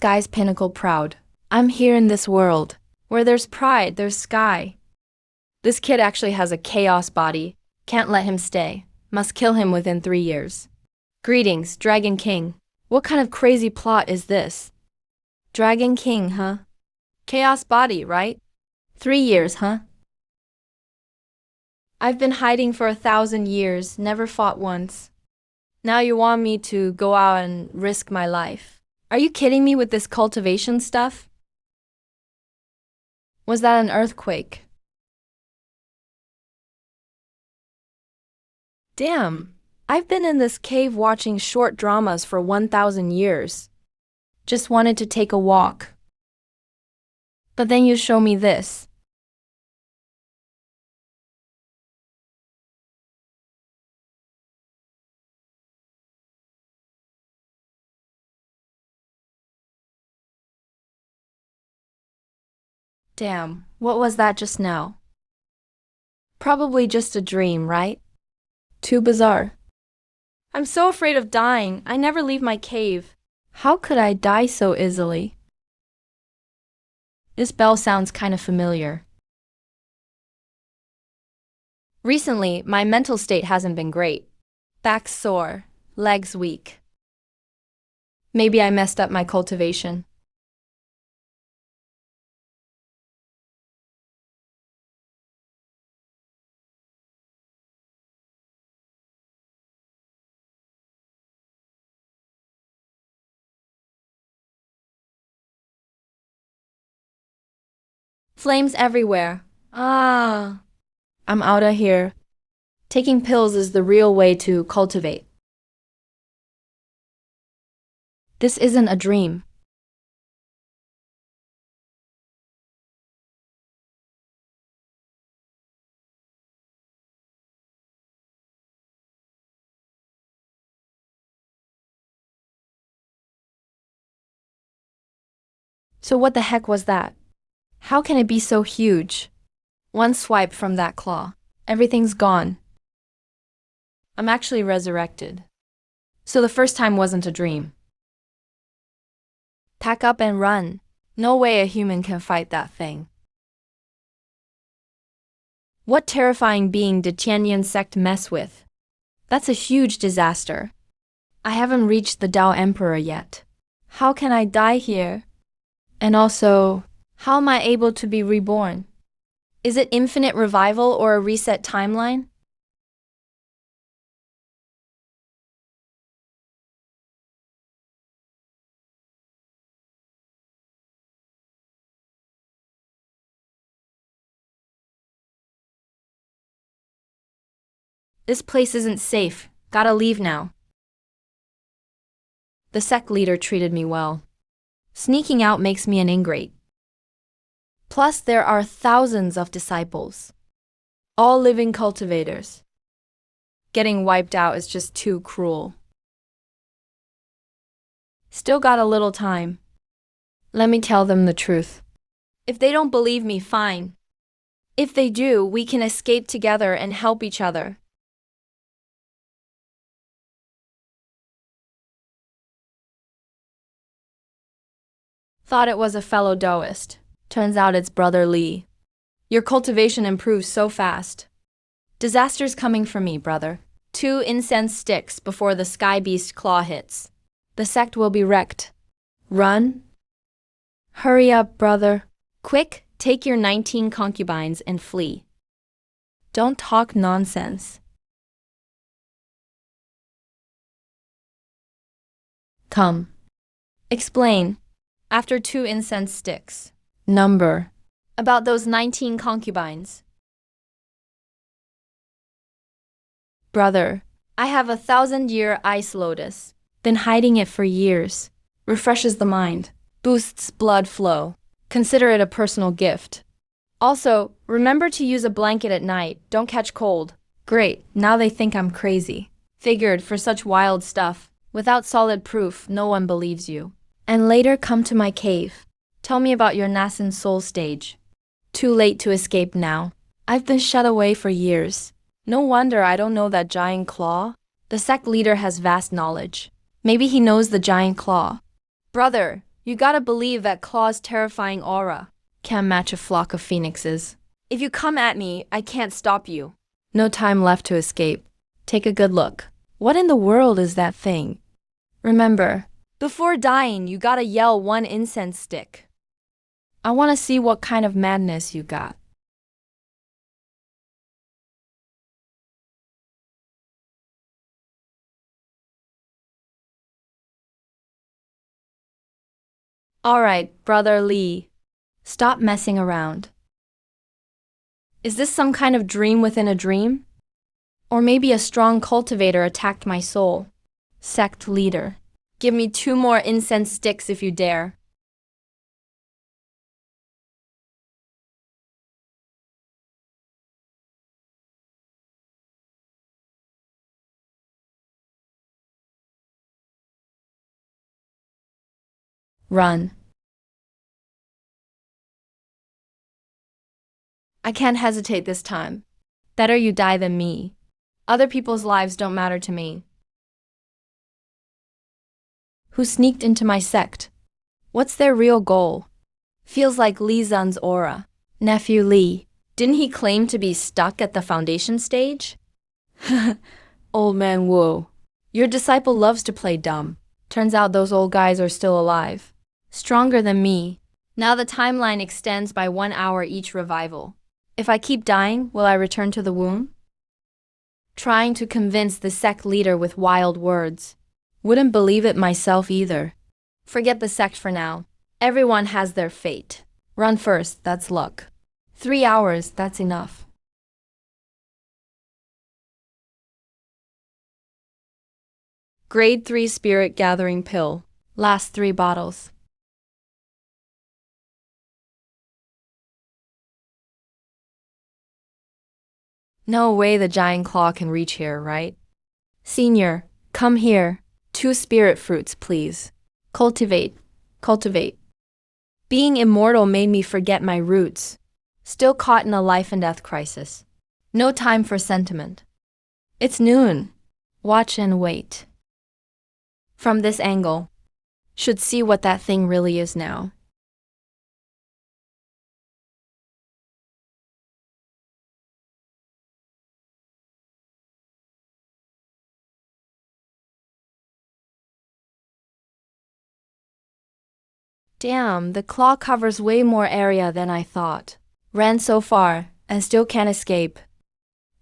sky's pinnacle proud. I'm here in this world. Where there's pride, there's sky. This kid actually has a chaos body. Can't let him stay. Must kill him within 3 years. Greetings, Dragon King. What kind of crazy plot is this? Dragon King, huh? Chaos body, right? 3 years, huh? I've been hiding for 1,000 years, never fought once. Now you want me to go out and risk my life. Are you kidding me with this cultivation stuff? Was that an earthquake? Damn, I've been in this cave watching short dramas for 1,000 years. Just wanted to take a walk. But then you show me this. Damn, what was that just now? Probably just a dream, right? Too bizarre. I'm so afraid of dying. I never leave my cave. How could I die so easily? This bell sounds kind of familiar. Recently, my mental state hasn't been great. Back sore, legs weak. Maybe I messed up my cultivation. Flames everywhere. I'm outta here. Taking pills is the real way to cultivate. This isn't a dream. So what the heck was that? How can it be so huge? One swipe from that claw. Everything's gone. I'm actually resurrected. So the first time wasn't a dream. Pack up and run. No way a human can fight that thing. What terrifying being did Tianyan sect mess with? That's a huge disaster. I haven't reached the Tao Emperor yet. How can I die here? And also, how am I able to be reborn? Is it infinite revival or a reset timeline? This place isn't safe. Gotta leave now. The sect leader treated me well. Sneaking out makes me an ingrate. Plus, there are thousands of disciples. All living cultivators. Getting wiped out is just too cruel. Still got a little time. Let me tell them the truth. If they don't believe me, fine. If they do, we can escape together and help each other. Thought it was a fellow Taoist. Turns out it's Brother Li. Your cultivation improves so fast. Disaster's coming for me, brother. 2 incense sticks before the sky beast claw hits. The sect will be wrecked. Run? Hurry up, brother. Quick, take your 19 concubines and flee. Don't talk nonsense. Come. Explain. After 2 incense sticks. Number. About those 19 concubines. Brother, I have a 1,000-year ice lotus. Been hiding it for years. Refreshes the mind. Boosts blood flow. Consider it a personal gift. Also, remember to use a blanket at night. Don't catch cold. Great, now they think I'm crazy. Figured for such wild stuff. Without solid proof, no one believes you. And later come to my cave. Tell me about your nascent soul stage. Too late to escape now. I've been shut away for years. No wonder I don't know that giant claw. The sect leader has vast knowledge. Maybe he knows the giant claw. Brother, You gotta believe that Claw's terrifying aura can't match a flock of phoenixes. If you come at me, I can't stop you. No time left to escape. Take a good look. What in the world is that thing? Remember, before dying, you gotta yell one incense stick. I wanna see what kind of madness you got. Alright, Brother Lee. Stop messing around. Is this some kind of dream within a dream? Or maybe a strong cultivator attacked my soul? Sect leader. Give me 2 more incense sticks if you dare. Run. I can't hesitate this time. Better you die than me. Other people's lives don't matter to me. Who sneaked into my sect? What's their real goal? Feels like Li Zun's aura. Nephew Li. Didn't he claim to be stuck at the foundation stage? Old man Wu. Your disciple loves to play dumb. Turns out those old guys are still alive. Stronger than me. Now the timeline extends by 1 hour each revival. If I keep dying, will I return to the womb? Trying to convince the sect leader with wild words. Wouldn't believe it myself either. Forget the sect for now. Everyone has their fate. Run first, that's luck. 3 hours, that's enough. Grade 3 Spirit Gathering Pill. Last 3 bottles. No way the giant claw can reach here, right? Senior, come here. 2 spirit fruits, please. Cultivate. Cultivate. Being immortal made me forget my roots. Still caught in a life and death crisis. No time for sentiment. It's noon. Watch and wait. From this angle, should see what that thing really is now. Damn, the claw covers way more area than I thought. Ran so far, and still can't escape.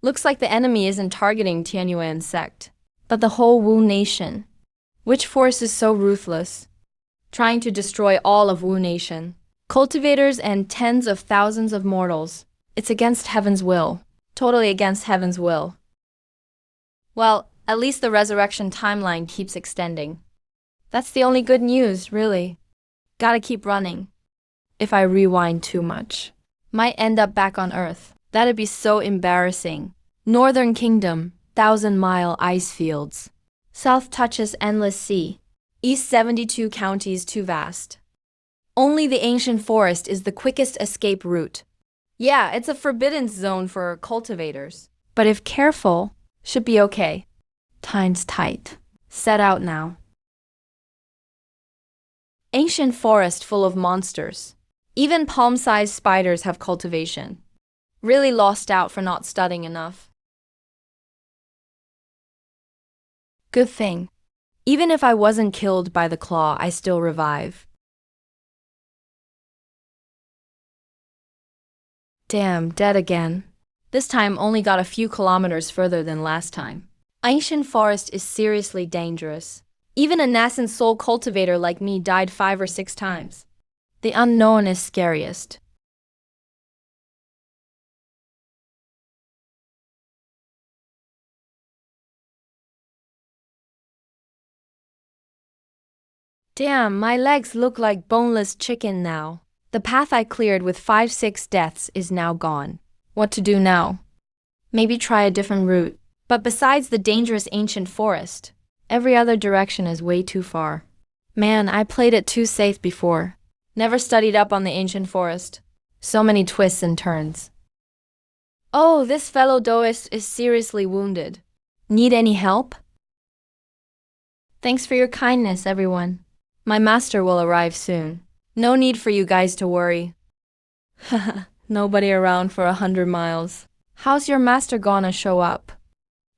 Looks like the enemy isn't targeting Tianyuan sect, but the whole Wu nation. Which force is so ruthless? Trying to destroy all of Wu nation. Cultivators and tens of thousands of mortals. It's against heaven's will. Totally against heaven's will. Well, at least the resurrection timeline keeps extending. That's the only good news, really. Gotta keep running. If I rewind too much, might end up back on Earth. That'd be so embarrassing. Northern Kingdom, 1,000-mile ice fields. South touches endless sea. East 72 counties too vast. Only the ancient forest is the quickest escape route. Yeah, it's a forbidden zone for cultivators. But if careful, should be okay. Time's tight. Set out now. Ancient forest full of monsters. Even palm-sized spiders have cultivation. Really lost out for not studying enough. Good thing. Even if I wasn't killed by the claw, I still revive. Damn, dead again. This time only got a few kilometers further than last time. Ancient forest is seriously dangerous. Even a nascent soul cultivator like me died 5 or 6 times. The unknown is scariest. Damn, my legs look like boneless chicken now. The path I cleared with 5-6 deaths is now gone. What to do now? Maybe try a different route. But besides the dangerous ancient forest, every other direction is way too far. Man, I played it too safe before. Never studied up on the ancient forest. So many twists and turns. Oh, this fellow Doist is seriously wounded. Need any help? Thanks for your kindness, everyone. My master will arrive soon. No need for you guys to worry. Haha, nobody around for 100 miles. How's your master gonna show up?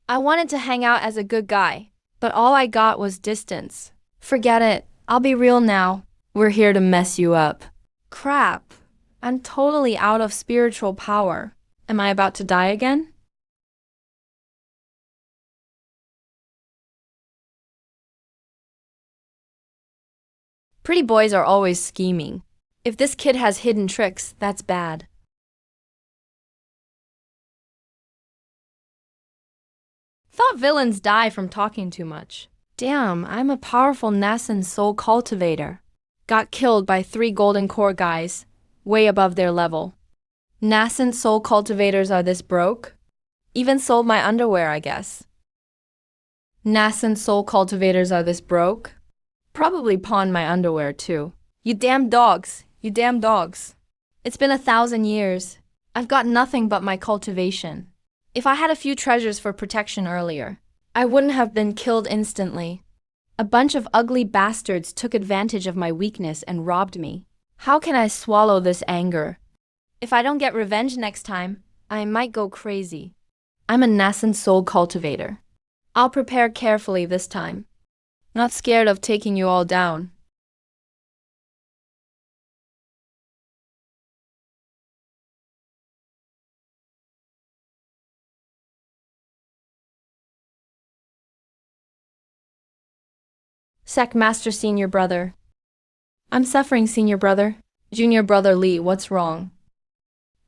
I wanted to hang out as a good guy, but all I got was distance. Forget it. I'll be real now. We're here to mess you up. Crap. I'm totally out of spiritual power. Am I about to die again? Pretty boys are always scheming. If this kid has hidden tricks, that's bad. Thought villains die from talking too much. Damn, I'm a powerful nascent soul cultivator. Got killed by 3 golden core guys, way above their level. Nascent soul cultivators are this broke? Even sold my underwear, I guess. Nascent soul cultivators are this broke? Probably pawned my underwear too. You damn dogs, you damn dogs. It's been 1,000 years. I've got nothing but my cultivation. If I had a few treasures for protection earlier, I wouldn't have been killed instantly. A bunch of ugly bastards took advantage of my weakness and robbed me. How can I swallow this anger? If I don't get revenge next time, I might go crazy. I'm a nascent soul cultivator. I'll prepare carefully this time. Not scared of taking you all down. Sec Master Senior Brother. I'm suffering, Senior Brother. Junior Brother Lee, what's wrong?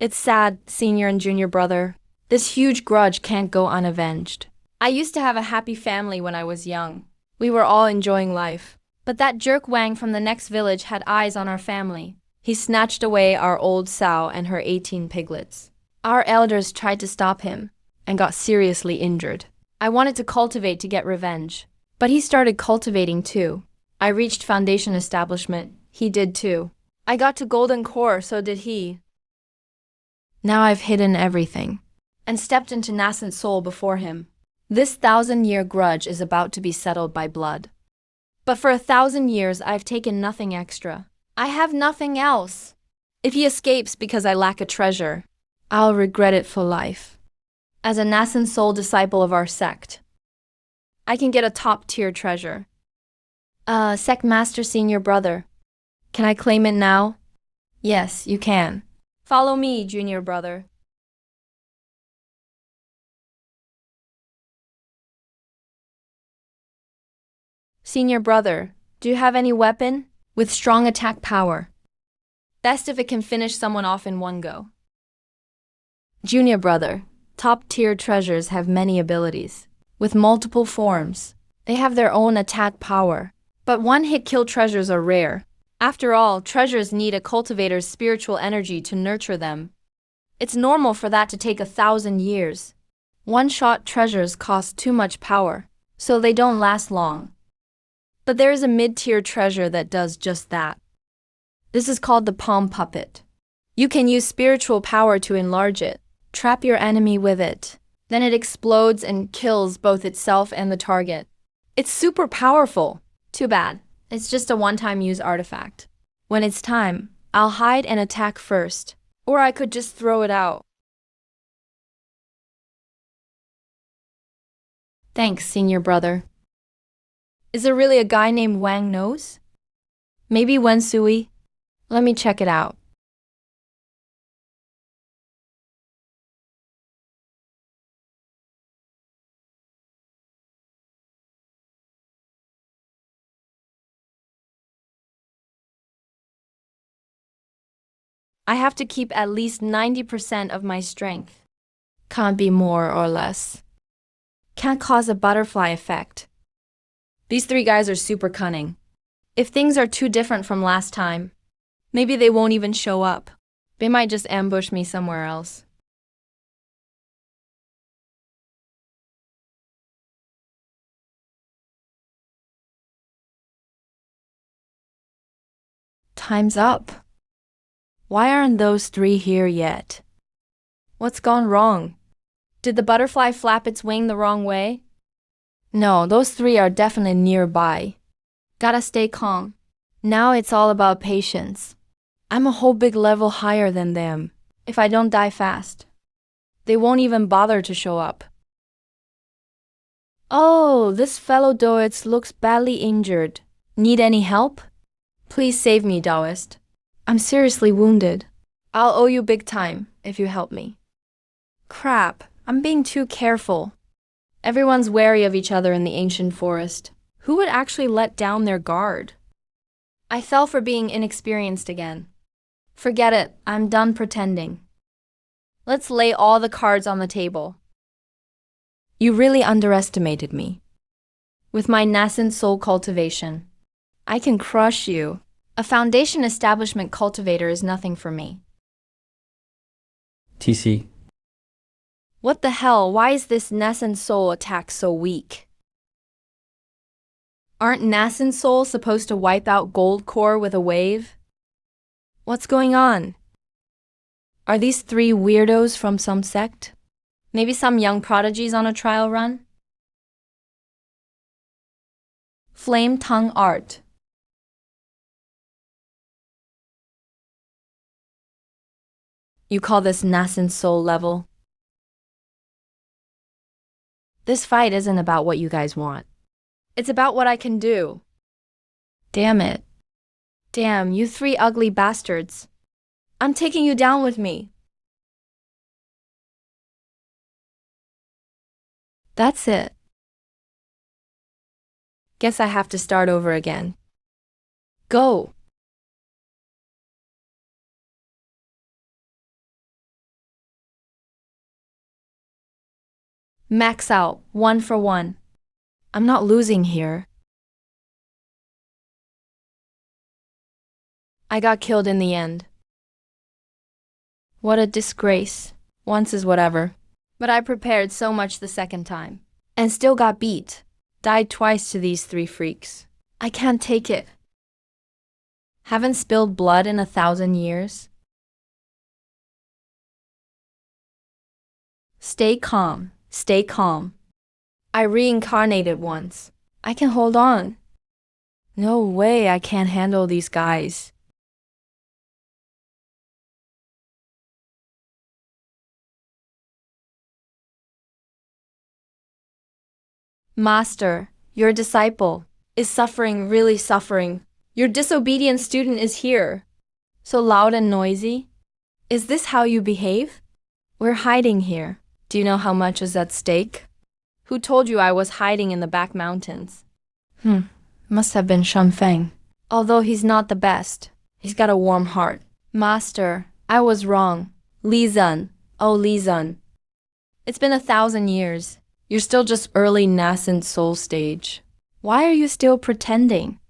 It's sad, Senior and Junior Brother. This huge grudge can't go unavenged. I used to have a happy family when I was young. We were all enjoying life. But that jerk Wang from the next village had eyes on our family. He snatched away our old sow and her 18 piglets. Our elders tried to stop him and got seriously injured. I wanted to cultivate to get revenge. But he started cultivating too. I reached foundation establishment. He did too. I got to golden core, so did he. Now I've hidden everything and stepped into nascent soul before him. This 1,000-year grudge is about to be settled by blood. But for 1,000 years, I've taken nothing extra. I have nothing else. If he escapes because I lack a treasure, I'll regret it for life. As a nascent soul disciple of our sect, I can get a top-tier treasure. Sect Master Senior Brother. Can I claim it now? Yes, you can. Follow me, Junior Brother. Senior Brother, do you have any weapon? With strong attack power. Best if it can finish someone off in one go. Junior Brother, top-tier treasures have many abilities. With multiple forms. They have their own attack power. But one-hit kill treasures are rare. After all, treasures need a cultivator's spiritual energy to nurture them. It's normal for that to take 1,000 years. One-shot treasures cost too much power, so they don't last long. But there is a mid-tier treasure that does just that. This is called the Palm Puppet. You can use spiritual power to enlarge it. Trap your enemy with it. Then it explodes and kills both itself and the target. It's super powerful. Too bad. It's just a one-time use artifact. When it's time, I'll hide and attack first. Or I could just throw it out. Thanks, Senior Brother. Is there really a guy named Wang Nose? Maybe Wen Sui? Let me check it out. I have to keep at least 90% of my strength. Can't be more or less. Can't cause a butterfly effect. These 3 guys are super cunning. If things are too different from last time, maybe they won't even show up. They might just ambush me somewhere else. Time's up. Why aren't those 3 here yet? What's gone wrong? Did the butterfly flap its wing the wrong way? No, those 3 are definitely nearby. Gotta stay calm. Now it's all about patience. I'm a whole big level higher than them. If I don't die fast, they won't even bother to show up. Oh, this fellow Daoist looks badly injured. Need any help? Please save me, Daoist. I'm seriously wounded. I'll owe you big time if you help me. Crap, I'm being too careful. Everyone's wary of each other in the ancient forest. Who would actually let down their guard? I fell for being inexperienced again. Forget it, I'm done pretending. Let's lay all the cards on the table. You really underestimated me. With my nascent soul cultivation, I can crush you. A foundation establishment cultivator is nothing for me. TC. What the hell, why is this nascent soul attack so weak? Aren't nascent souls supposed to wipe out gold core with a wave? What's going on? Are these three weirdos from some sect? Maybe some young prodigies on a trial run? Flame tongue art. You call this nascent soul level? This fight isn't about what you guys want. It's about what I can do. Damn it. Damn, you three ugly bastards. I'm taking you down with me. That's it. Guess I have to start over again. Go. Max out, 1 for 1. I'm not losing here. I got killed in the end. What a disgrace. Once is whatever. But I prepared so much the second time. And still got beat. Died twice to these three freaks. I can't take it. Haven't spilled blood in 1,000 years. Stay calm. Stay calm. I reincarnated once. I can hold on. No way I can't handle these guys. Master, your disciple, is suffering, really suffering. Your disobedient student is here. So loud and noisy. Is this how you behave? We're hiding here. Do you know how much is at stake? Who told you I was hiding in the back mountains? Must have been Shenfeng. Although he's not the best, he's got a warm heart. Master, I was wrong. Li Zun. Oh, Li Zun. It's been 1,000 years. You're still just early nascent soul stage. Why are you still pretending?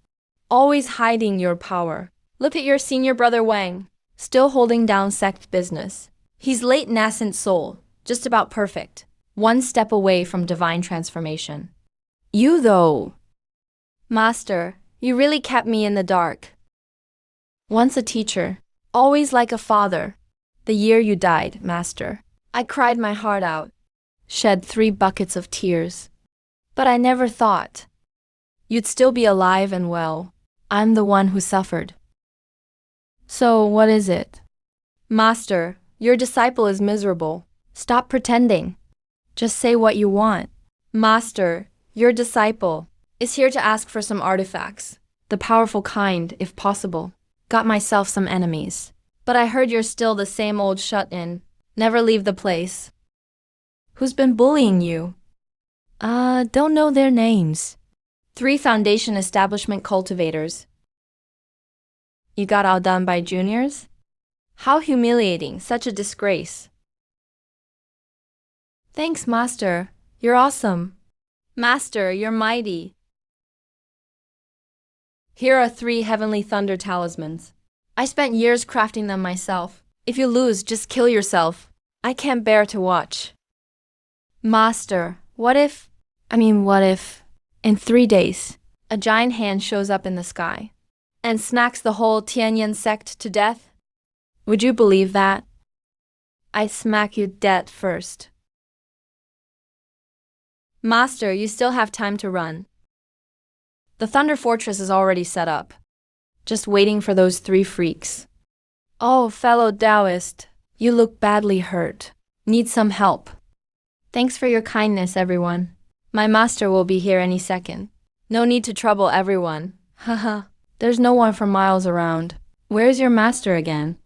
Always hiding your power. Look at your senior brother Wang, still holding down sect business. He's late nascent soul, just about perfect. One step away from divine transformation. You though. Master, you really kept me in the dark. Once a teacher, always like a father. The year you died, Master, I cried my heart out. Shed 3 buckets of tears. But I never thought you'd still be alive and well. I'm the one who suffered. So what is it? Master, your disciple is miserable. Stop pretending. Just say what you want. Master, your disciple is here to ask for some artifacts. The powerful kind, if possible. Got myself some enemies. But I heard you're still the same old shut-in. Never leave the place. Who's been bullying you? Don't know their names. 3 foundation establishment cultivators. You got outdone by juniors? How humiliating, such a disgrace. Thanks, Master. You're awesome. Master, you're mighty. Here are 3 heavenly thunder talismans. I spent years crafting them myself. If you lose, just kill yourself. I can't bear to watch. Master, what if in 3 days, a giant hand shows up in the sky and smacks the whole Tianyan sect to death? Would you believe that? I smack you dead first. Master, you still have time to run. The Thunder Fortress is already set up. just waiting for those 3 freaks. Oh, fellow Taoist, you look badly hurt. Need some help. Thanks for your kindness, everyone. My master will be here any second. No need to trouble everyone. Haha, there's no one for miles around. Where's your master again?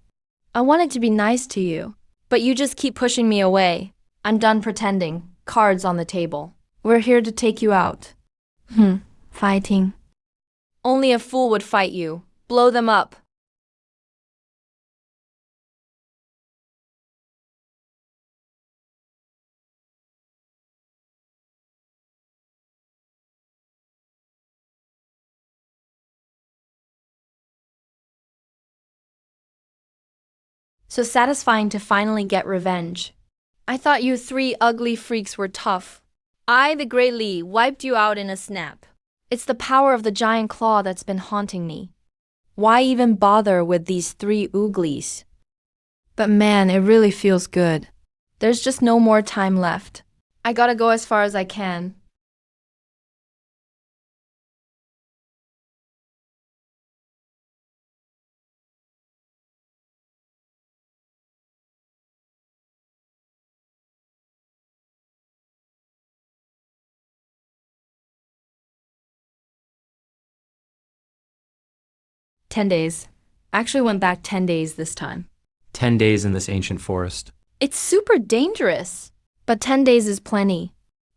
I wanted to be nice to you, but you just keep pushing me away. I'm done pretending. Cards on the table. We're here to take you out. Fighting. Only a fool would fight you. Blow them up. So satisfying to finally get revenge. I thought you 3 ugly freaks were tough. I, the Great Li, wiped you out in a snap. It's the power of the giant claw that's been haunting me. Why even bother with these 3 ooglies? But man, it really feels good. There's just no more time left. I gotta go as far as I can. "10 days. Actually went back 10 days this time. 10 days in this ancient forest. It's super dangerous. But 10 days is plenty.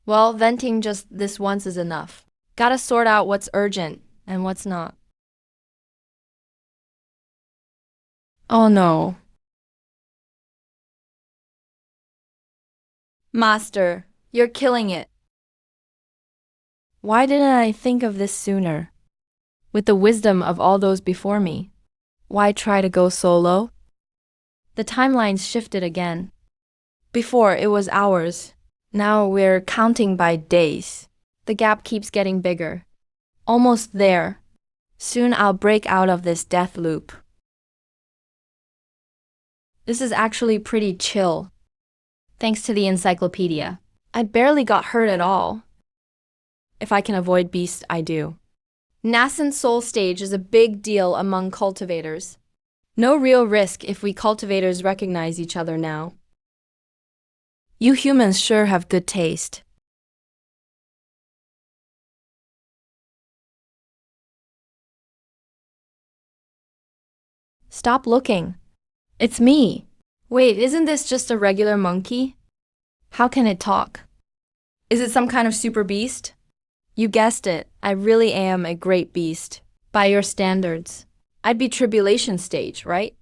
Well, venting just this once is enough. Gotta sort out what's urgent and what's not. Oh no. Master, you're killing it. Why didn't I think of this sooner? With the wisdom of all those before me. Why try to go solo? The timelines shifted again. Before it was hours. Now we're counting by days. The gap keeps getting bigger. Almost there. Soon I'll break out of this death loop. This is actually pretty chill. Thanks to the encyclopedia. I barely got hurt at all. If I can avoid beasts, I do. Nascent soul stage is a big deal among cultivators. No real risk if we cultivators recognize each other now. You humans sure have good taste. Stop looking. It's me. Wait, isn't this just a regular monkey? How can it talk? Is it some kind of super beast? You guessed it, I really am a great beast. By your standards. I'd be tribulation stage, right?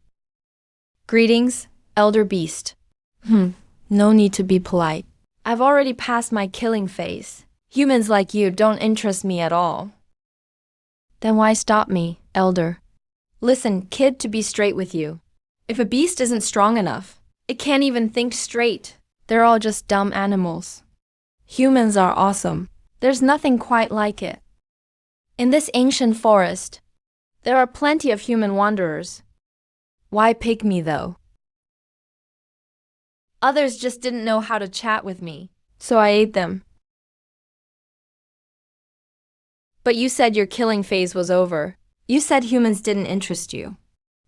Greetings, elder beast. No need to be polite. I've already passed my killing phase. Humans like you don't interest me at all. Then why stop me, elder? Listen, kid, to be straight with you. If a beast isn't strong enough, it can't even think straight. They're all just dumb animals. Humans are awesome. There's nothing quite like it. In this ancient forest, there are plenty of human wanderers. Why pick me, though? Others just didn't know how to chat with me, so I ate them. But you said your killing phase was over. You said humans didn't interest you.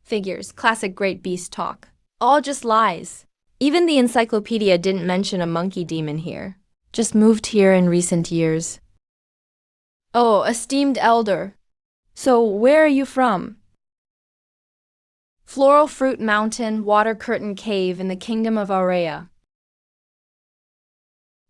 Figures, classic great beast talk. All just lies. Even the encyclopedia didn't mention a monkey demon here. Just moved here in recent years. Oh, esteemed elder. So where are you from? Floral Fruit Mountain, Water Curtain Cave in the Kingdom of Aurea.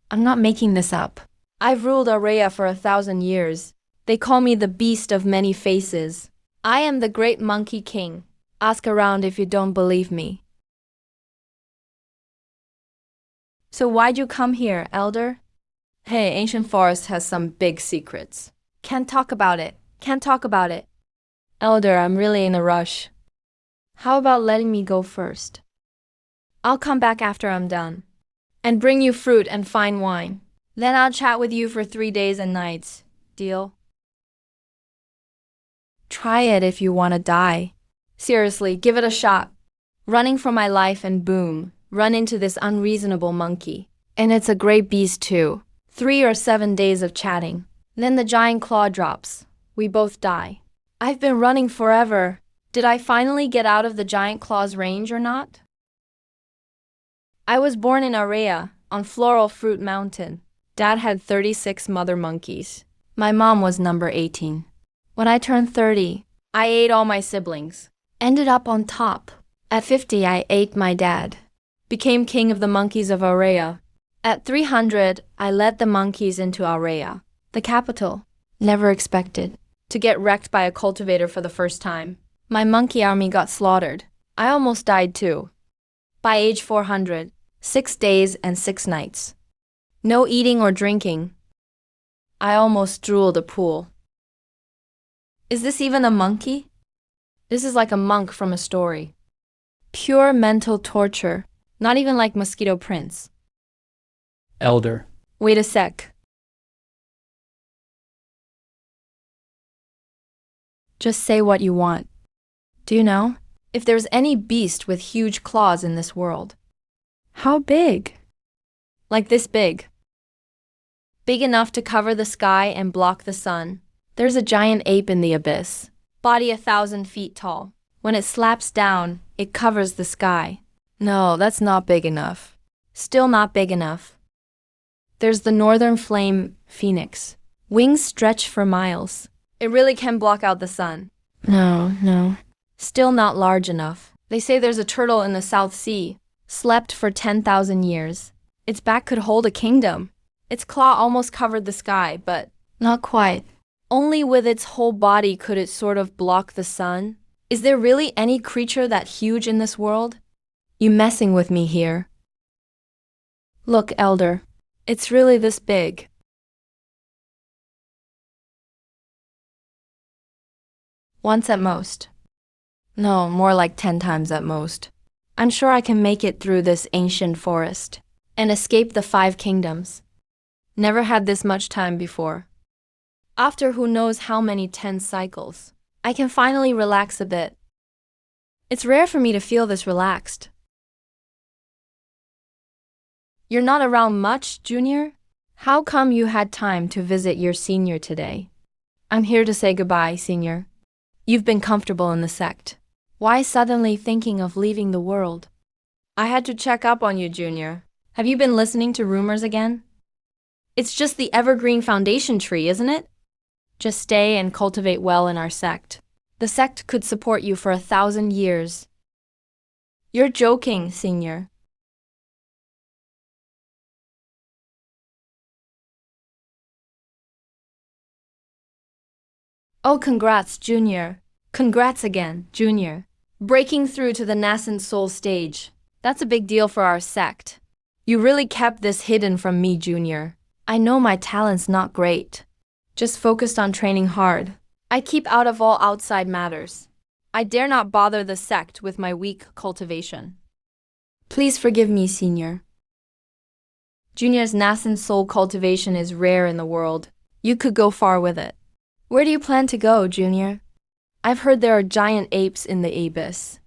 I'm not making this up. I've ruled Aurea for 1,000 years. They call me the Beast of Many Faces. I am the Great Monkey King. Ask around if you don't believe me. So why'd you come here, elder? Hey, Ancient Forest has some big secrets. Can't talk about it. Can't talk about it. Elder, I'm really in a rush. How about letting me go first? I'll come back after I'm done. And bring you fruit and fine wine. Then I'll chat with you for 3 days and nights. Deal? Try it if you want to die. Seriously, give it a shot. Running for my life and boom, run into this unreasonable monkey. And it's a great beast too. 3 or 7 days of chatting. Then the giant claw drops. We both die. I've been running forever. Did I finally get out of the giant claws range or not? I was born in Area, on Floral Fruit Mountain. Dad had 36 mother monkeys. My mom was number 18. When I turned 30, I ate all my siblings. Ended up on top. At 50, I ate my dad. Became king of the monkeys of Area. At 300, I led the monkeys into Area, the capital. Never expected to get wrecked by a cultivator for the first time. My monkey army got slaughtered. I almost died too. By age 400, 6 days and 6 nights. No eating or drinking. I almost drooled a pool. Is this even a monkey? This is like a monk from a story. Pure mental torture, not even like Mosquito Prince. Elder. Wait a sec. Just say what you want. Do you know if there's any beast with huge claws in this world? How big? Like this big. Big enough to cover the sky and block the sun. There's a giant ape in the abyss, body 1,000 feet tall. When it slaps down, it covers the sky. No, that's not big enough. Still not big enough. There's the northern flame phoenix. Wings stretch for miles. It really can block out the sun. No. Still not large enough. They say there's a turtle in the South Sea. Slept for 10,000 years. Its back could hold a kingdom. Its claw almost covered the sky, but not quite. Only with its whole body could it sort of block the sun. Is there really any creature that huge in this world? You messing with me here. Look, Elder. It's really this big. Once at most. No, more like 10 times at most. I'm sure I can make it through this ancient forest and escape the 5 kingdoms. Never had this much time before. After who knows how many 10 cycles, I can finally relax a bit. It's rare for me to feel this relaxed. You're not around much, Junior? How come you had time to visit your senior today? I'm here to say goodbye, Senior. You've been comfortable in the sect. Why suddenly thinking of leaving the world? I had to check up on you, Junior. Have you been listening to rumors again? It's just the evergreen foundation tree, isn't it? Just stay and cultivate well in our sect. The sect could support you for 1,000 years. You're joking, Senior. Oh, congrats, Junior. Congrats again, Junior. Breaking through to the nascent soul stage. That's a big deal for our sect. You really kept this hidden from me, Junior. I know my talent's not great. Just focused on training hard. I keep out of all outside matters. I dare not bother the sect with my weak cultivation. Please forgive me, Senior. Junior's nascent soul cultivation is rare in the world. You could go far with it. Where do you plan to go, Junior? I've heard there are giant apes in the abyss.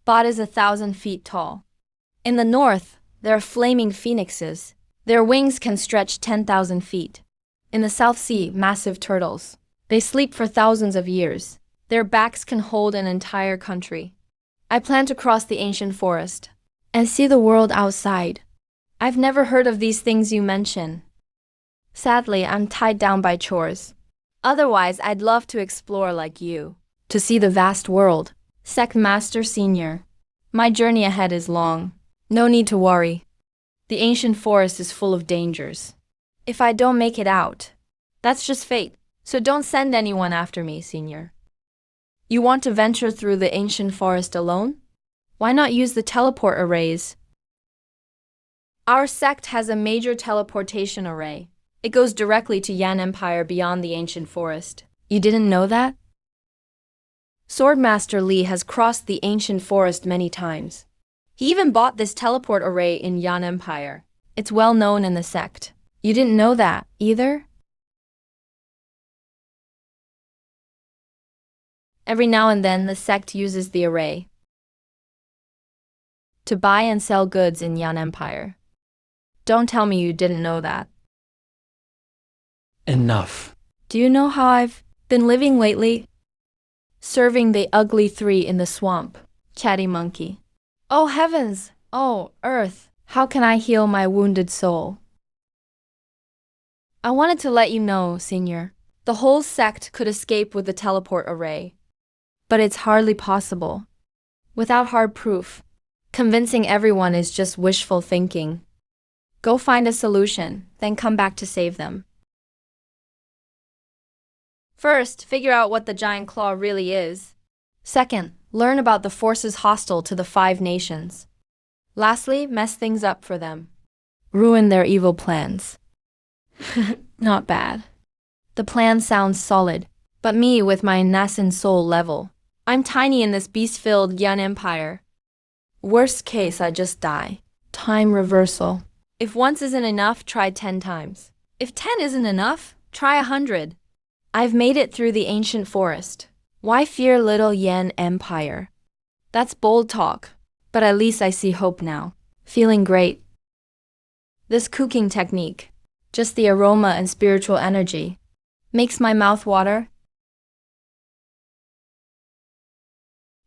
Bot is 1,000 feet tall. In the north, there are flaming phoenixes. Their wings can stretch 10,000 feet. In the South Sea, massive turtles. They sleep for thousands of years. Their backs can hold an entire country. I plan to cross the ancient forest and see the world outside. I've never heard of these things you mention. Sadly, I'm tied down by chores. Otherwise, I'd love to explore like you, to see the vast world. Sect Master Senior. My journey ahead is long. No need to worry. The ancient forest is full of dangers. If I don't make it out, that's just fate. So don't send anyone after me, Senior. You want to venture through the ancient forest alone? Why not use the teleport arrays? Our sect has a major teleportation array. It goes directly to Yan Empire beyond the ancient forest. You didn't know that? Swordmaster Li has crossed the ancient forest many times. He even bought this teleport array in Yan Empire. It's well known in the sect. You didn't know that, either? Every now and then, the sect uses the array to buy and sell goods in Yan Empire. Don't tell me you didn't know that. Enough. Do you know how I've been living lately? Serving the ugly three in the swamp. Chatty monkey. Oh heavens! Oh, earth! How can I heal my wounded soul? I wanted to let you know, Senior. The whole sect could escape with the teleport array. But it's hardly possible. Without hard proof, convincing everyone is just wishful thinking. Go find a solution, then come back to save them. First, figure out what the giant claw really is. Second, learn about the forces hostile to the 5 nations. Lastly, mess things up for them. Ruin their evil plans. Not bad. The plan sounds solid, but me with my nascent soul level. I'm tiny in this beast-filled Yan Empire. Worst case, I just die. Time reversal. If once isn't enough, try 10 times. If 10 isn't enough, try 100. I've made it through the ancient forest. Why fear little Yan Empire? That's bold talk, but at least I see hope now. Feeling great. This cooking technique, just the aroma and spiritual energy, makes my mouth water.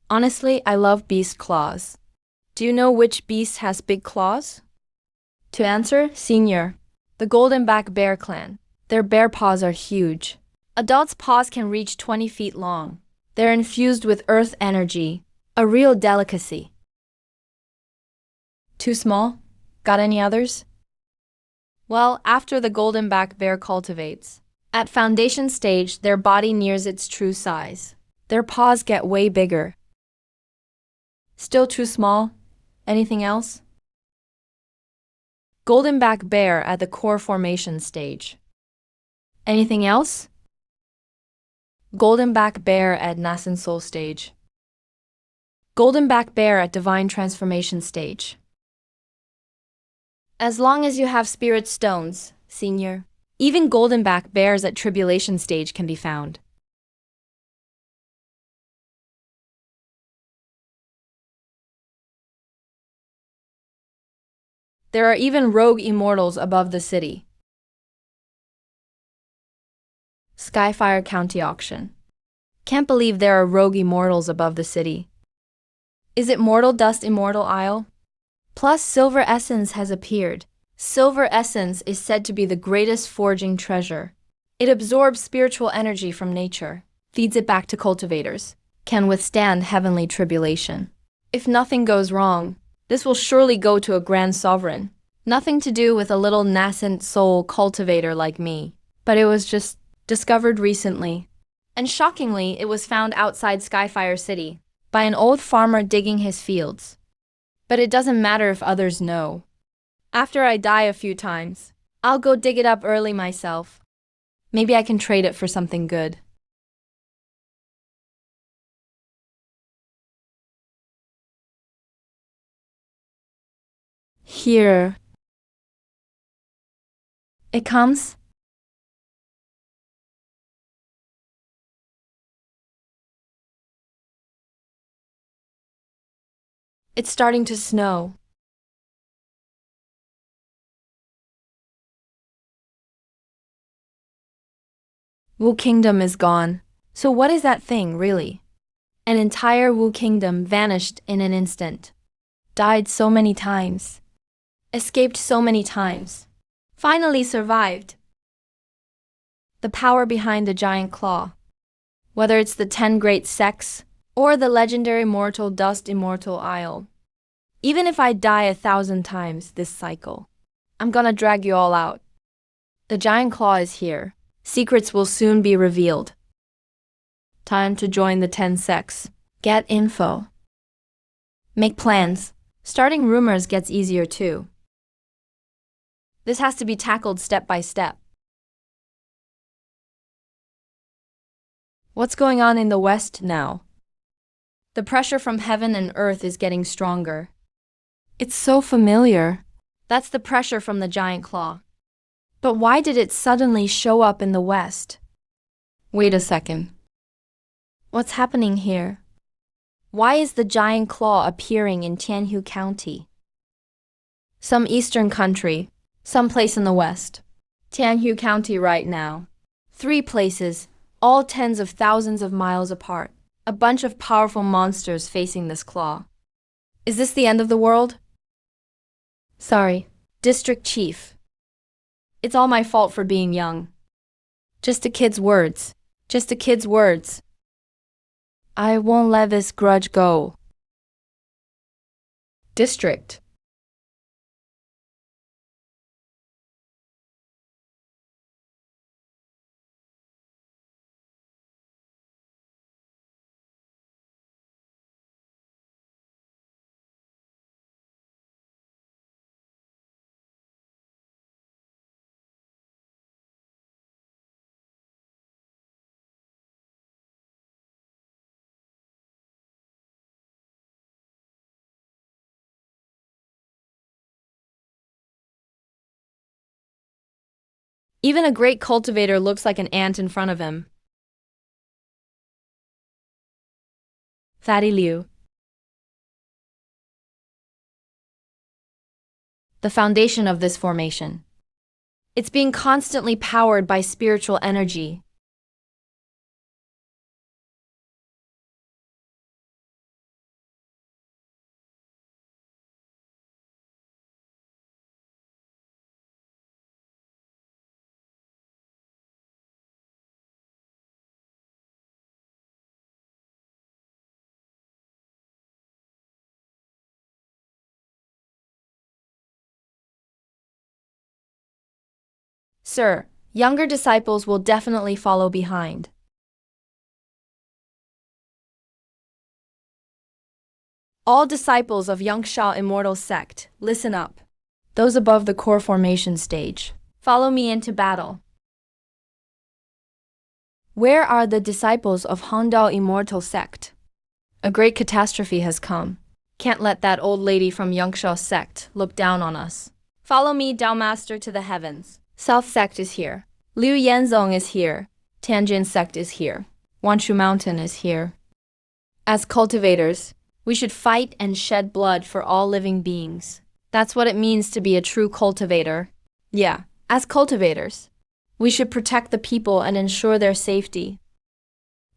Honestly, I love beast claws. Do you know which beast has big claws? To answer, Senior, the golden-back bear clan. Their bear paws are huge. Adults' paws can reach 20 feet long. They're infused with earth energy, a real delicacy. Too small? Got any others? Well, after the golden-back bear cultivates, at foundation stage, their body nears its true size. Their paws get way bigger. Still too small? Anything else? Golden-back bear at the core formation stage. Anything else? Golden-back bear at nascent soul stage. Golden-back bear at divine transformation stage. As long as you have spirit stones, Senior, even golden-back bears at tribulation stage can be found. There are even rogue immortals above the city. Skyfire County Auction. Can't believe there are rogue immortals above the city. Is it Mortal Dust Immortal Isle? Plus, Silver Essence has appeared. Silver Essence is said to be the greatest forging treasure. It absorbs spiritual energy from nature, feeds it back to cultivators, can withstand heavenly tribulation. If nothing goes wrong, this will surely go to a grand sovereign. Nothing to do with a little nascent soul cultivator like me, but it was just discovered recently. And shockingly, it was found outside Skyfire City, by an old farmer digging his fields. But it doesn't matter if others know. After I die a few times, I'll go dig it up early myself. Maybe I can trade it for something good. Here. It comes. It's starting to snow. Wu Kingdom is gone. So what is that thing, really? An entire Wu Kingdom vanished in an instant. Died so many times. Escaped so many times. Finally survived. The power behind the giant claw. Whether it's the 10 great sects, or the legendary Mortal Dust Immortal Isle. Even if I die 1,000 times this cycle, I'm gonna drag you all out. The giant claw is here. Secrets will soon be revealed. Time to join the 10 sects. Get info. Make plans. Starting rumors gets easier too. This has to be tackled step by step. What's going on in the West now? The pressure from heaven and earth is getting stronger. It's so familiar. That's the pressure from the giant claw. But why did it suddenly show up in the West? Wait a second. What's happening here? Why is the giant claw appearing in Tianhu County? Some eastern country, someplace in the West. Tianhu County right now. 3 places, all tens of thousands of miles apart. A bunch of powerful monsters facing this claw. Is this the end of the world? Sorry, District Chief. It's all my fault for being young. Just a kid's words. Just a kid's words. I won't let this grudge go. District. Even a great cultivator looks like an ant in front of him. Fatty Liu. The foundation of this formation. It's being constantly powered by spiritual energy. Sir, younger disciples will definitely follow behind. All disciples of Yangsha Immortal Sect, listen up. Those above the core formation stage, follow me into battle. Where are the disciples of Hongdao Immortal Sect? A great catastrophe has come. Can't let that old lady from Yangsha Sect look down on us. Follow me, Dao Master, to the heavens. South Sect is here. Liu Yanzong is here. Tianjin Sect is here. Wanshu Mountain is here. As cultivators, we should fight and shed blood for all living beings. That's what it means to be a true cultivator. Yeah, as cultivators, we should protect the people and ensure their safety.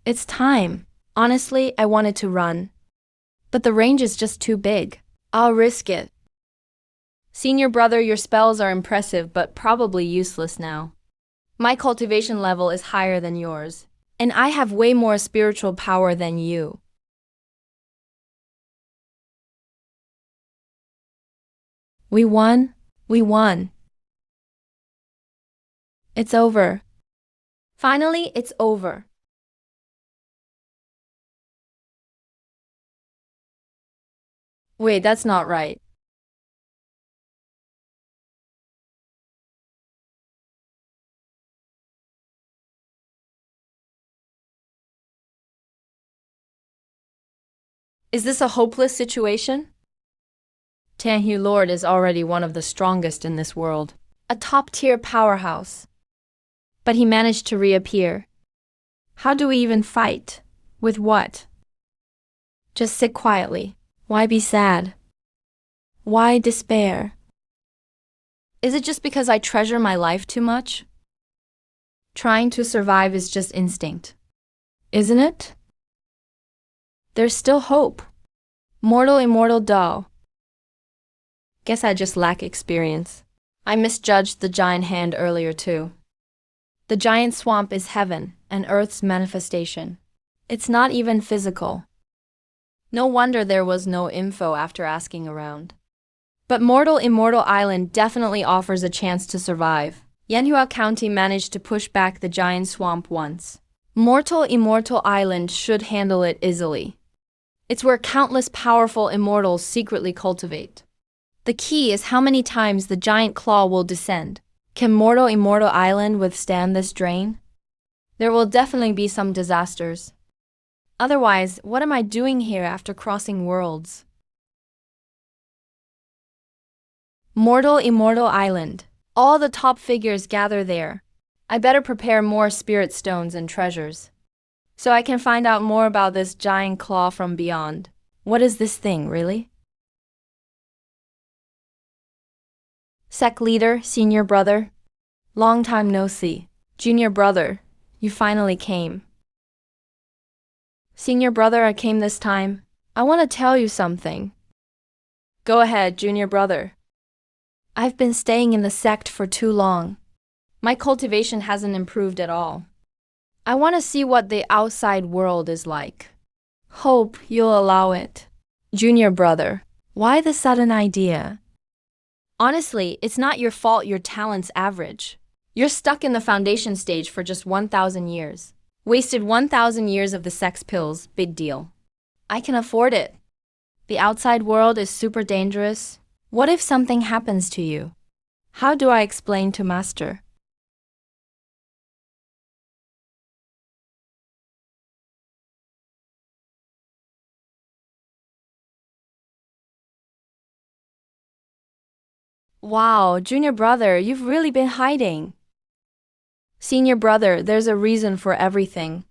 It's time. Honestly, I wanted to run. But the range is just too big. I'll risk it. Senior brother, your spells are impressive but probably useless now. My cultivation level is higher than yours, and I have way more spiritual power than you. We won. We won. It's over. Finally, it's over. Wait, that's not right. Is this a hopeless situation? Tanhu Lord is already one of the strongest in this world. A top-tier powerhouse. But he managed to reappear. How do we even fight? With what? Just sit quietly. Why be sad? Why despair? Is it just because I treasure my life too much? Trying to survive is just instinct. Isn't it? There's still hope. Mortal immortal Dao. Guess I just lack experience. I misjudged the giant hand earlier too. The giant swamp is heaven and earth's manifestation. It's not even physical. No wonder there was no info after asking around. But Mortal Immortal Island definitely offers a chance to survive. Yanhua County managed to push back the giant swamp once. Mortal Immortal Island should handle it easily. It's where countless powerful immortals secretly cultivate. The key is how many times the giant claw will descend. Can Mortal Immortal Island withstand this drain? There will definitely be some disasters. Otherwise, what am I doing here after crossing worlds? Mortal Immortal Island. All the top figures gather there. I better prepare more spirit stones and treasures, so I can find out more about this giant claw from beyond. What is this thing, really? Sec leader, senior brother. Long time no see. Junior brother, You finally came. Senior brother, I came this time. I want to tell you something. Go ahead, junior brother. I've been staying in the sect for too long. My cultivation hasn't improved at all. I want to see what the outside world is like. Hope you'll allow it. Junior brother, why the sudden idea? Honestly, it's not your fault your talent's average. You're stuck in the foundation stage for just 1,000 years. Wasted 1,000 years of the sex pills, big deal. I can afford it. The outside world is super dangerous. What if something happens to you? How do I explain to Master? Wow, junior brother, you've really been hiding. Senior brother, there's a reason for everything.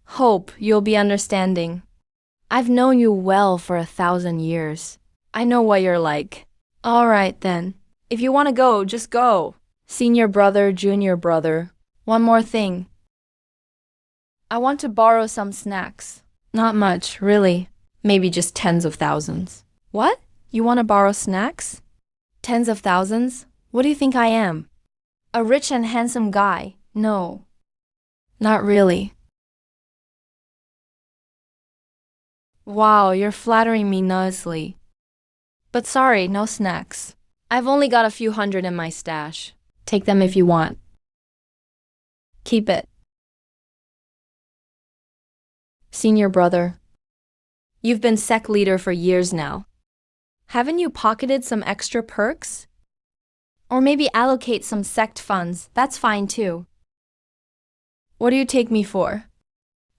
Hope you'll be understanding. I've known you well for 1,000 years. I know what you're like. All right then. If you want to go, just go. Senior brother, junior brother. One more thing. I want to borrow some snacks. Not much, really. Maybe just tens of thousands. What? You want to borrow snacks? Tens of thousands? What do you think I am? A rich and handsome guy? No. Not really. Wow, you're flattering me nicely. But sorry, no snacks. I've only got a few hundred in my stash. Take them if you want. Keep it. Senior brother. You've been sec leader for years now. Haven't you pocketed some extra perks? Or maybe allocate some sect funds, that's fine too. What do you take me for?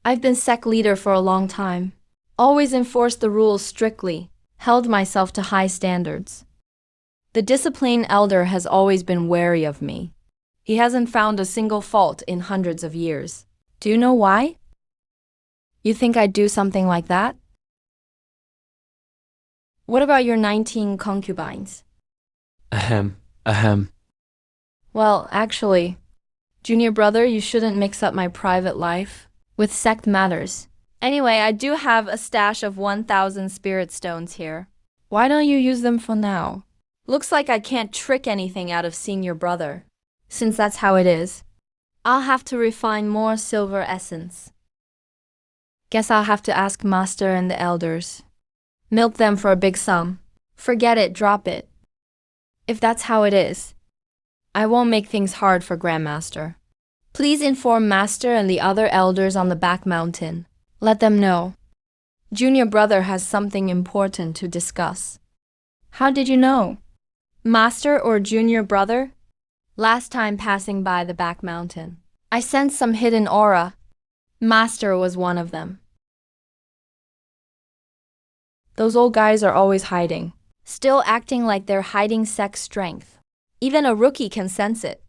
I've been sec leader for a long time. Always enforced the rules strictly, held myself to high standards. The disciplined elder has always been wary of me. He hasn't found a single fault in hundreds of years. Do you know why? You think I'd do something like that? What about your 19 concubines? Ahem. Well, actually, junior brother, you shouldn't mix up my private life with sect matters. Anyway, I do have a stash of 1,000 spirit stones here. Why don't you use them for now? Looks like I can't trick anything out of senior brother. Since that's how it is, I'll have to refine more silver essence. Guess I'll have to ask Master and the elders. Milk them for a big sum. Forget it, drop it. If that's how it is, I won't make things hard for Grandmaster. Please inform Master and the other elders on the back mountain. Let them know. Junior brother has something important to discuss. How did you know? Master or junior brother? Last time passing by the back mountain, I sensed some hidden aura. Master was one of them. Those old guys are always hiding, still acting like they're hiding sex strength. Even a rookie can sense it.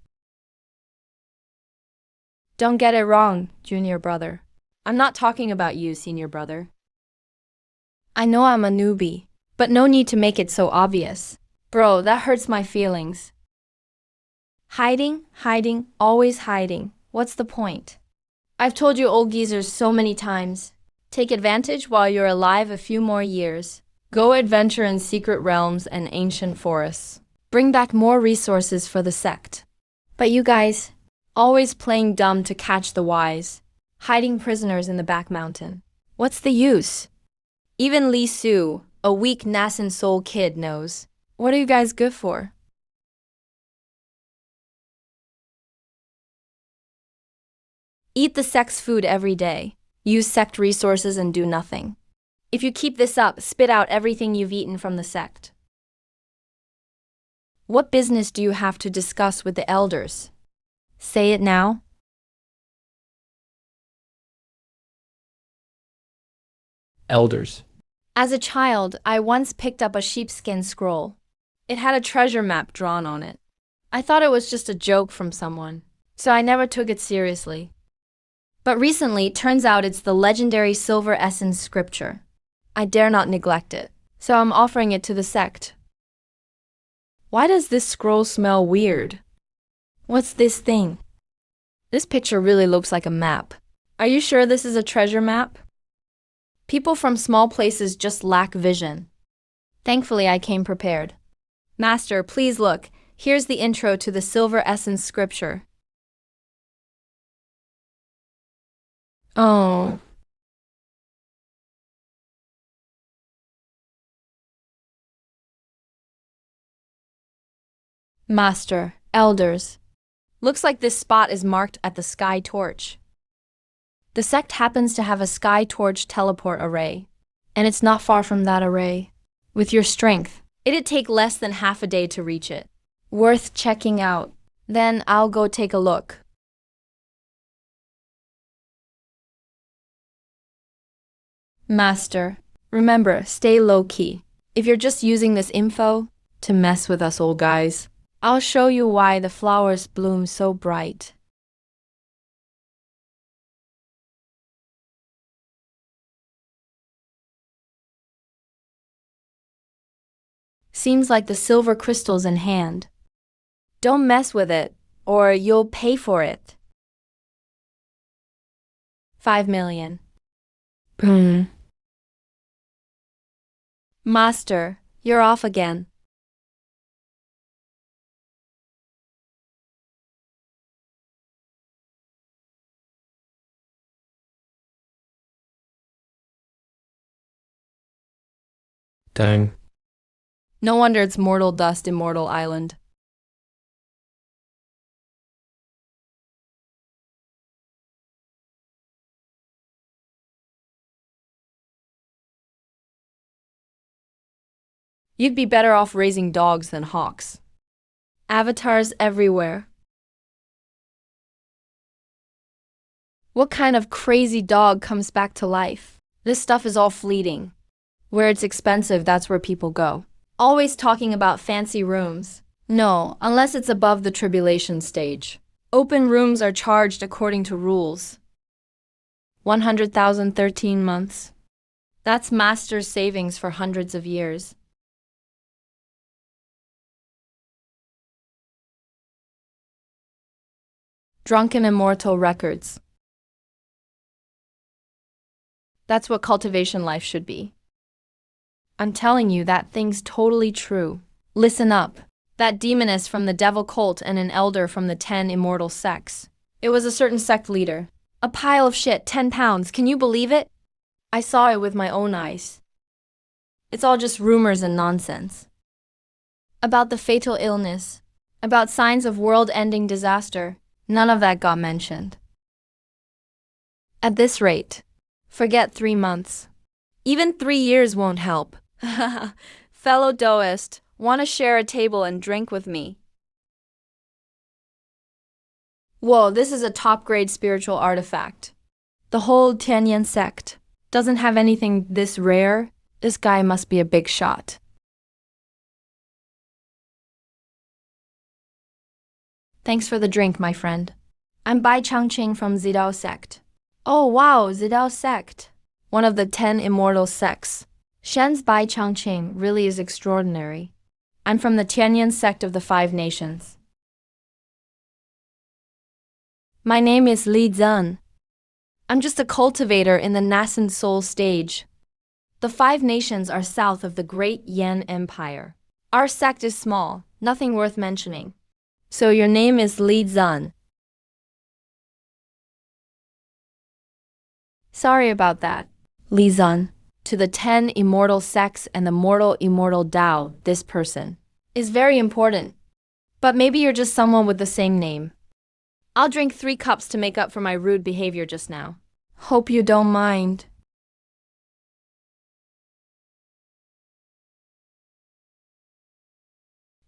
Don't get it wrong, junior brother. I'm not talking about you, senior brother. I know I'm a newbie, but no need to make it so obvious. Bro, that hurts my feelings. Hiding, always hiding. What's the point? I've told you old geezers so many times. Take advantage while you're alive a few more years. Go adventure in secret realms and ancient forests. Bring back more resources for the sect. But you guys, always playing dumb to catch the wise. Hiding prisoners in the back mountain. What's the use? Even Li Su, a weak nascent soul kid, knows. What are you guys good for? Eat the sect's food every day. Use sect resources and do nothing. If you keep this up, spit out everything you've eaten from the sect. What business do you have to discuss with the elders? Say it now. Elders. As a child, I once picked up a sheepskin scroll. It had a treasure map drawn on it. I thought it was just a joke from someone, so I never took it seriously. But recently, it turns out it's the legendary Silver Essence scripture. I dare not neglect it, so I'm offering it to the sect. Why does this scroll smell weird? What's this thing? This picture really looks like a map. Are you sure this is a treasure map? People from small places just lack vision. Thankfully, I came prepared. Master, please look. Here's the intro to the Silver Essence scripture. Oh. Master, elders. Looks like this spot is marked at the sky torch. The sect happens to have a sky torch teleport array, and it's not far from that array. With your strength, it'd take less than half a day to reach it. Worth checking out. Then I'll go take a look. Master, remember, stay low-key. If you're just using this info to mess with us old guys, I'll show you why the flowers bloom so bright. Seems like the silver crystal's in hand. Don't mess with it, or you'll pay for it. 5 million. Master, you're off again. Dang. No wonder it's mortal dust, immortal island. You'd be better off raising dogs than hawks. Avatars everywhere. What kind of crazy dog comes back to life? This stuff is all fleeting. Where it's expensive, that's where people go. Always talking about fancy rooms. No, unless it's above the tribulation stage. Open rooms are charged according to rules. 100,000 13 months. That's master's savings for hundreds of years. Drunken Immortal Records. That's what cultivation life should be. I'm telling you, that thing's totally true. Listen up. That demoness from the devil cult and an elder from the 10 immortal sects. It was a certain sect leader. A pile of shit, 10 pounds, can you believe it? I saw it with my own eyes. It's all just rumors and nonsense. About the fatal illness, about signs of world-ending disaster, none of that got mentioned. At this rate, forget 3 months. Even 3 years won't help. Fellow Daoist, want to share a table and drink with me? Whoa, this is a top-grade spiritual artifact. The whole Tianyan sect doesn't have anything this rare. This guy must be a big shot. Thanks for the drink, my friend. I'm Bai Changqing from Zidao sect. Oh wow, Zidao sect. One of the 10 immortal sects. Shen's Bai Changqing really is extraordinary. I'm from the Tianyan sect of the 5 nations. My name is Li Zun. I'm just a cultivator in the nascent soul stage. The 5 nations are south of the great Yan Empire. Our sect is small, nothing worth mentioning. So your name is Li Zun. Sorry about that, Li Zun. To the 10 immortal sects and the mortal immortal Dao, this person is very important. But maybe you're just someone with the same name. I'll drink 3 cups to make up for my rude behavior just now. Hope you don't mind.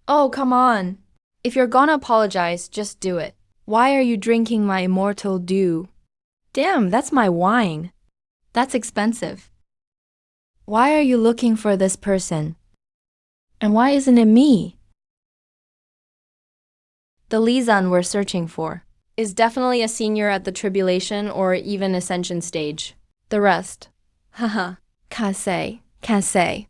Oh, come on. If you're gonna apologize, just do it. Why are you drinking my immortal dew? Damn, that's my wine. That's expensive. Why are you looking for this person? And why isn't it me? The Li Zun we're searching for is definitely a senior at the tribulation or even ascension stage. The rest, haha, can't say.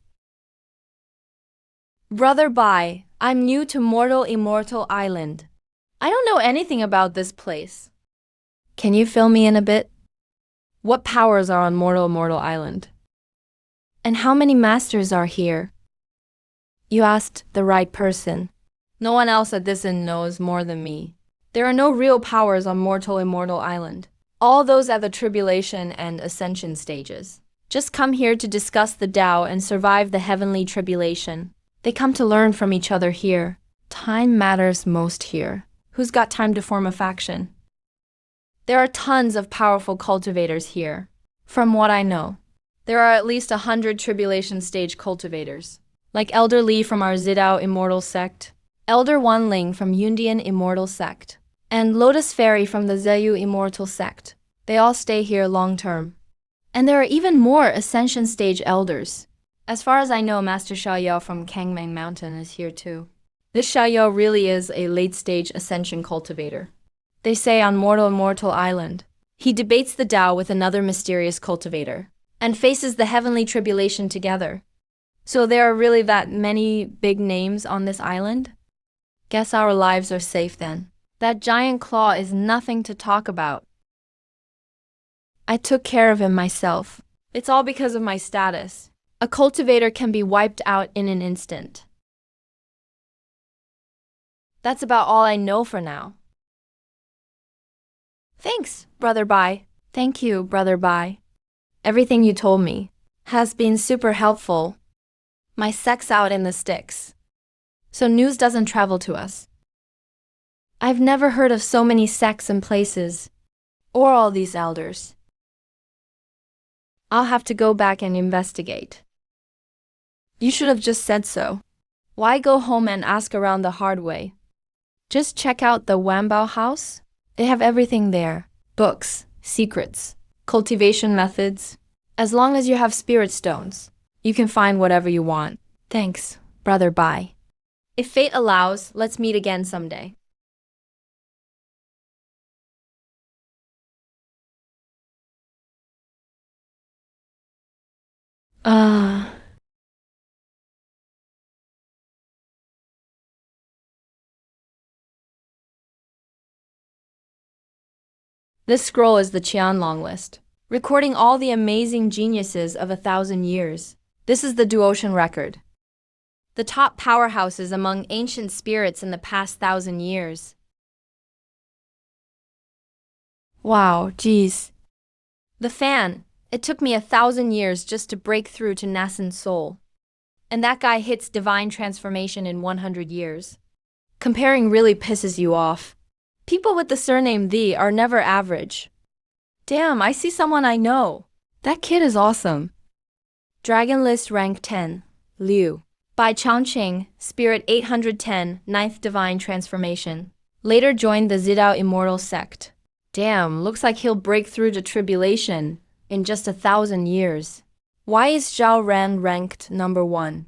Brother Bai, I'm new to Mortal Immortal Island. I don't know anything about this place. Can you fill me in a bit? What powers are on Mortal Island? And how many masters are here? You asked the right person. No one else at this inn knows more than me. There are no real powers on Immortal Island. All those at the tribulation and ascension stages. Just come here to discuss the Tao and survive the heavenly tribulation. They come to learn from each other here. Time matters most here. Who's got time to form a faction? There are tons of powerful cultivators here. From what I know, there are at least 100 tribulation stage cultivators. Like Elder Li from our Zidao Immortal Sect, Elder Wanling from Yundian Immortal Sect, and Lotus Fairy from the Zeyu Immortal Sect. They all stay here long term. And there are even more Ascension Stage Elders. As far as I know, Master Xiaoyao from Kangming Mountain is here too. This Xiaoyao really is a late-stage Ascension cultivator. They say on Immortal Island, he debates the Tao with another mysterious cultivator, and faces the heavenly tribulation together. So there are really that many big names on this island? Guess our lives are safe then. That giant claw is nothing to talk about. I took care of him myself. It's all because of my status. A cultivator can be wiped out in an instant. That's about all I know for now. Thanks, Brother Bai. Thank you, Brother Bai. Everything you told me has been super helpful. My sect's out in the sticks, so news doesn't travel to us. I've never heard of so many sects and places, or all these elders. I'll have to go back and investigate. You should have just said so. Why go home and ask around the hard way? Just check out the Wanbao house. They have everything there. Books, secrets, cultivation methods. As long as you have spirit stones, you can find whatever you want. Thanks, Brother Bai. If fate allows, let's meet again someday. This scroll is the Qianlong list, recording all the amazing geniuses of 1,000 years. This is the Duotian record. The top powerhouses among ancient spirits in the past 1,000 years. Wow, geez. The fan. It took me 1,000 years just to break through to Nascent Soul. And that guy hits divine transformation in 100 years. Comparing really pisses you off. People with the surname The are never average. Damn, I see someone I know. That kid is awesome. Dragon List Rank 10, Liu. By Changqing, Spirit 810, 9th Divine Transformation. Later joined the Zidao Immortal Sect. Damn, looks like he'll break through to tribulation in just 1,000 years. Why is Zhao Ran ranked number 1?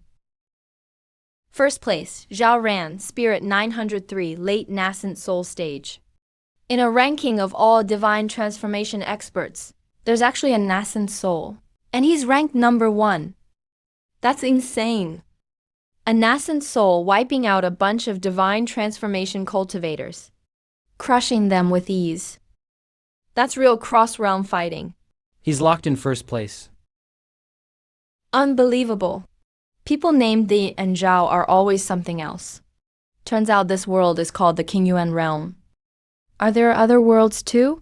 First place, Zhao Ran, Spirit 903, Late Nascent Soul Stage. In a ranking of all divine transformation experts, there's actually a Nascent Soul, and he's ranked number 1. That's insane. A Nascent Soul wiping out a bunch of divine transformation cultivators, crushing them with ease. That's real cross-realm fighting. He's locked in first place. Unbelievable. People named Di and Zhao are always something else. Turns out this world is called the Qingyuan realm. Are there other worlds too?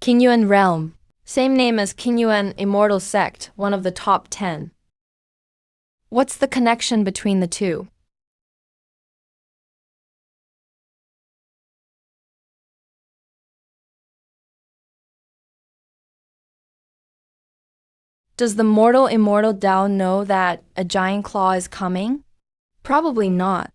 Qingyuan realm. Same name as Qingyuan Immortal Sect, one of the top 10. What's the connection between the two? Does the Immortal Tao know that a giant claw is coming? Probably not.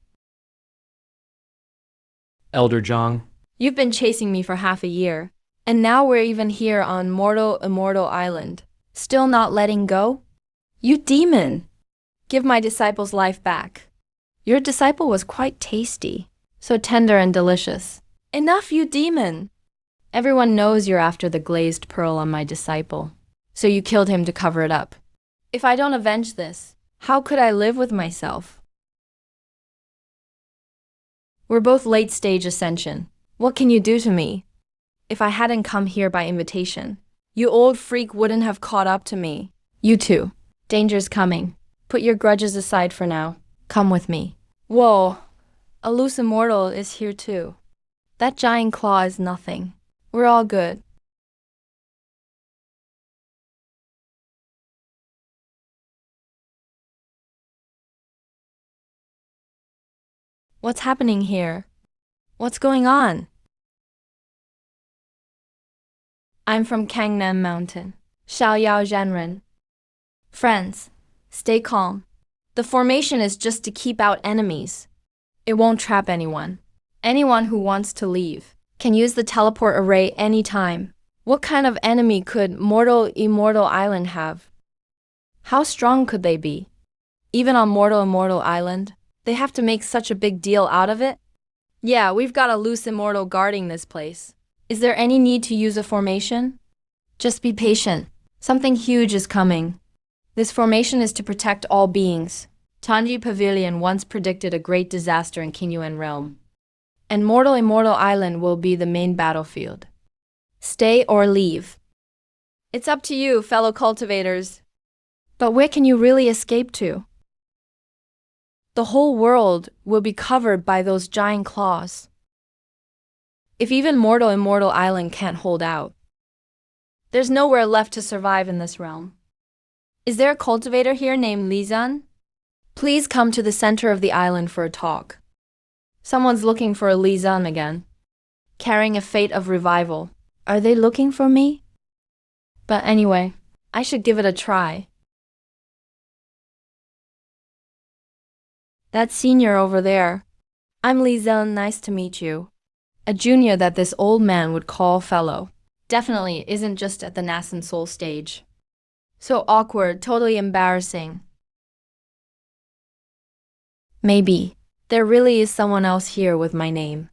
Elder Zhang. You've been chasing me for half a year, and now we're even here on Immortal Island. Still not letting go? You demon! Give my disciple's life back. Your disciple was quite tasty, so tender and delicious. Enough, you demon! Everyone knows you're after the glazed pearl on my disciple, so you killed him to cover it up. If I don't avenge this, how could I live with myself? We're both late-stage ascension. What can you do to me? If I hadn't come here by invitation, you old freak wouldn't have caught up to me. You too. Danger's coming. Put your grudges aside for now. Come with me. Whoa, a loose immortal is here too. That giant claw is nothing. We're all good. What's happening here? What's going on? I'm from Kangnan Mountain. Xiaoyao Zhenren. Friends, stay calm. The formation is just to keep out enemies. It won't trap anyone. Anyone who wants to leave can use the teleport array anytime. What kind of enemy could Mortal Immortal Island have? How strong could they be? Even on Mortal Immortal Island, they have to make such a big deal out of it? Yeah, we've got a loose immortal guarding this place. Is there any need to use a formation? Just be patient. Something huge is coming. This formation is to protect all beings. Tanji Pavilion once predicted a great disaster in Qingyuan realm. And Mortal Immortal Island will be the main battlefield. Stay or leave. It's up to you, fellow cultivators. But where can you really escape to? The whole world will be covered by those giant claws. If even Mortal Immortal Island can't hold out, there's nowhere left to survive in this realm. Is there a cultivator here named Lizan? Please come to the center of the island for a talk. Someone's looking for a Lizan again, carrying a fate of revival. Are they looking for me? But anyway, I should give it a try. That senior over there. I'm Lizan, nice to meet you. A junior that this old man would call fellow. Definitely isn't just at the Nascent Soul stage. So awkward, totally embarrassing. Maybe there really is someone else here with my name.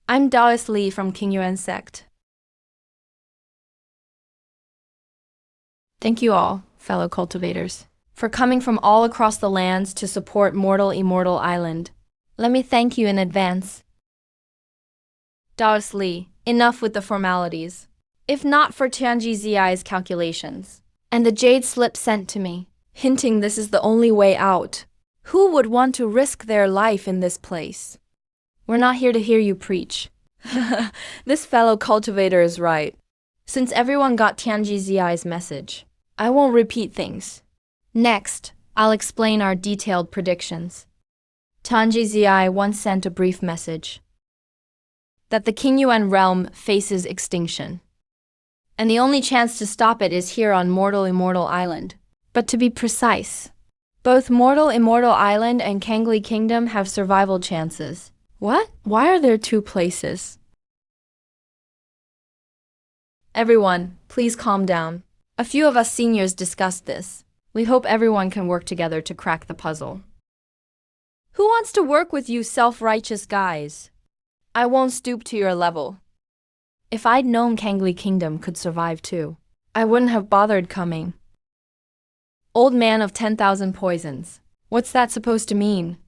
I'm Daoist Li from Qingyuan sect. Thank you all, fellow cultivators, for coming from all across the lands to support Mortal Immortal Island. Let me thank you in advance. Daoist Li, enough with the formalities. If not for Tianji Ziai's calculations, and the jade slip sent to me, hinting this is the only way out, who would want to risk their life in this place? We're not here to hear you preach. This fellow cultivator is right. Since everyone got Tianji Ziai's message, I won't repeat things. Next, I'll explain our detailed predictions. Tianji Ziai once sent a brief message that the Qingyuan realm faces extinction, and the only chance to stop it is here on Mortal Immortal Island. But to be precise, both Mortal Immortal Island and Kangli Kingdom have survival chances. What? Why are there two places? Everyone, please calm down. A few of us seniors discussed this. We hope everyone can work together to crack the puzzle. Who wants to work with you self-righteous guys? I won't stoop to your level. If I'd known Kangli Kingdom could survive too, I wouldn't have bothered coming. Old man of 10,000 poisons. What's that supposed to mean?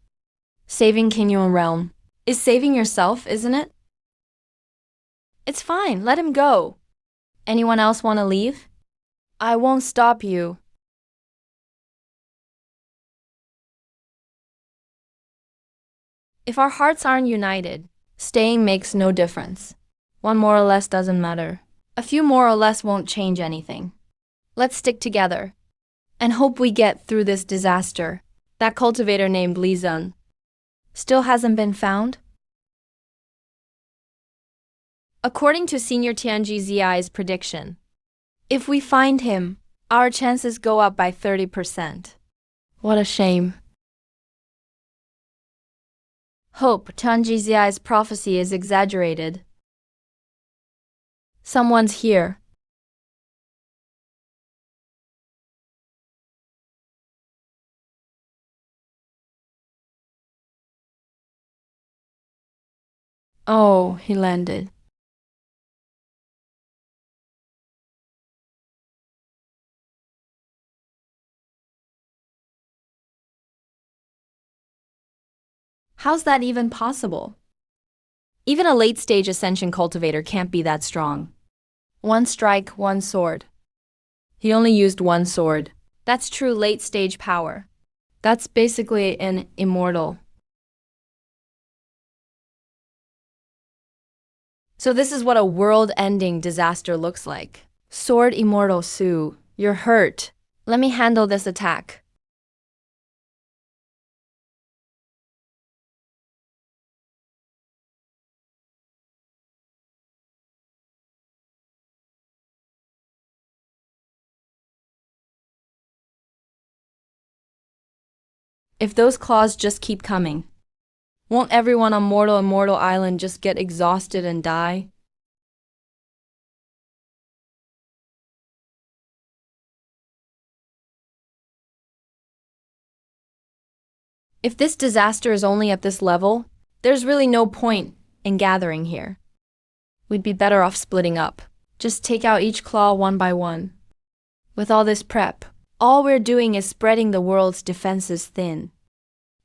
Saving Qingyuan realm is saving yourself, isn't it? It's fine, let him go. Anyone else want to leave? I won't stop you. If our hearts aren't united, staying makes no difference. One more or less doesn't matter. A few more or less won't change anything. Let's stick together and hope we get through this disaster. That cultivator named Li Zun still hasn't been found? According to Senior Tianji Ziai's prediction, if we find him, our chances go up by 30%. What a shame. Hope Tianji Ziai's prophecy is exaggerated. Someone's here. Oh, he landed. How's that even possible? Even a late-stage ascension cultivator can't be that strong. One strike, one sword. He only used one sword. That's true late-stage power. That's basically an immortal. So this is what a world-ending disaster looks like. Sword Immortal Sue, you're hurt. Let me handle this attack. If those claws just keep coming, won't everyone on Mortal Immortal Island just get exhausted and die? If this disaster is only at this level, there's really no point in gathering here. We'd be better off splitting up. Just take out each claw one by one. With all this prep, all we're doing is spreading the world's defenses thin.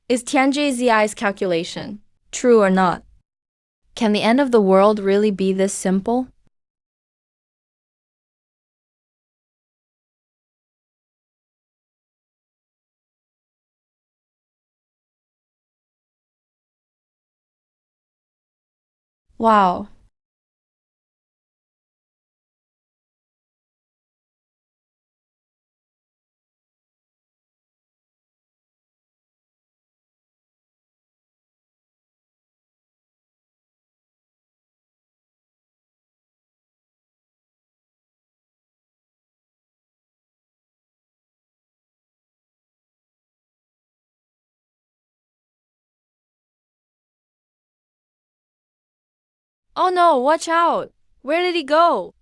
Is Tianjie Zi's calculation true or not? Can the end of the world really be this simple? Wow. Oh no, watch out! Where did he go?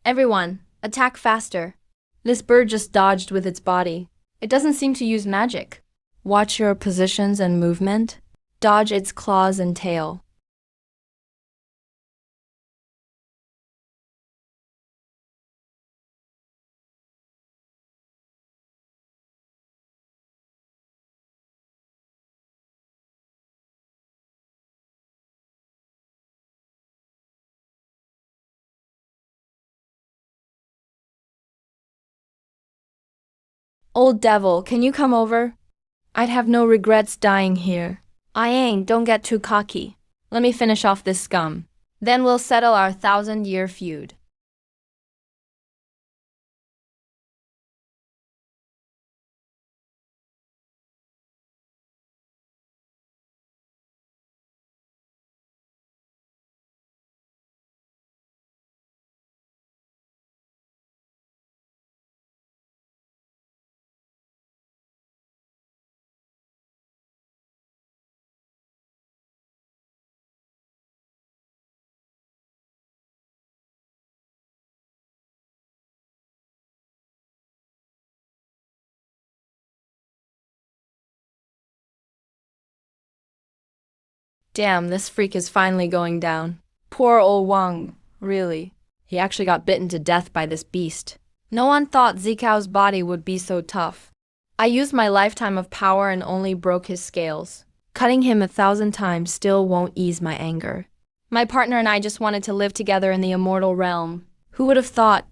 Everyone, attack faster. This bird just dodged with its body. It doesn't seem to use magic. Watch your positions and movement. Dodge its claws and tail. Old devil, can you come over? I'd have no regrets dying here. I ain't, don't get too cocky. Let me finish off this scum. Then we'll settle our 1,000-year feud. Damn, this freak is finally going down. Poor old Wang, really. He actually got bitten to death by this beast. No one thought Zikao's body would be so tough. I used my lifetime of power and only broke his scales. Cutting him 1,000 times still won't ease my anger. My partner and I just wanted to live together in the immortal realm. Who would have thought?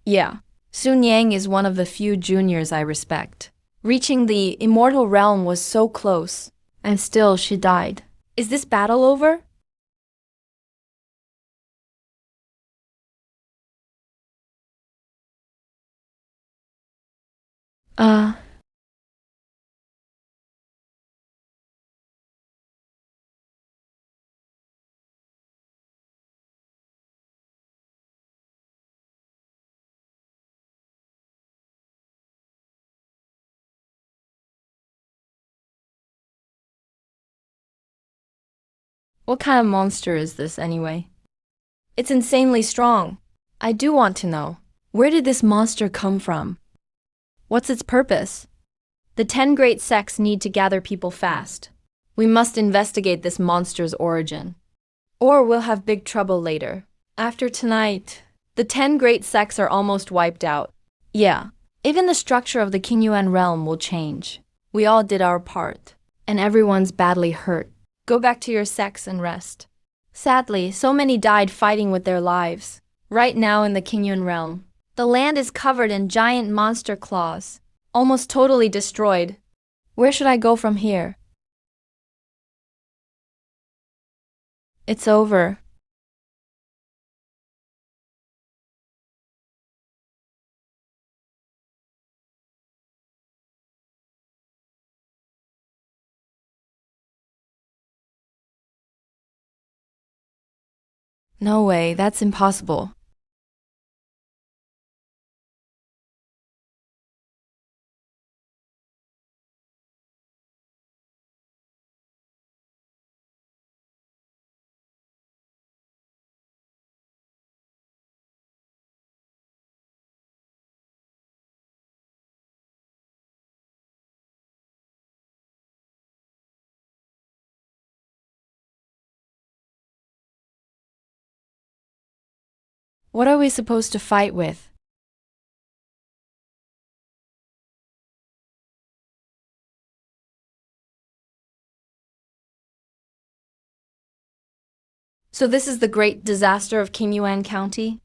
Yeah, Sun Yang is one of the few juniors I respect. Reaching the immortal realm was so close, and still she died. Is this battle over? Uh, what kind of monster is this anyway? It's insanely strong. I do want to know. Where did this monster come from? What's its purpose? The 10 great sects need to gather people fast. We must investigate this monster's origin. Or we'll have big trouble later. After tonight, the 10 great sects are almost wiped out. Yeah, even the structure of the Qingyuan realm will change. We all did our part, and everyone's badly hurt. Go back to your sects and rest. Sadly, so many died fighting with their lives. Right now in the Qingyuan realm, the land is covered in giant monster claws, almost totally destroyed. Where should I go from here? It's over. No way, that's impossible. What are we supposed to fight with? So this is the great disaster of Qingyuan County?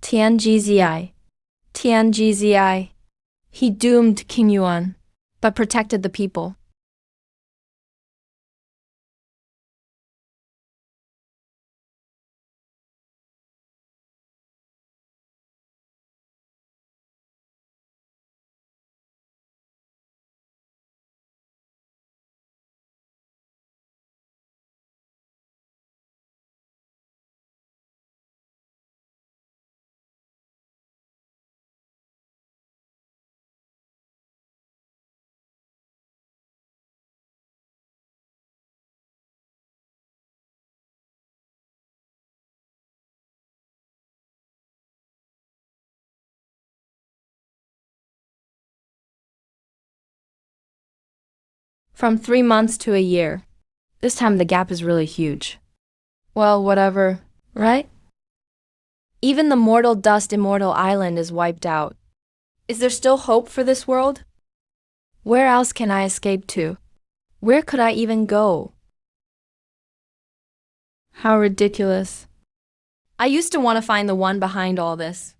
Tianzhi. Tianzhi. He doomed Qingyuan, but protected the people. From 3 months to a year. This time the gap is really huge. Well, whatever, right? Even the mortal dust immortal island is wiped out. Is there still hope for this world? Where else can I escape to? Where could I even go? How ridiculous. I used to want to find the one behind all this.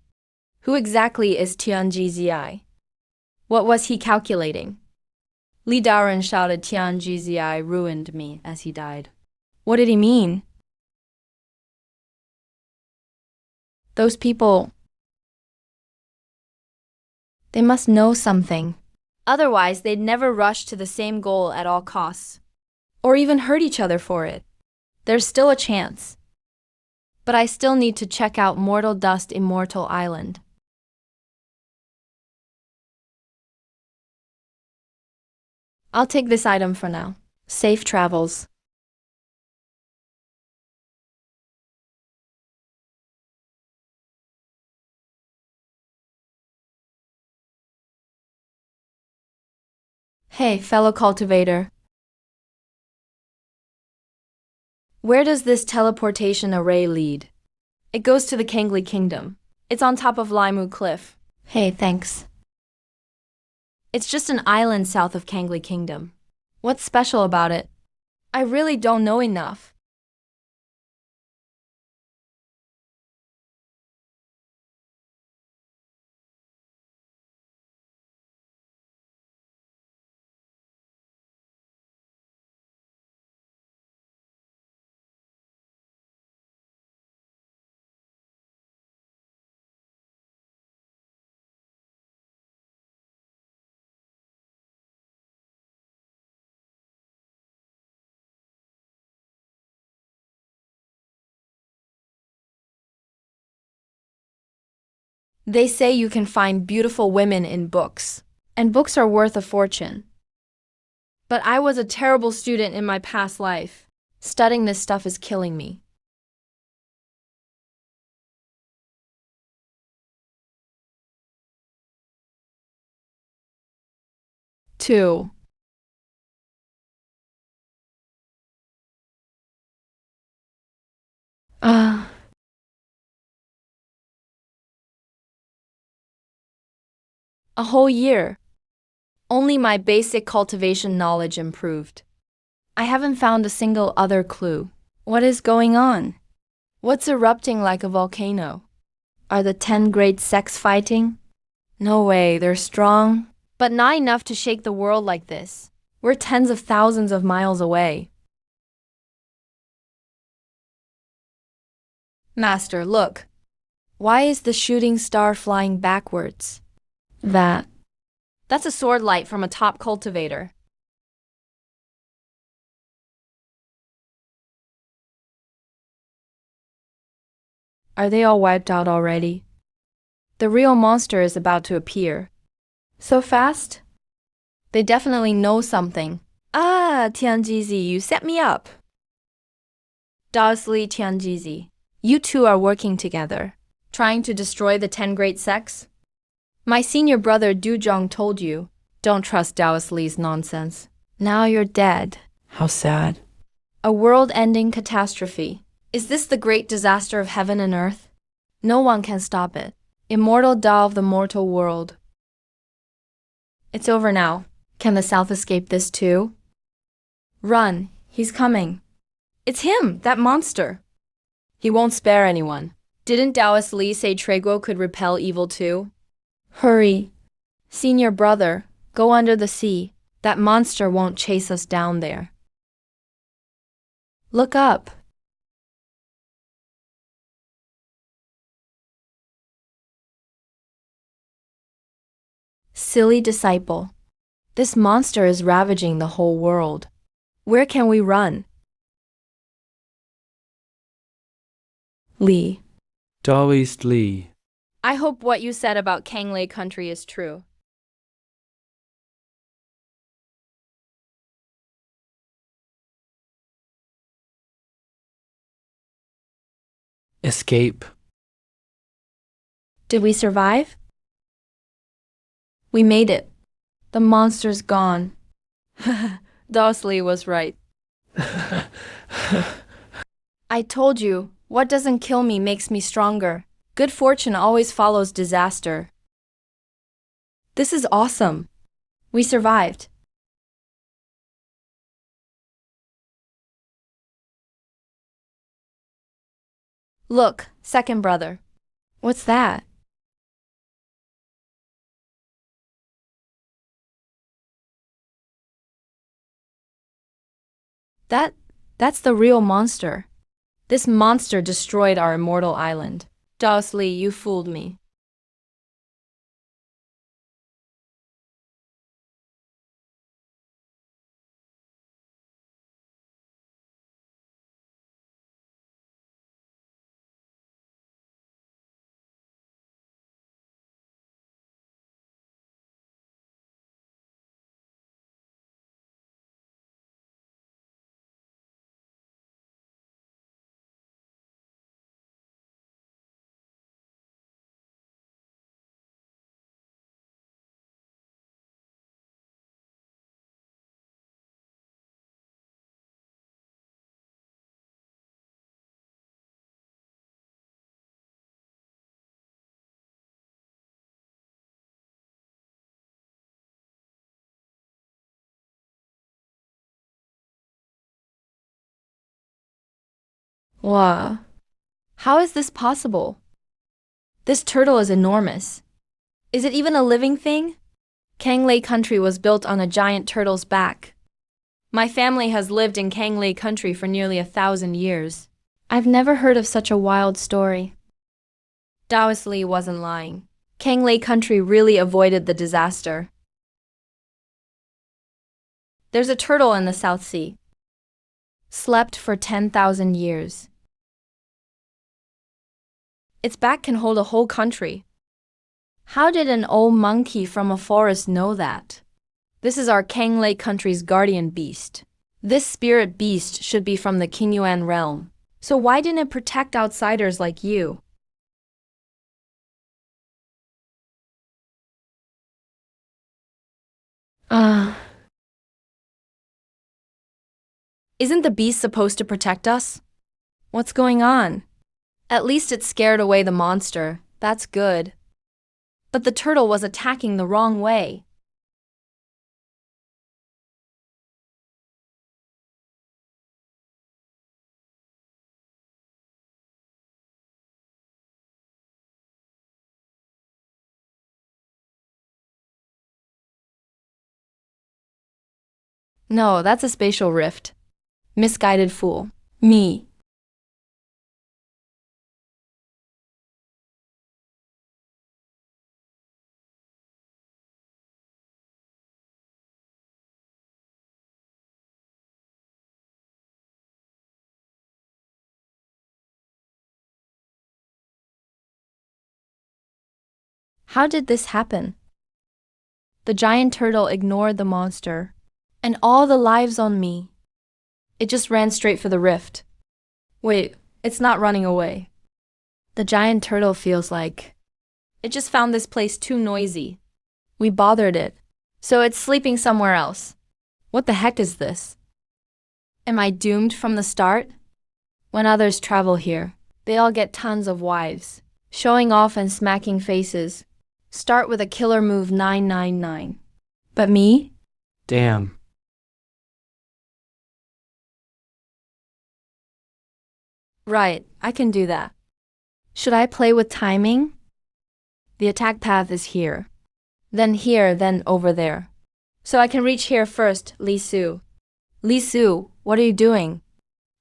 Who exactly is Tianzhi? What was he calculating? Li Daoren shouted Tianzhi ruined me as he died. What did he mean? Those people, they must know something. Otherwise, they'd never rush to the same goal at all costs. Or even hurt each other for it. There's still a chance. But I still need to check out Mortal Dust Immortal Island. I'll take this item for now. Safe travels. Hey, fellow cultivator. Where does this teleportation array lead? It goes to the Kangli Kingdom. It's on top of Limu Cliff. Hey, thanks. It's just an island south of Kangli Kingdom. What's special about it? I really don't know enough. They say you can find beautiful women in books, and books are worth a fortune. But I was a terrible student in my past life. Studying this stuff is killing me. 2. Ah, a whole year. Only my basic cultivation knowledge improved. I haven't found a single other clue. What is going on? What's erupting like a volcano? Are the 10 great sects fighting? No way, they're strong, but not enough to shake the world like this. We're tens of thousands of miles away. Master, look. Why is the shooting star flying backwards? That's a sword light from a top cultivator. Are they all wiped out already? The real monster is about to appear. So fast? They definitely know something. Ah, Tianjizi, you set me up. Daosli Tianjizi, you two are working together, trying to destroy the 10 great sects? My senior brother Duzhong told you, don't trust Daoist Li's nonsense. Now you're dead. How sad. A world-ending catastrophe. Is this the great disaster of heaven and earth? No one can stop it. Immortal Tao of the mortal world. It's over now. Can the South escape this too? Run, he's coming. It's him, that monster. He won't spare anyone. Didn't Daoist Li say Treguo could repel evil too? Hurry. Senior brother, go under the sea. That monster won't chase us down there. Look up. Silly disciple. This monster is ravaging the whole world. Where can we run? Li. Daoist Li. I hope what you said about Kanglei country is true. Escape. Did we survive? We made it. The monster's gone. Daoist was right. I told you, what doesn't kill me makes me stronger. Good fortune always follows disaster. This is awesome. We survived. Look, second brother. What's that? That's the real monster. This monster destroyed our immortal island. Daoist Li, you fooled me. Wow. How is this possible? This turtle is enormous. Is it even a living thing? Kanglei country was built on a giant turtle's back. My family has lived in Kanglei country for nearly 1,000 years. I've never heard of such a wild story. Daoist Li wasn't lying. Kanglei country really avoided the disaster. There's a turtle in the South Sea. Slept for 10,000 years. Its back can hold a whole country. How did an old monkey from a forest know that? This is our Kanglei country's guardian beast. This spirit beast should be from the Qingyuan realm. So why didn't it protect outsiders like you? Isn't the beast supposed to protect us? What's going on? At least it scared away the monster. That's good. But the turtle was attacking the wrong way. No, that's a spatial rift. Misguided fool. Me. How did this happen? The giant turtle ignored the monster. And all the lives on me. It just ran straight for the rift. Wait, it's not running away. The giant turtle feels like it just found this place too noisy. We bothered it, so it's sleeping somewhere else. What the heck is this? Am I doomed from the start? When others travel here, they all get tons of wives, showing off and smacking faces. Start with a killer move 999. But me? Damn. Right, I can do that. Should I play with timing? The attack path is here. Then here, then over there. So I can reach here first, Li Su. Li Su, what are you doing?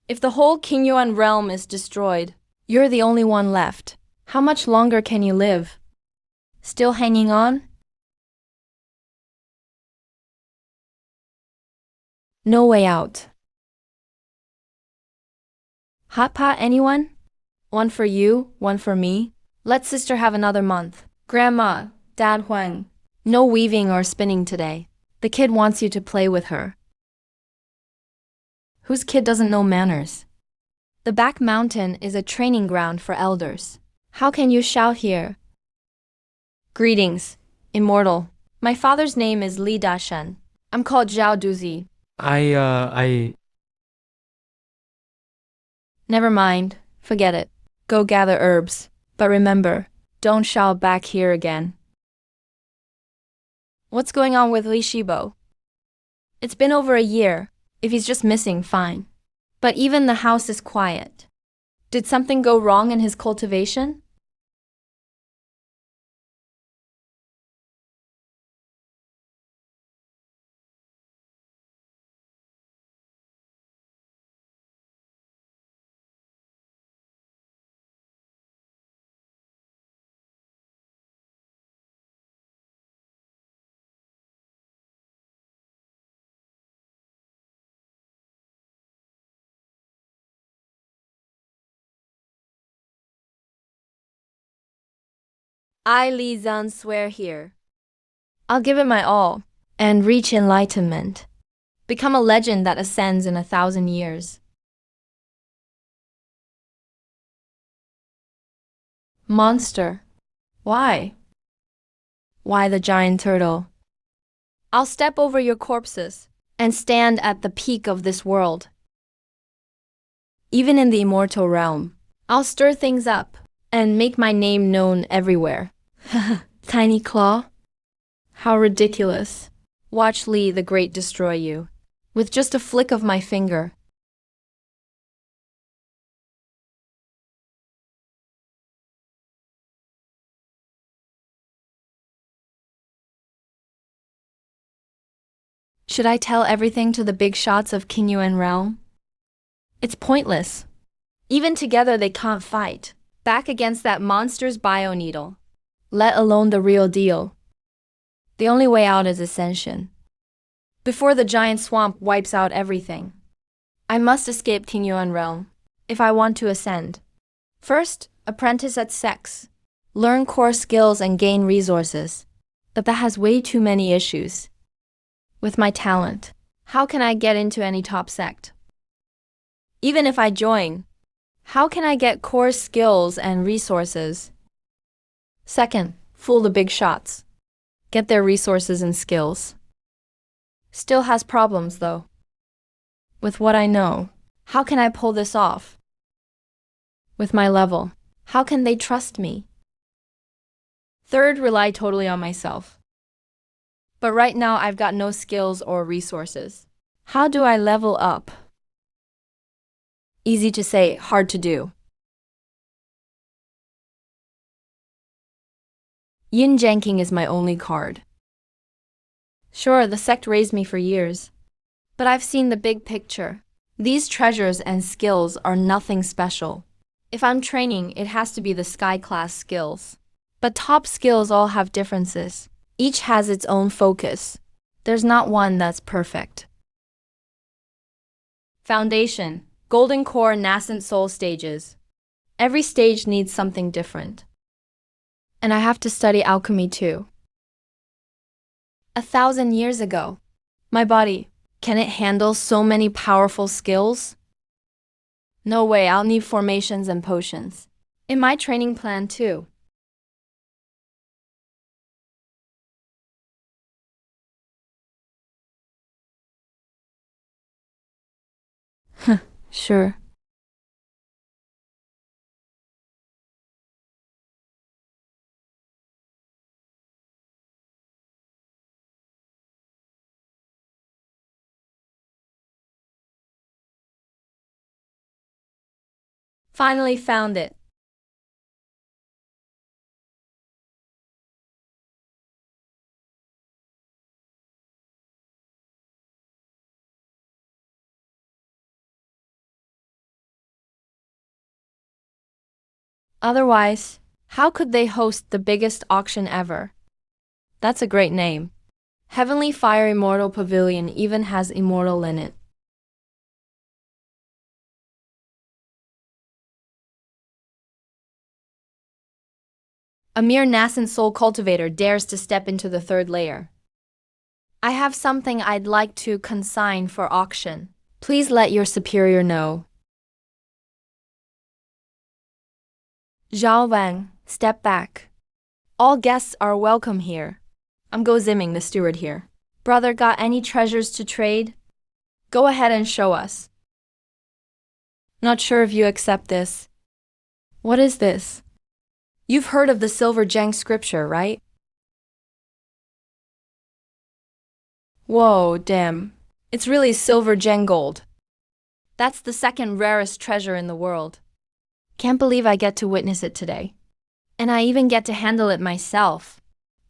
If the whole Qingyuan realm is destroyed, you're the only one left. How much longer can you live? Still hanging on? No way out. Hot pot, anyone? One for you, one for me. Let sister have another month. Grandma, Dad Huang. No weaving or spinning today. The kid wants you to play with her. Whose kid doesn't know manners? The back mountain is a training ground for elders. How can you shout here? Greetings, immortal. My father's name is Li Dashen. I'm called Zhao Duzi. Never mind, forget it. Go gather herbs. But remember, don't shout back here again. What's going on with Li Shibo? It's been over a year. If he's just missing, fine. But even the house is quiet. Did something go wrong in his cultivation? I, Li Zan, swear here. I'll give it my all and reach enlightenment. Become a legend that ascends in 1,000 years. Monster. Why? Why the giant turtle? I'll step over your corpses and stand at the peak of this world. Even in the immortal realm, I'll stir things up and make my name known everywhere. Tiny claw? How ridiculous. Watch Li the Great destroy you. With just a flick of my finger. Should I tell everything to the big shots of Qingyuan realm? It's pointless. Even together they can't fight. Back against that monster's bio-needle. Let alone the real deal. The only way out is ascension. Before the giant swamp wipes out everything. I must escape Qingyuan realm, if I want to ascend. First, apprentice at sex. Learn core skills and gain resources. But that has way too many issues. With my talent, how can I get into any top sect? Even if I join, how can I get core skills and resources? Second, fool the big shots. Get their resources and skills. Still has problems though. With what I know, how can I pull this off? With my level, how can they trust me? Third, rely totally on myself. But right now, I've got no skills or resources. How do I level up? Easy to say, hard to do. Yin Janking is my only card. Sure, the sect raised me for years, but I've seen the big picture. These treasures and skills are nothing special. If I'm training, it has to be the sky class skills. But top skills all have differences. Each has its own focus. There's not one that's perfect. Foundation, Golden Core, Nascent Soul stages. Every stage needs something different. And I have to study alchemy too. 1,000 years ago, my body, can it handle so many powerful skills? No way, I'll need formations and potions. In my training plan too. Sure. Finally found it. Otherwise, how could they host the biggest auction ever? That's a great name. Heavenly Fire Immortal Pavilion even has immortal in it. A mere nascent soul cultivator dares to step into the third layer. I have something I'd like to consign for auction. Please let your superior know. Zhao Wang, step back. All guests are welcome here. I'm Go Zimming, the steward here. Brother, got any treasures to trade? Go ahead and show us. Not sure if you accept this. What is this? You've heard of the Silver Zheng scripture, right? Whoa, damn. It's really Silver Zheng gold. That's the second rarest treasure in the world. Can't believe I get to witness it today. And I even get to handle it myself.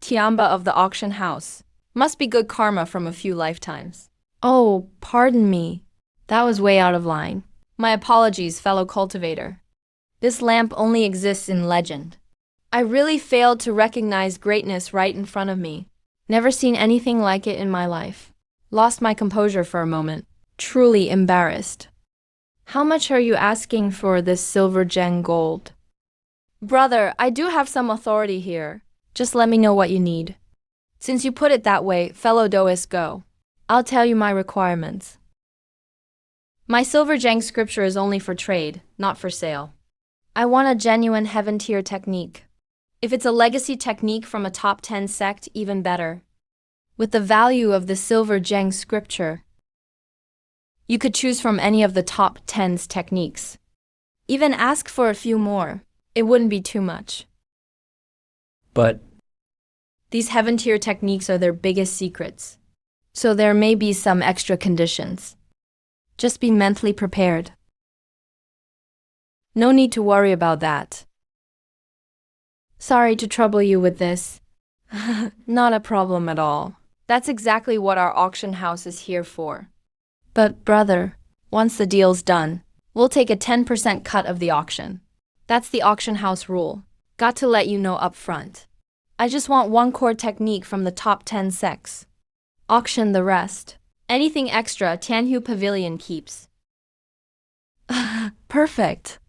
Tiamba of the auction house. Must be good karma from a few lifetimes. Oh, pardon me. That was way out of line. My apologies, fellow cultivator. This lamp only exists in legend. I really failed to recognize greatness right in front of me. Never seen anything like it in my life. Lost my composure for a moment. Truly embarrassed. How much are you asking for this Silver Zheng gold? Brother, I do have some authority here. Just let me know what you need. Since you put it that way, fellow Doist, go. I'll tell you my requirements. My Silver Zheng scripture is only for trade, not for sale. I want a genuine heaven tier technique. If it's a legacy technique from a top 10 sect, even better. With the value of the Silver Zheng scripture, you could choose from any of the top 10's techniques. Even ask for a few more. It wouldn't be too much. But These heaven tier techniques are their biggest secrets. So there may be some extra conditions. Just be mentally prepared. No need to worry about that. Sorry to trouble you with this. Not a problem at all. That's exactly what our auction house is here for. But brother, once the deal's done, we'll take a 10% cut of the auction. That's the auction house rule. Got to let you know up front. I just want one core technique from the top 10 sects. Auction the rest. Anything extra, Tianhu Pavilion keeps. Perfect.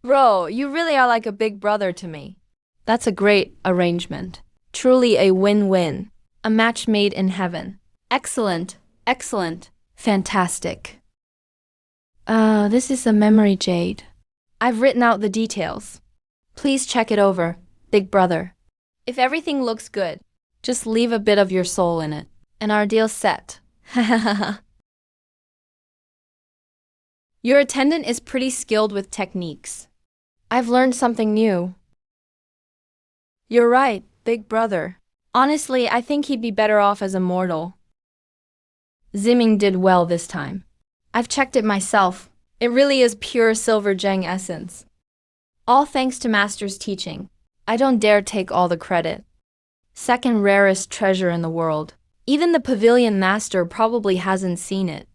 Bro, you really are like a big brother to me. That's a great arrangement. Truly a win-win. A match made in heaven. Excellent, excellent, fantastic. This is a memory jade. I've written out the details. Please check it over, big brother. If everything looks good, just leave a bit of your soul in it, and our deal's set. Your attendant is pretty skilled with techniques. I've learned something new. You're right, big brother. Honestly, I think he'd be better off as a mortal. Zimming did well this time. I've checked it myself. It really is pure silver gem essence. All thanks to Master's teaching. I don't dare take all the credit. Second rarest treasure in the world. Even the Pavilion Master probably hasn't seen it.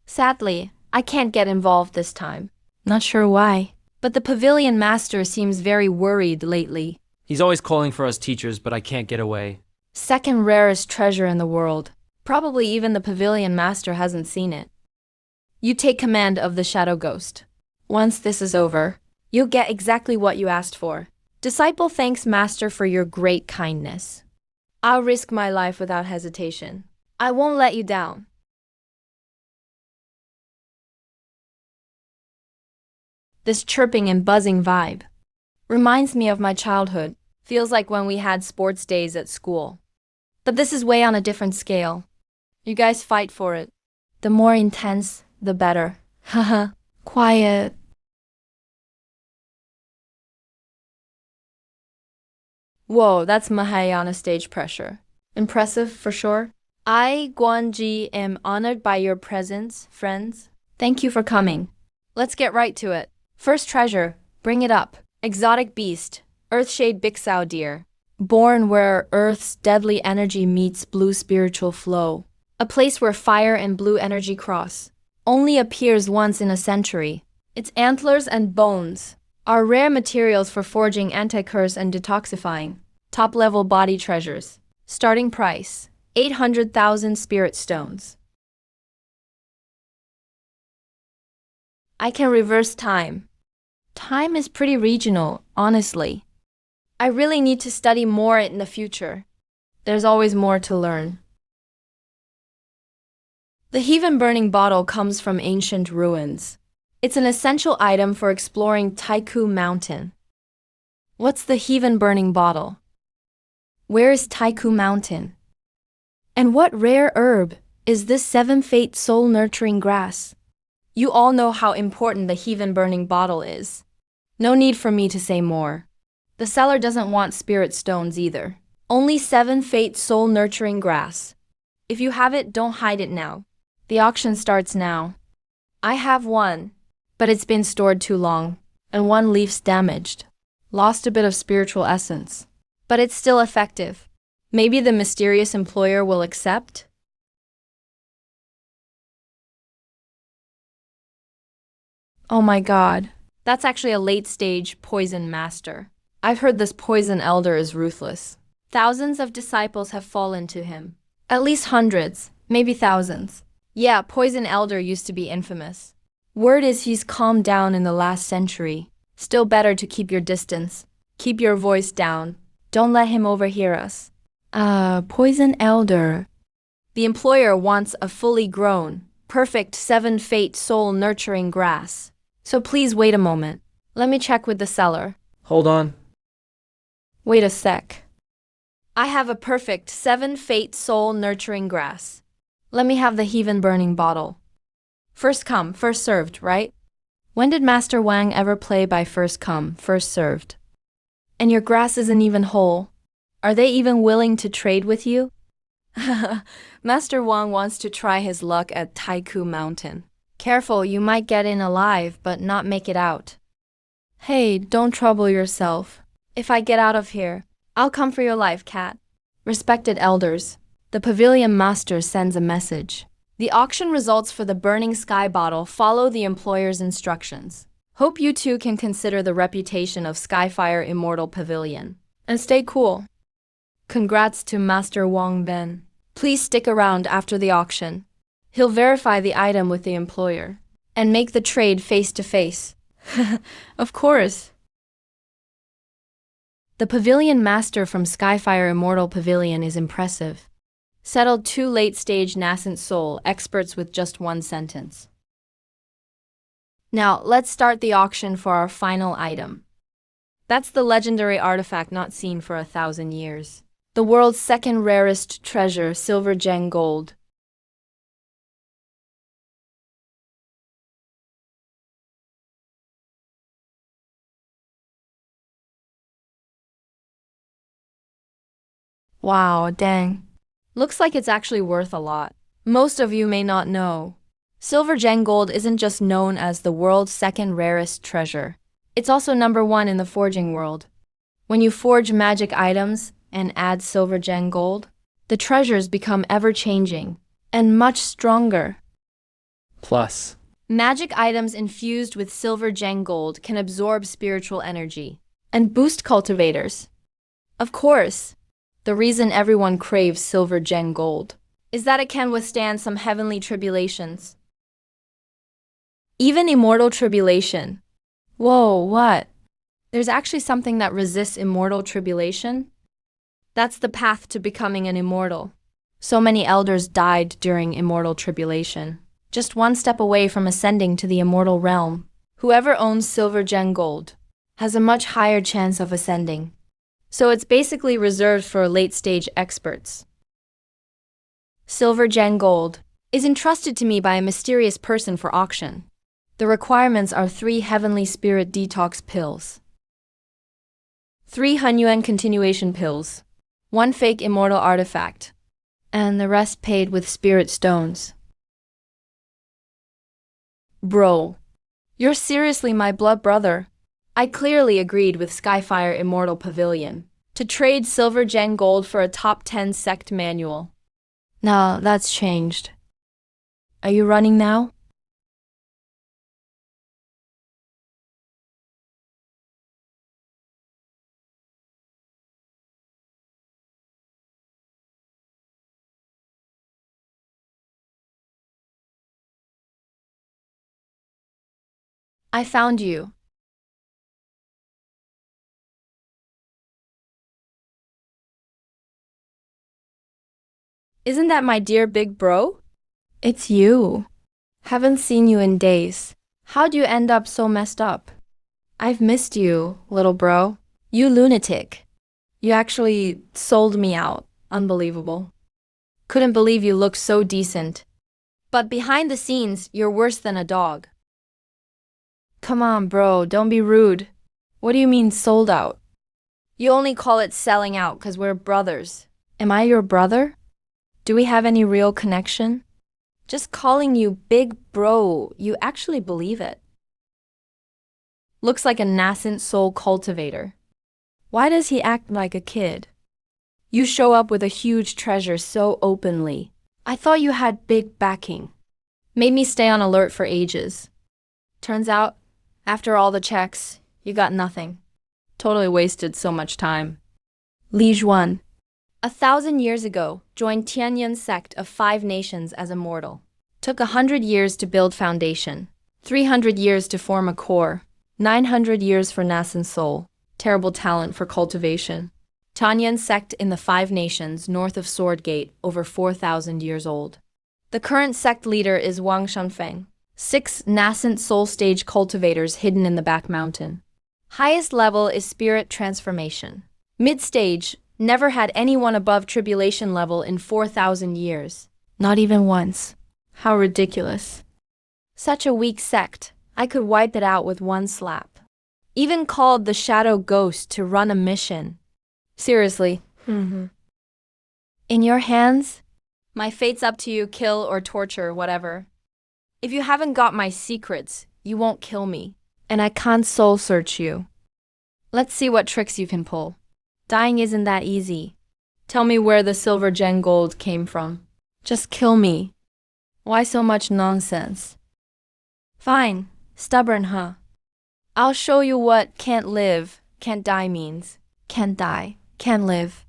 Sadly, I can't get involved this time. Not sure why, but the Pavilion Master seems very worried lately. He's always calling for us teachers, but I can't get away. Second rarest treasure in the world. Probably even the Pavilion Master hasn't seen it. You take command of the Shadow Ghost. Once this is over, you'll get exactly what you asked for. Disciple thanks Master for your great kindness. I'll risk my life without hesitation. I won't let you down. This chirping and buzzing vibe reminds me of my childhood. Feels like when we had sports days at school. But this is way on a different scale. You guys fight for it. The more intense, the better. Haha, quiet. Whoa, that's Mahayana stage pressure. Impressive for sure. I, Guanji, am honored by your presence, friends. Thank you for coming. Let's get right to it. First treasure, bring it up. Exotic beast, Earthshade Bixao deer. Born where Earth's deadly energy meets blue spiritual flow. A place where fire and blue energy cross. Only appears once in a century. Its antlers and bones are rare materials for forging anti-curse and detoxifying. Top-level body treasures. Starting price, 800,000 spirit stones. I can reverse time. Time is pretty regional, honestly. I really need to study more in the future. There's always more to learn. The Heaven Burning Bottle comes from ancient ruins. It's an essential item for exploring Taiku Mountain. What's the Heaven Burning Bottle? Where is Taiku Mountain? And what rare herb is this seven fate soul nurturing grass? You all know how important the Heaven Burning Bottle is. No need for me to say more. The seller doesn't want spirit stones either. Only seven fate soul nurturing grass. If you have it, don't hide it now. The auction starts now. I have one, but it's been stored too long, and one leaf's damaged. Lost a bit of spiritual essence. But it's still effective. Maybe the mysterious employer will accept? Oh my god. That's actually a late-stage poison master. I've heard this poison elder is ruthless. Thousands of disciples have fallen to him. At least hundreds, maybe thousands. Yeah, poison elder used to be infamous. Word is he's calmed down in the last century. Still better to keep your distance. Keep your voice down. Don't let him overhear us. Poison elder. The employer wants a fully grown, perfect seven fate soul nurturing grass. So please wait a moment. Let me check with the seller. Hold on. Wait a sec. I have a perfect seven fate soul nurturing grass. Let me have the Heaven Burning Bottle. First come, first served, right? When did Master Wang ever play by first come, first served? And your grass isn't even whole. Are they even willing to trade with you? Master Wang wants to try his luck at Taiku Mountain. Careful, you might get in alive, but not make it out. Hey, don't trouble yourself. If I get out of here, I'll come for your life, cat. Respected elders, the Pavilion Master sends a message. The auction results for the Burning Sky Bottle follow the employer's instructions. Hope you too can consider the reputation of Skyfire Immortal Pavilion. And stay cool. Congrats to Master Wang Ben. Please stick around after the auction. He'll verify the item with the employer and make the trade face to face. Of course. The Pavilion Master from Skyfire Immortal Pavilion is impressive. Settled two late-stage nascent soul experts with just one sentence. Now, let's start the auction for our final item. That's the legendary artifact not seen for 1,000 years. The world's second rarest treasure, silver gem gold. Wow, dang. Looks like it's actually worth a lot. Most of you may not know. Silver gem gold isn't just known as the world's second rarest treasure. It's also number one in the forging world. When you forge magic items and add silver gem gold, the treasures become ever-changing and much stronger. Plus, Magic items infused with silver gem gold can absorb spiritual energy and boost cultivators. Of course, the reason everyone craves silver gem gold is that it can withstand some heavenly tribulations. Even immortal tribulation. Whoa, what? There's actually something that resists immortal tribulation? That's the path to becoming an immortal. So many elders died during immortal tribulation, just one step away from ascending to the immortal realm. Whoever owns silver gem gold has a much higher chance of ascending. So it's basically reserved for late-stage experts. Silver gem gold is entrusted to me by a mysterious person for auction. The requirements are 3 heavenly spirit detox pills, 3 Hunyuan continuation pills, 1 fake immortal artifact, and the rest paid with spirit stones. Bro, you're seriously my blood brother. I clearly agreed with Skyfire Immortal Pavilion to trade silver gem gold for a top 10 sect manual. Now that's changed. Are you running now? I found you. Isn't that my dear big bro? It's you. Haven't seen you in days. How'd you end up so messed up? I've missed you, little bro. You lunatic. You actually sold me out. Unbelievable. Couldn't believe you look so decent. But behind the scenes, you're worse than a dog. Come on, bro, don't be rude. What do you mean sold out? You only call it selling out 'cause we're brothers. Am I your brother? Do we have any real connection? Just calling you big bro, you actually believe it. Looks like a nascent soul cultivator. Why does he act like a kid? You show up with a huge treasure so openly. I thought you had big backing. Made me stay on alert for ages. Turns out, after all the checks, you got nothing. Totally wasted so much time. Liege 1. 1,000 years ago, joined Tianyin sect of 5 nations as a mortal. Took 100 years to build foundation, 300 years to form a core, 900 years for nascent soul. Terrible talent for cultivation. Tianyin sect in the 5 nations north of Sword Gate, over 4,000 years old. The current sect leader is Wang Shanfeng. 6 nascent soul stage cultivators hidden in the back mountain. Highest level is spirit transformation. Mid-stage, never had anyone above tribulation level in 4,000 years. Not even once. How ridiculous. Such a weak sect, I could wipe it out with one slap. Even called the Shadow Ghost to run a mission. Seriously. In your hands? My fate's up to you, kill or torture, whatever. If you haven't got my secrets, you won't kill me. And I can't soul search you. Let's see what tricks you can pull. Dying isn't that easy. Tell me where the silver gem gold came from. Just kill me. Why so much nonsense? Fine. Stubborn, huh? I'll show you what can't live, can't die means. Can't die, can't live.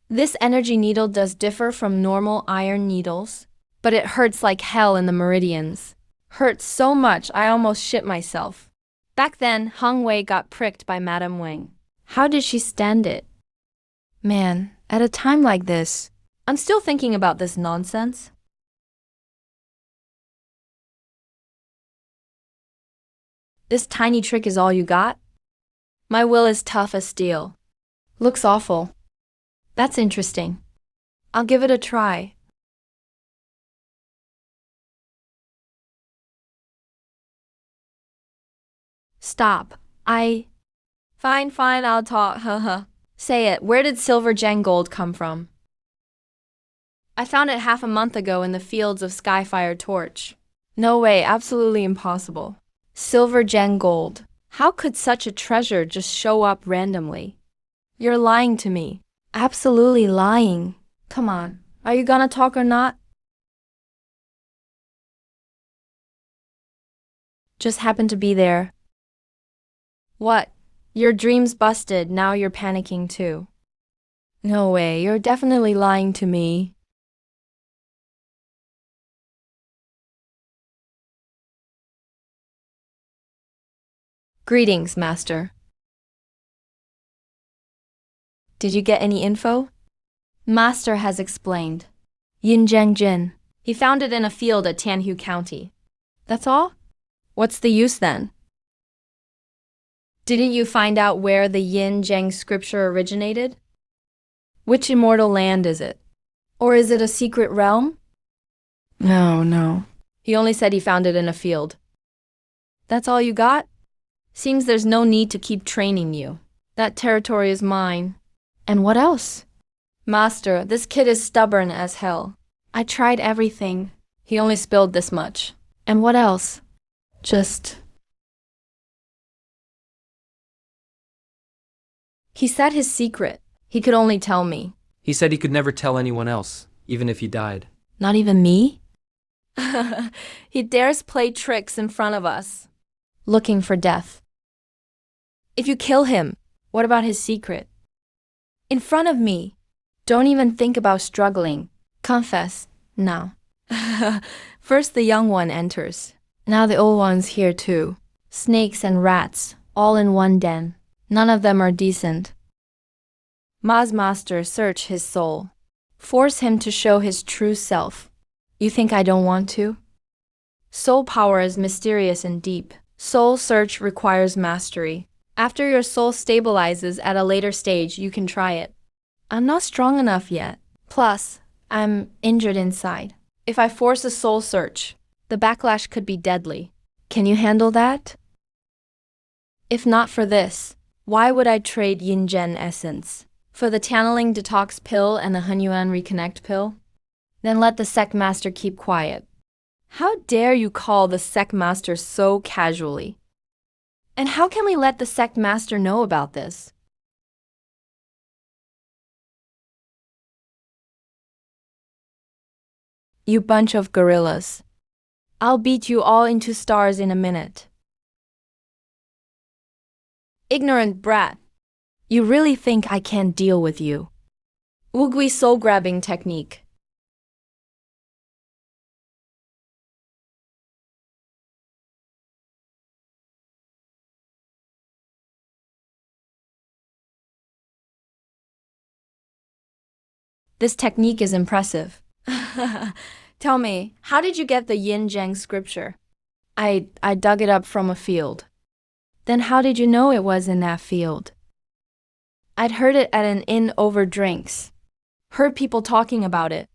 This energy needle does differ from normal iron needles, but it hurts like hell in the meridians. Hurts so much I almost shit myself. Back then, Hong Wei got pricked by Madame Wang. How did she stand it? Man, at a time like this, I'm still thinking about this nonsense. This tiny trick is all you got? My will is tough as steel. Looks awful. That's interesting. I'll give it a try. Stop. Fine, I'll talk, haha. Say it, where did silver gem gold come from? I found it half a month ago in the fields of Skyfire Torch. No way, absolutely impossible. Silver gem gold. How could such a treasure just show up randomly? You're lying to me. Absolutely lying. Come on, are you gonna talk or not? Just happened to be there. What? Your dream's busted, now you're panicking too. No way, you're definitely lying to me. Greetings, Master. Did you get any info? Master has explained. Yin Zheng Jin. He found it in a field at Tianhu County. That's all? What's the use then? Didn't you find out where the Yin Zheng scripture originated? Which immortal land is it? Or is it a secret realm? No. He only said he found it in a field. That's all you got? Seems there's no need to keep training you. That territory is mine. And what else? Master, this kid is stubborn as hell. I tried everything. He only spilled this much. And what else? He said his secret. He could only tell me. He said he could never tell anyone else, even if he died. Not even me? He dares play tricks in front of us. Looking for death. If you kill him, what about his secret? In front of me. Don't even think about struggling. Confess, now. First the young one enters. Now the old one's here too. Snakes and rats, all in one den. None of them are decent. Ma's master search his soul. Force him to show his true self. You think I don't want to? Soul power is mysterious and deep. Soul search requires mastery. After your soul stabilizes at a later stage, you can try it. I'm not strong enough yet. Plus, I'm injured inside. If I force a soul search, the backlash could be deadly. Can you handle that? If not for this, why would I trade Yin Zhen essence? For the channeling detox pill and the Hunyuan reconnect pill? Then let the sect master keep quiet. How dare you call the sect master so casually? And how can we let the sect master know about this? You bunch of gorillas. I'll beat you all into stars in a minute. Ignorant brat. You really think I can't deal with you? Wugui soul-grabbing technique. This technique is impressive. Tell me, how did you get the Yin Zheng scripture? I dug it up from a field. Then how did you know it was in that field? I'd heard it at an inn over drinks. Heard people talking about it.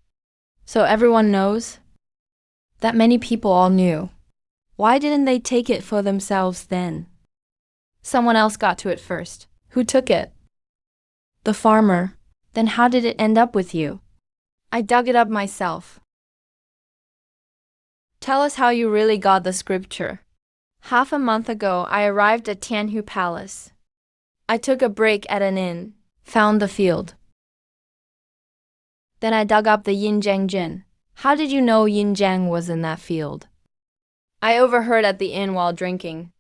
So everyone knows? That many people all knew. Why didn't they take it for themselves then? Someone else got to it first. Who took it? The farmer. Then how did it end up with you? I dug it up myself. Tell us how you really got the scripture. Half a month ago, I arrived at Tianhu Palace. I took a break at an inn, found the field. Then I dug up the Yin Zheng Jin. How did you know Yin Zheng was in that field? I overheard at the inn while drinking.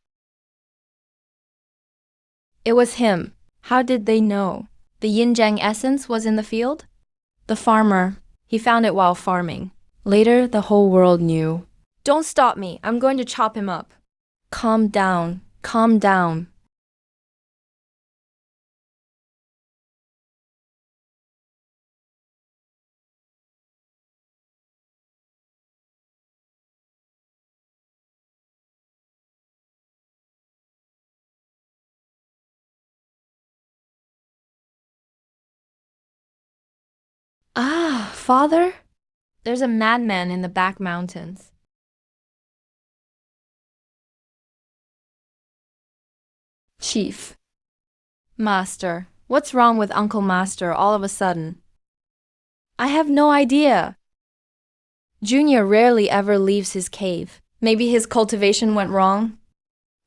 It was him. How did they know? The Yin Zheng essence was in the field? The farmer. He found it while farming. Later, the whole world knew. Don't stop me. I'm going to chop him up. Calm down. Calm down. Ah, father? There's a madman in the back mountains. Chief. Master. What's wrong with Uncle Master all of a sudden? I have no idea. Junior rarely ever leaves his cave. Maybe his cultivation went wrong?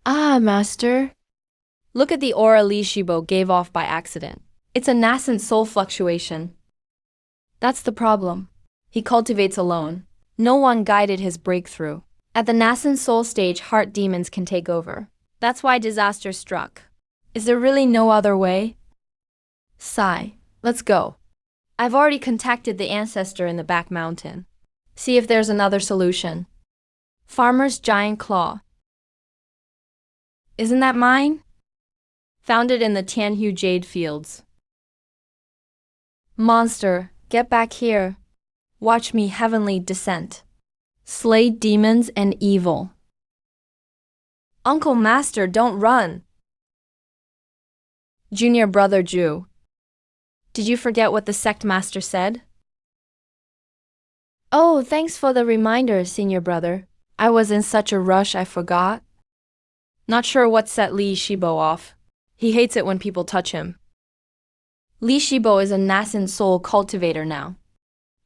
Ah, Master. Look at the aura Li Shibo gave off by accident. It's a nascent soul fluctuation. That's the problem. He cultivates alone. No one guided his breakthrough. At the nascent soul stage, heart demons can take over. That's why disaster struck. Is there really no other way? Sigh. Let's go. I've already contacted the ancestor in the back mountain. See if there's another solution. Farmer's giant claw. Isn't that mine? Found it in the Tianhu jade fields. Monster, get back here. Watch me heavenly descent. Slay demons and evil. Uncle Master, don't run. Junior brother Ju. Did you forget what the sect master said? Oh, thanks for the reminder, senior brother. I was in such a rush I forgot. Not sure what set Li Shibo off. He hates it when people touch him. Li Shibo is a nascent soul cultivator now.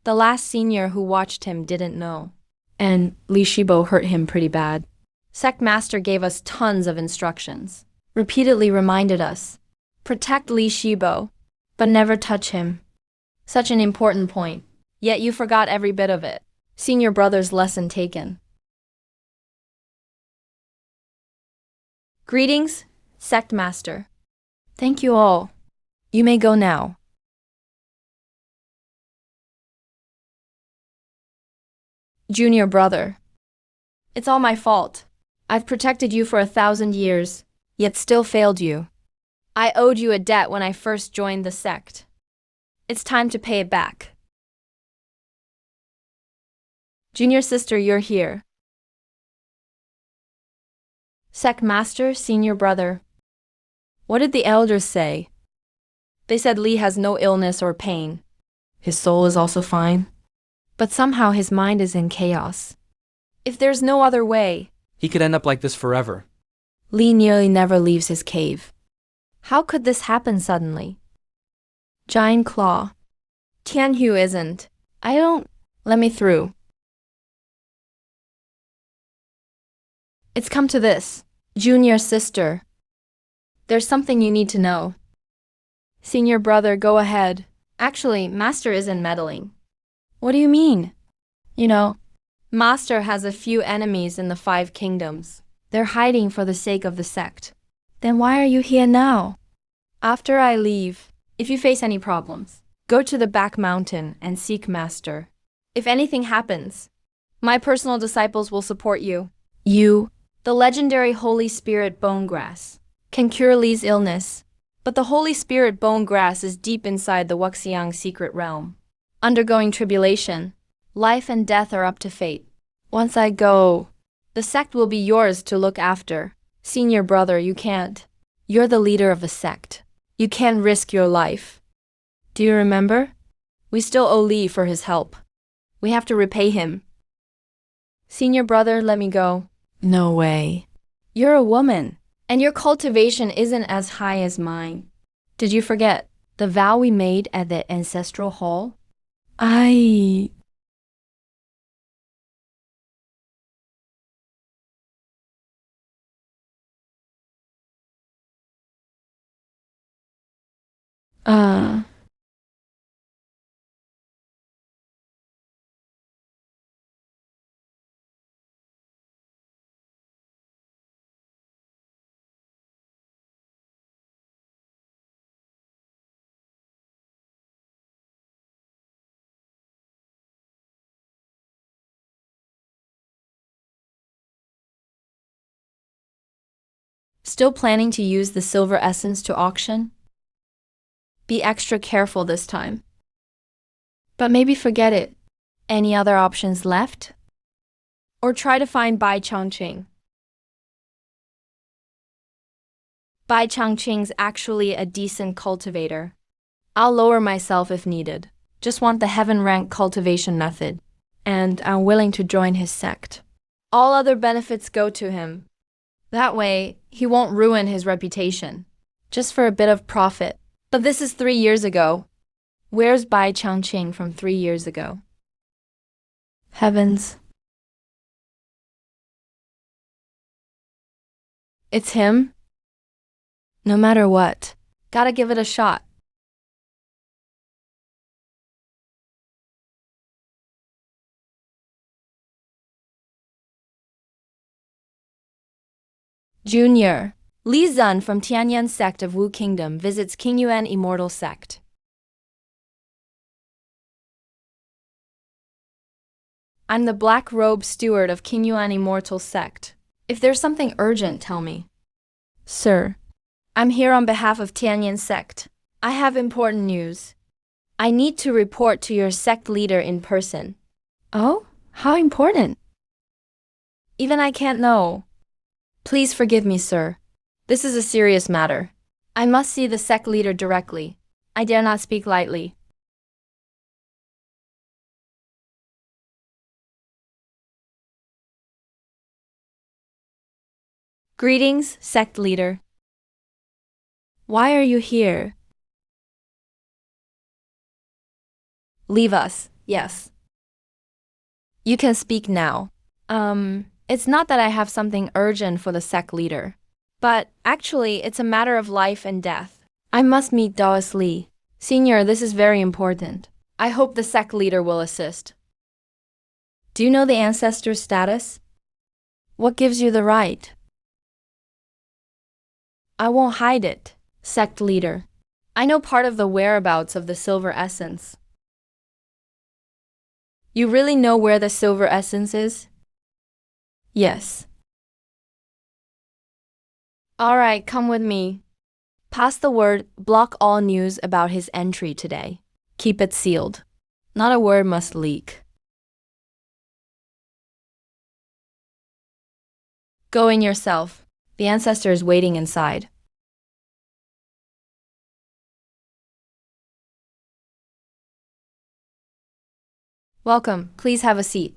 The last senior who watched him didn't know. And Li Shibo hurt him pretty bad. Sect master gave us tons of instructions. Repeatedly reminded us. Protect Li Shibo, but never touch him. Such an important point. Yet you forgot every bit of it. Senior brother's lesson taken. Greetings, sect master. Thank you all. You may go now. Junior brother. It's all my fault. I've protected you for 1,000 years, yet still failed you. I owed you a debt when I first joined the sect. It's time to pay it back. Junior sister, you're here. Sect master, senior brother. What did the elders say? They said Li has no illness or pain. His soul is also fine. But somehow his mind is in chaos. If there's no other way, He could end up like this forever. Li nearly never leaves his cave. How could this happen suddenly? Giant claw. Tianhu isn't. I don't. Let me through. It's come to this. Junior sister. There's something you need to know. Senior brother, go ahead. Actually, Master isn't meddling. What do you mean? You know, Master has a few enemies in the 5 kingdoms. They're hiding for the sake of the sect. Then why are you here now? After I leave, if you face any problems, go to the back mountain and seek Master. If anything happens, my personal disciples will support you. You, the legendary Holy Spirit bone grass, can cure Li's illness. But the Holy Spirit bone grass is deep inside the Wuxiang secret realm. Undergoing tribulation, life and death are up to fate. Once I go, the sect will be yours to look after. Senior brother, you can't. You're the leader of the sect. You can't risk your life. Do you remember? We still owe Li for his help. We have to repay him. Senior brother, let me go. No way. You're a woman, and your cultivation isn't as high as mine. Did you forget the vow we made at the ancestral hall? I... Still planning to use the silver essence to auction? Be extra careful this time. But maybe forget it. Any other options left? Or try to find Bai Changqing. Bai Changqing's actually a decent cultivator. I'll lower myself if needed. Just want the heaven rank cultivation method. And I'm willing to join his sect. All other benefits go to him. That way, he won't ruin his reputation. Just for a bit of profit. But this is 3 years ago. Where's Bai Changqing from 3 years ago? Heavens. It's him? No matter what, gotta give it a shot. Junior. Li Zun from Tianyan sect of Wu Kingdom visits Qingyuan Immortal sect. I'm the black robe steward of Qingyuan Immortal sect. If there's something urgent, tell me. Sir, I'm here on behalf of Tianyan sect. I have important news. I need to report to your sect leader in person. Oh? How important? Even I can't know. Please forgive me, sir. This is a serious matter. I must see the sect leader directly. I dare not speak lightly. Greetings, sect leader. Why are you here? Leave us, yes. You can speak now. It's not that I have something urgent for the sect leader, but actually it's a matter of life and death. I must meet Daoist Li. Senior, this is very important. I hope the sect leader will assist. Do you know the ancestor's status? What gives you the right? I won't hide it, sect leader. I know part of the whereabouts of the silver essence. You really know where the silver essence is? Yes. Alright, come with me. Pass the word, block all news about his entry today. Keep it sealed. Not a word must leak. Go in yourself. The ancestor is waiting inside. Welcome, please have a seat.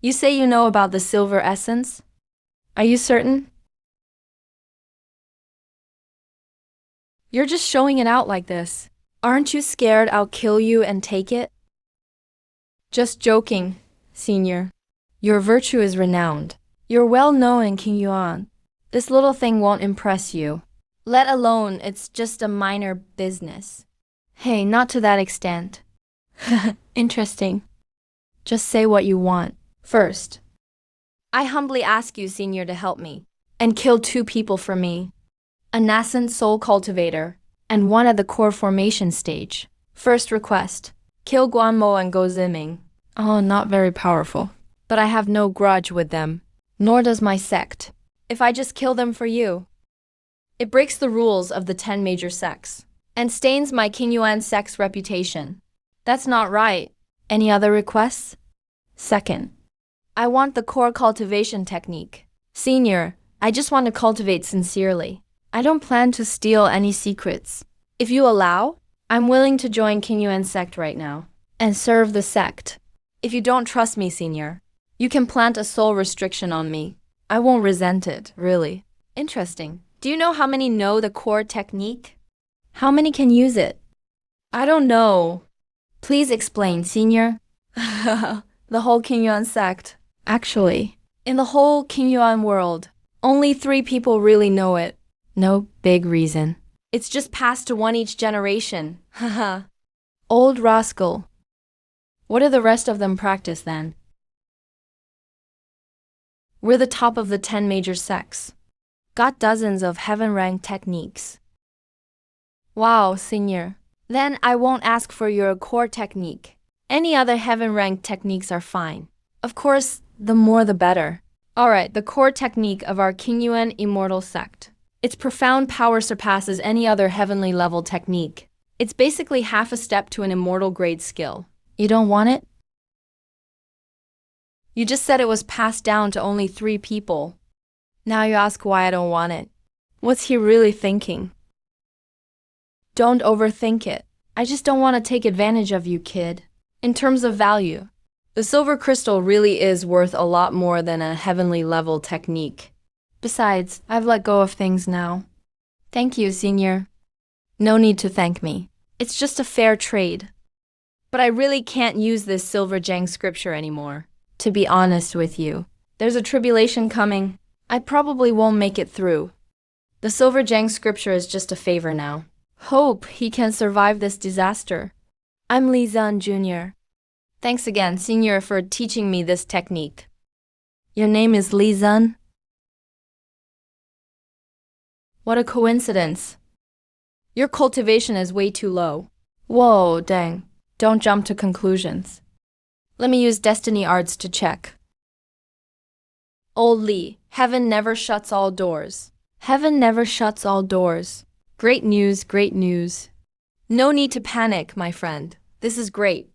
You say you know about the silver essence? Are you certain? You're just showing it out like this. Aren't you scared I'll kill you and take it? Just joking, Senior. Your virtue is renowned. You're well known in Qingyuan. This little thing won't impress you. Let alone it's just a minor business. Hey, not to that extent. Interesting. Just say what you want. First, I humbly ask you, Senior, to help me and kill 2 people for me. A nascent soul cultivator and one at the core formation stage. First request, kill Guanmo and Go Ziming. Oh, not very powerful. But I have no grudge with them, nor does my sect. If I just kill them for you, it breaks the rules of the 10 major sects and stains my Qingyuan sect's reputation. That's not right. Any other requests? Second, I want the core cultivation technique. Senior, I just want to cultivate sincerely. I don't plan to steal any secrets. If you allow, I'm willing to join Qingyuan sect right now and serve the sect. If you don't trust me, Senior, you can plant a soul restriction on me. I won't resent it, really. Interesting. Do you know how many know the core technique? How many can use it? I don't know. Please explain, Senior. The whole Qingyuan sect. Actually, in the whole Qingyuan world, only 3 people really know it. No big reason. It's just passed to one each generation. Haha. Old rascal. What do the rest of them practice then? We're the top of the 10 major sects. Got dozens of heaven-ranked techniques. Wow, Senior. Then I won't ask for your core technique. Any other heaven-ranked techniques are fine. Of course, the more the better. Alright, the core technique of our Qingyuan Immortal sect. Its profound power surpasses any other heavenly level technique. It's basically half a step to an immortal grade skill. You don't want it? You just said it was passed down to only 3 people. Now you ask why I don't want it. What's he really thinking? Don't overthink it. I just don't want to take advantage of you, kid. In terms of value, the silver crystal really is worth a lot more than a heavenly level technique. Besides, I've let go of things now. Thank you, Senior. No need to thank me. It's just a fair trade. But I really can't use this Silver Jang scripture anymore. To be honest with you, there's a tribulation coming. I probably won't make it through. The Silver Jang scripture is just a favor now. Hope he can survive this disaster. I'm Lee Zun Jr. Thanks again, Senior, for teaching me this technique. Your name is Lee Zun? What a coincidence. Your cultivation is way too low. Whoa, dang. Don't jump to conclusions. Let me use Destiny Arts to check. Old Lee, heaven never shuts all doors. Heaven never shuts all doors. Great news, great news. No need to panic, my friend. This is great.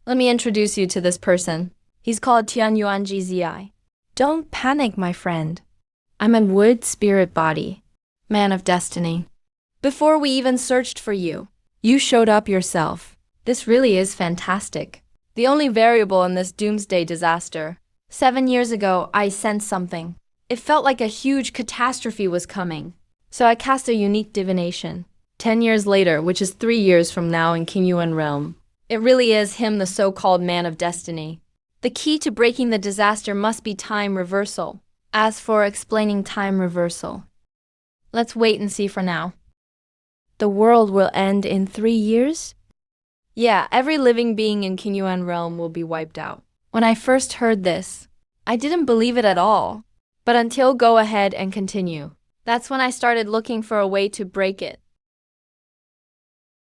Let me introduce you to this person. He's called Tianyuan Gzi. Don't panic, my friend. I'm a wood spirit body, man of destiny. Before we even searched for you, you showed up yourself. This really is fantastic. The only variable in this doomsday disaster. 7 years ago, I sensed something. It felt like a huge catastrophe was coming. So I cast a unique divination. 10 years later, which is 3 years from now in King Yuan realm. It really is him, the so-called man of destiny. The key to breaking the disaster must be time reversal. As for explaining time reversal, let's wait and see for now. The world will end in 3 years? Yeah, every living being in King Yuan realm will be wiped out. When I first heard this, I didn't believe it at all. But until go ahead and continue. That's when I started looking for a way to break it.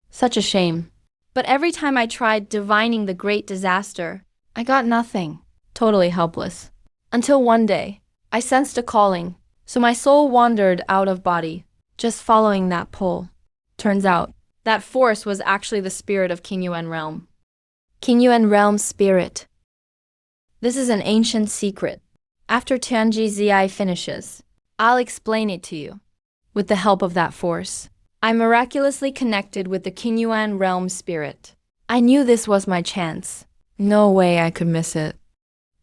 Such a shame. But every time I tried divining the great disaster, I got nothing. Totally helpless. Until one day, I sensed a calling, so my soul wandered out of body, just following that pull. Turns out, that force was actually the spirit of King Yuan realm. King Yuan realm spirit. This is an ancient secret. After Tianji Zi finishes, I'll explain it to you. With the help of that force, I miraculously connected with the King Yuan realm spirit. I knew this was my chance. No way I could miss it.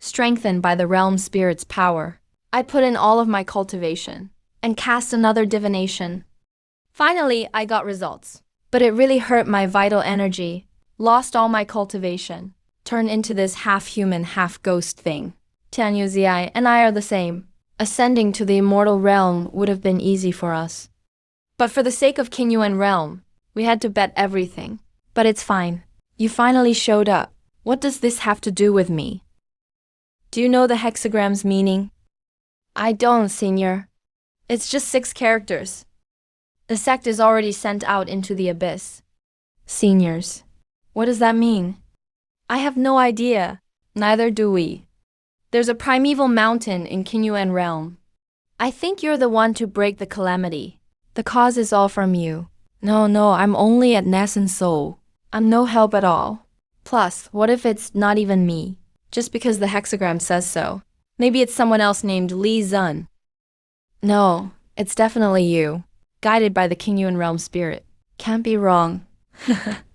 Strengthened by the realm spirit's power, I put in all of my cultivation and cast another divination. Finally, I got results. But it really hurt my vital energy, lost all my cultivation, turned into this half-human, half-ghost thing. Tianyu Zi and I are the same. Ascending to the immortal realm would have been easy for us. But for the sake of King Yuan realm, we had to bet everything. But it's fine. You finally showed up. What does this have to do with me? Do you know the hexagram's meaning? I don't, Senior. It's just 6 characters. The sect is already sent out into the abyss. Seniors. What does that mean? I have no idea. Neither do we. There's a primeval mountain in King Yuan realm. I think you're the one to break the calamity. The cause is all from you. No, I'm only at Ness and Soul. I'm no help at all. Plus, what if it's not even me? Just because the hexagram says so. Maybe it's someone else named Lee Zun. No, it's definitely you. Guided by the King Yuan realm spirit. Can't be wrong.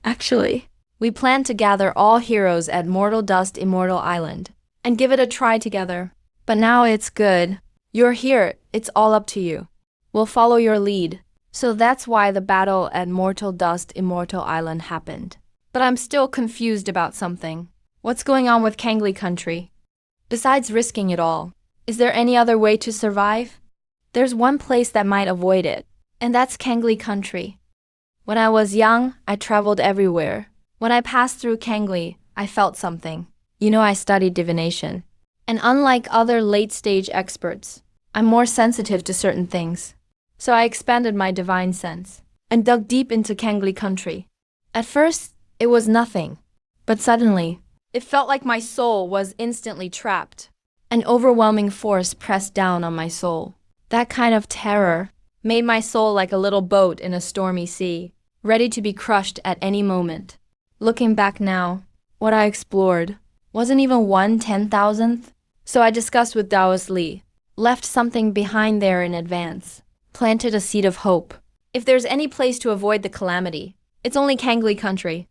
Actually, we plan to gather all heroes at Mortal Dust Immortal Island and give it a try together. But now it's good. You're here, it's all up to you. We'll follow your lead. So that's why the battle at Mortal Dust Immortal Island happened. But I'm still confused about something. What's going on with Kangli country? Besides risking it all, is there any other way to survive? There's one place that might avoid it, and that's Kangli country. When I was young, I traveled everywhere. When I passed through Kangli, I felt something. You know, I studied divination. And unlike other late-stage experts, I'm more sensitive to certain things. So I expanded my divine sense and dug deep into Kangli country. At first, it was nothing. But suddenly, it felt like my soul was instantly trapped. An overwhelming force pressed down on my soul. That kind of terror made my soul like a little boat in a stormy sea, ready to be crushed at any moment. Looking back now, what I explored wasn't even 1/10,000th. So I discussed with Taoist Li, left something behind there in advance, planted a seed of hope. If there's any place to avoid the calamity, it's only Kangli country.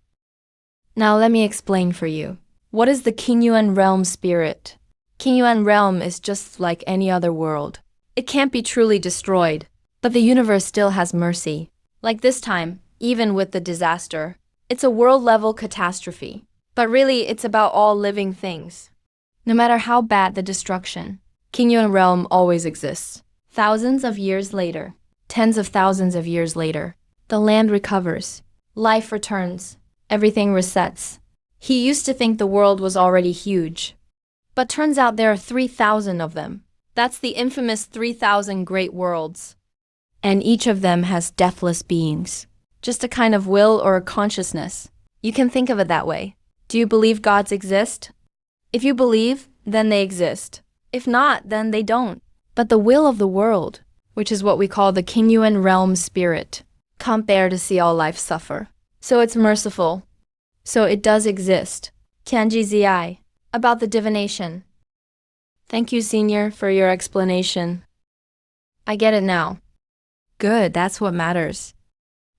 Now let me explain for you. What is the King Yuan realm spirit? King Yuan realm is just like any other world. It can't be truly destroyed. But the universe still has mercy. Like this time, even with the disaster. It's a world-level catastrophe. But really, it's about all living things. No matter how bad the destruction, Kingyuan realm always exists. Thousands of years later, tens of thousands of years later, the land recovers. Life returns. Everything resets. He used to think the world was already huge. But turns out there are 3,000 of them. That's the infamous 3,000 great worlds. And each of them has deathless beings. Just a kind of will or a consciousness. You can think of it that way. Do you believe gods exist? If you believe, then they exist. If not, then they don't. But the will of the world, which is what we call the Kingyuan realm spirit, can't bear to see all life suffer. So it's merciful. So it does exist. Kanji Zi. About the divination. Thank you, Senior, for your explanation. I get it now. Good, that's what matters.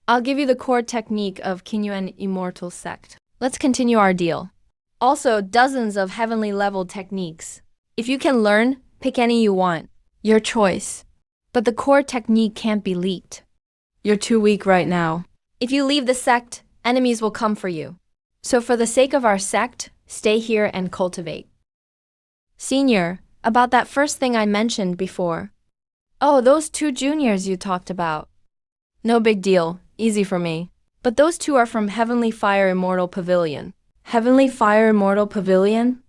I'll give you the core technique of Kingyuan Immortal Sect. Let's continue our deal. Also, dozens of heavenly level techniques. If you can learn, pick any you want. Your choice. But the core technique can't be leaked. You're too weak right now. If you leave the sect, enemies will come for you. So for the sake of our sect, stay here and cultivate. Senior, about that first thing I mentioned before. Oh, those 2 juniors you talked about. No big deal, easy for me. But those 2 are from Heavenly Fire Immortal Pavilion. Heavenly Fire Immortal Pavilion?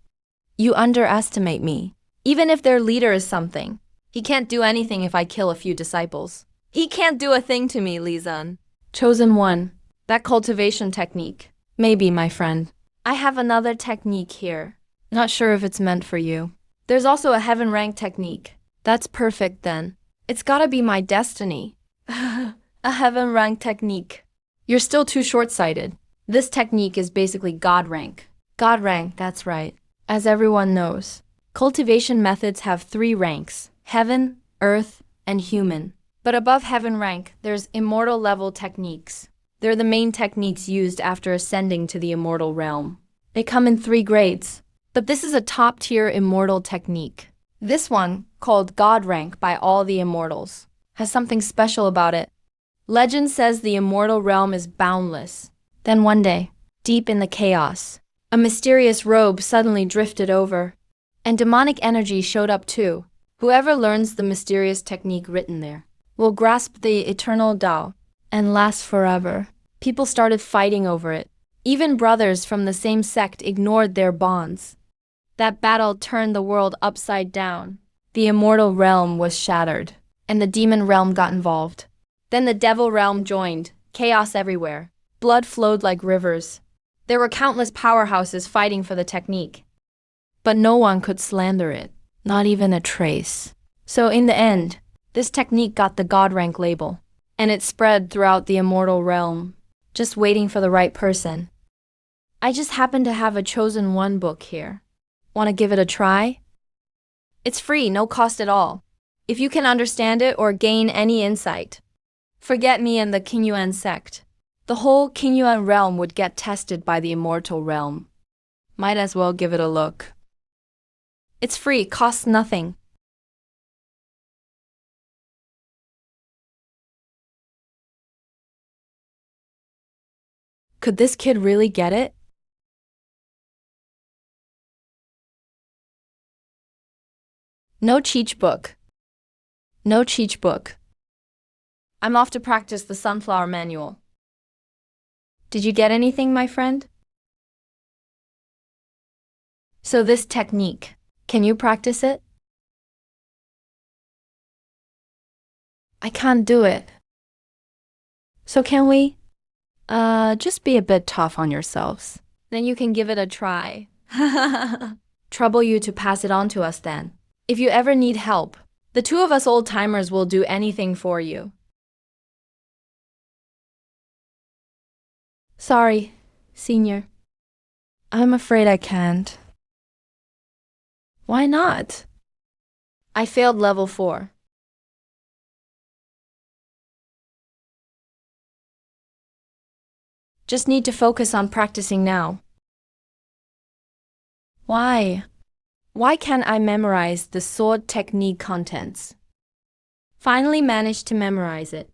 You underestimate me. Even if their leader is something, he can't do anything if I kill a few disciples. He can't do a thing to me, Li-zun. Chosen one. That cultivation technique. Maybe, my friend. I have another technique here. Not sure if it's meant for you. There's also a heaven rank technique. That's perfect then. It's gotta be my destiny. A heaven rank technique. You're still too short-sighted. This technique is basically God rank. God rank, that's right. As everyone knows, cultivation methods have 3 ranks: heaven, earth, and human. But above heaven rank, there's immortal level techniques. They're the main techniques used after ascending to the immortal realm. They come in 3 grades. But this is a top-tier immortal technique. This one, called God rank by all the immortals, has something special about it. Legend says the immortal realm is boundless. Then one day, deep in the chaos, a mysterious robe suddenly drifted over, and demonic energy showed up too. Whoever learns the mysterious technique written there will grasp the eternal Tao and last forever. People started fighting over it. Even brothers from the same sect ignored their bonds. That battle turned the world upside down. The immortal realm was shattered, and the demon realm got involved. Then the devil realm joined, chaos everywhere. Blood flowed like rivers. There were countless powerhouses fighting for the technique. But no one could slander it, not even a trace. So in the end, this technique got the God rank label, and it spread throughout the immortal realm, just waiting for the right person. I just happen to have a chosen one book here. Want to give it a try? It's free, no cost at all. If you can understand it or gain any insight, forget me and the Kingyuan sect. The whole Kingyuan realm would get tested by the immortal realm. Might as well give it a look. It's free, costs nothing. Could this kid really get it? No cheat book. No cheat book. I'm off to practice the sunflower manual. Did you get anything, my friend? So this technique, can you practice it? I can't do it. So can we? Just be a bit tough on yourselves. Then you can give it a try. Trouble you to pass it on to us then. If you ever need help, the 2 of us old-timers will do anything for you. Sorry, Senior. I'm afraid I can't. Why not? I failed level 4. Just need to focus on practicing now. Why? Why can't I memorize the sword technique contents? Finally managed to memorize it.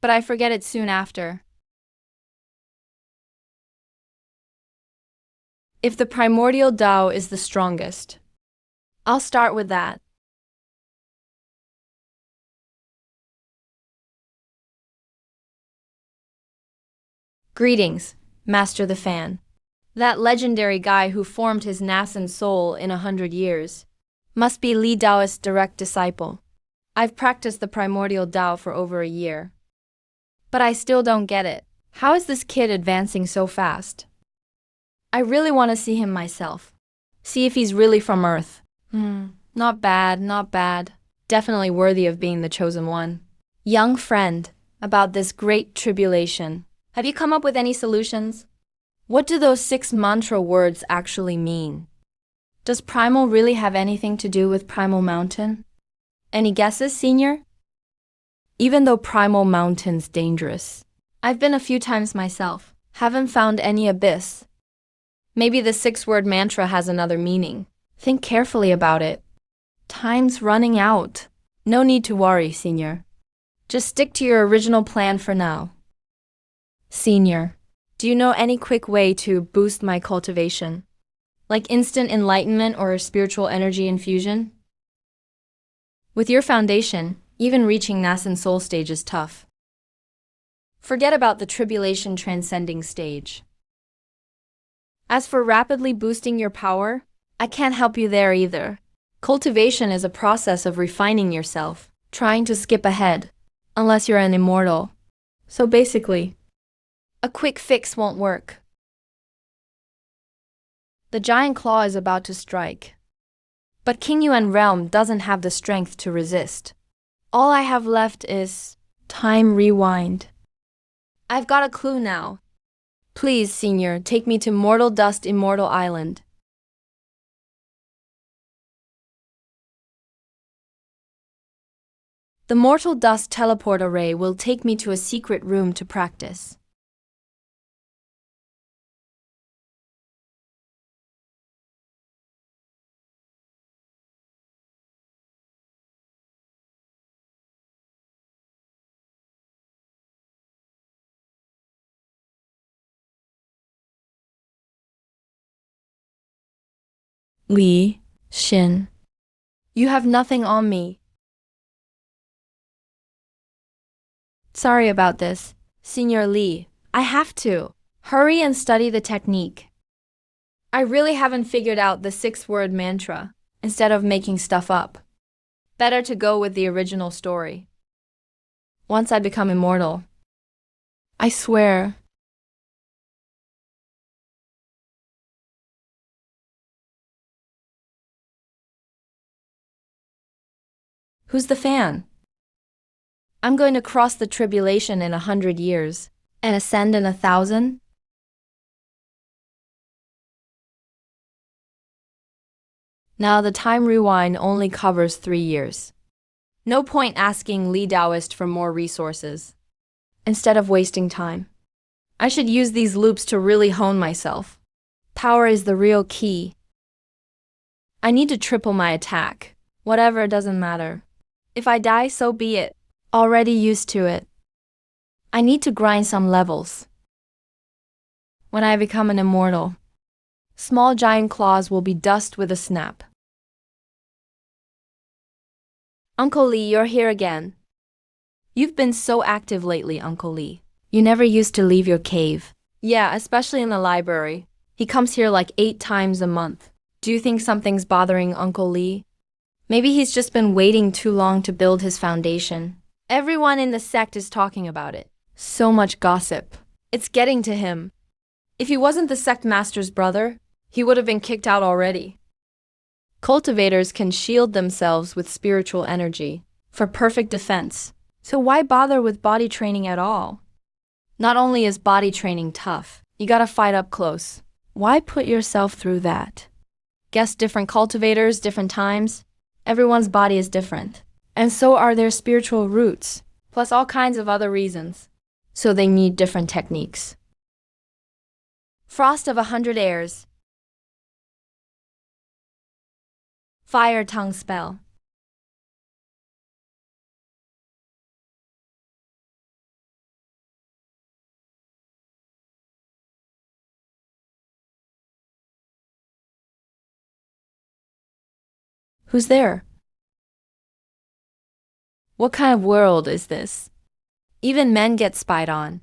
But I forget it soon after. If the primordial Tao is the strongest, I'll start with that. Greetings, Master the Fan. That legendary guy who formed his nascent soul in 100 years must be Li Daoist's direct disciple. I've practiced the primordial Tao for over a year. But I still don't get it. How is this kid advancing so fast? I really want to see him myself. See if he's really from Earth. Not bad, not bad. Definitely worthy of being the chosen one. Young friend, about this great tribulation, have you come up with any solutions? What do those 6 mantra words actually mean? Does primal really have anything to do with Primal Mountain? Any guesses, Senior? Even though Primal Mountain's dangerous, I've been a few times myself. Haven't found any abyss. Maybe the 6-word mantra has another meaning. Think carefully about it. Time's running out. No need to worry, Senior. Just stick to your original plan for now. Senior, do you know any quick way to boost my cultivation? Like instant enlightenment or spiritual energy infusion? With your foundation, even reaching nascent soul stage is tough. Forget about the tribulation transcending stage. As for rapidly boosting your power, I can't help you there either. Cultivation is a process of refining yourself, trying to skip ahead, unless you're an immortal. So basically, a quick fix won't work. The giant claw is about to strike. But King Yuan Realm doesn't have the strength to resist. All I have left is time rewind. I've got a clue now. Please, Senior, take me to Mortal Dust Immortal Island. The Mortal Dust teleport array will take me to a secret room to practice. Li, Xin. You have nothing on me. Sorry about this, Senior Li. I have to. Hurry and study the technique. I really haven't figured out the 6-word mantra, instead of making stuff up. Better to go with the original story. Once I become immortal, I swear. Who's the fan? I'm going to cross the tribulation in 100 years and ascend in 1,000? Now the time rewind only covers 3 years. No point asking Li Daoist for more resources. Instead of wasting time, I should use these loops to really hone myself. Power is the real key. I need to triple my attack. Whatever, doesn't matter. If I die, so be it. Already used to it. I need to grind some levels. When I become an immortal, small giant claws will be dust with a snap. Uncle Li, you're here again. You've been so active lately, Uncle Li. You never used to leave your cave. Yeah, especially in the library. He comes here like 8 times a month. Do you think something's bothering Uncle Li? Maybe he's just been waiting too long to build his foundation. Everyone in the sect is talking about it. So much gossip. It's getting to him. If he wasn't the sect master's brother, he would have been kicked out already. Cultivators can shield themselves with spiritual energy for perfect defense. So why bother with body training at all? Not only is body training tough, you gotta fight up close. Why put yourself through that? Guess different cultivators, different times. Everyone's body is different. And so are their spiritual roots, plus all kinds of other reasons. So they need different techniques. Frost of 100 Airs. Fire tongue spell. Who's there? What kind of world is this? Even men get spied on.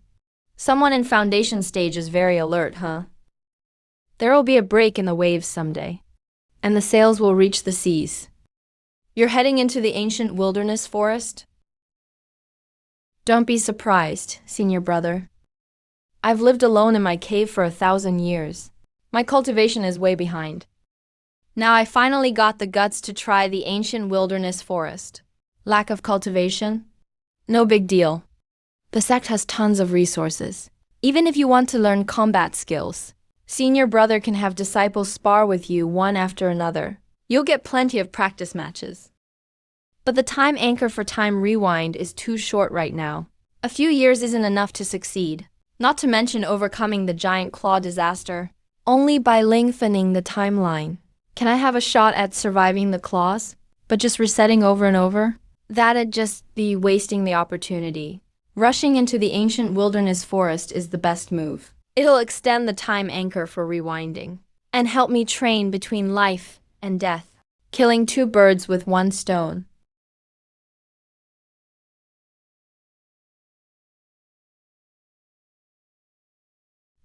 Someone in foundation stage is very alert, huh? There will be a break in the waves someday, and the sails will reach the seas. You're heading into the ancient wilderness forest? Don't be surprised, senior brother. I've lived alone in my cave for 1,000 years. My cultivation is way behind. Now I finally got the guts to try the ancient wilderness forest. Lack of cultivation? No big deal. The sect has tons of resources. Even if you want to learn combat skills, senior brother can have disciples spar with you one after another. You'll get plenty of practice matches. But the time anchor for time rewind is too short right now. A few years isn't enough to succeed, not to mention overcoming the giant claw disaster. Only by lengthening the timeline. Can I have a shot at surviving the claws, but just resetting over and over? That'd just be wasting the opportunity. Rushing into the ancient wilderness forest is the best move. It'll extend the time anchor for rewinding, and help me train between life and death, killing two birds with one stone.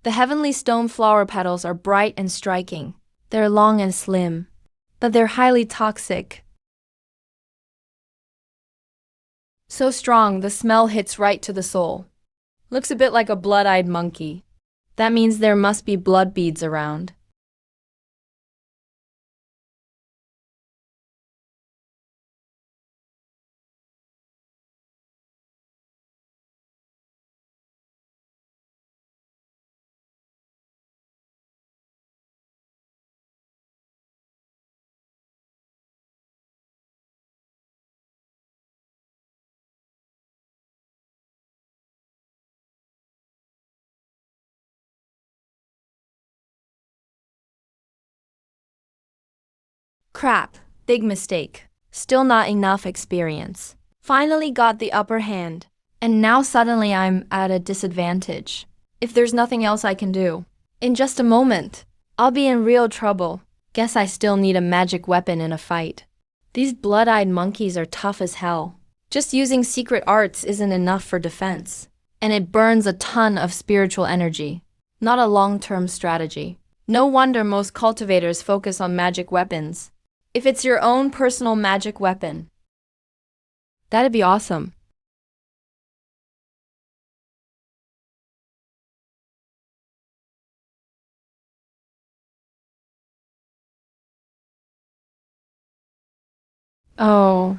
The heavenly stone flower petals are bright and striking. They're long and slim, but they're highly toxic. So strong, the smell hits right to the soul. Looks a bit like a blood-eyed monkey. That means there must be blood beads around. Crap, big mistake. Still not enough experience. Finally got the upper hand, and now suddenly I'm at a disadvantage. If there's nothing else I can do, in just a moment, I'll be in real trouble. Guess I still need a magic weapon in a fight. These blood-eyed monkeys are tough as hell. Just using secret arts isn't enough for defense, and it burns a ton of spiritual energy. Not a long-term strategy. No wonder most cultivators focus on magic weapons. If it's your own personal magic weapon, that'd be awesome. Oh,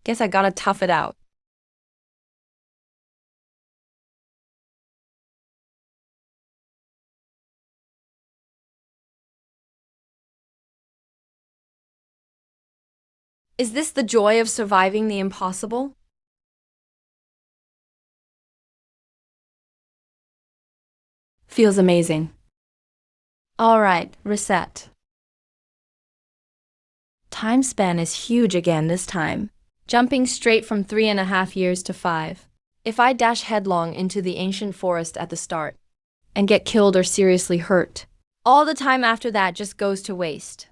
guess I gotta tough it out. Is this the joy of surviving the impossible? Feels amazing. All right, reset. Time span is huge again this time, jumping straight from 3.5 years to 5. If I dash headlong into the ancient forest at the start and get killed or seriously hurt, all the time after that just goes to waste.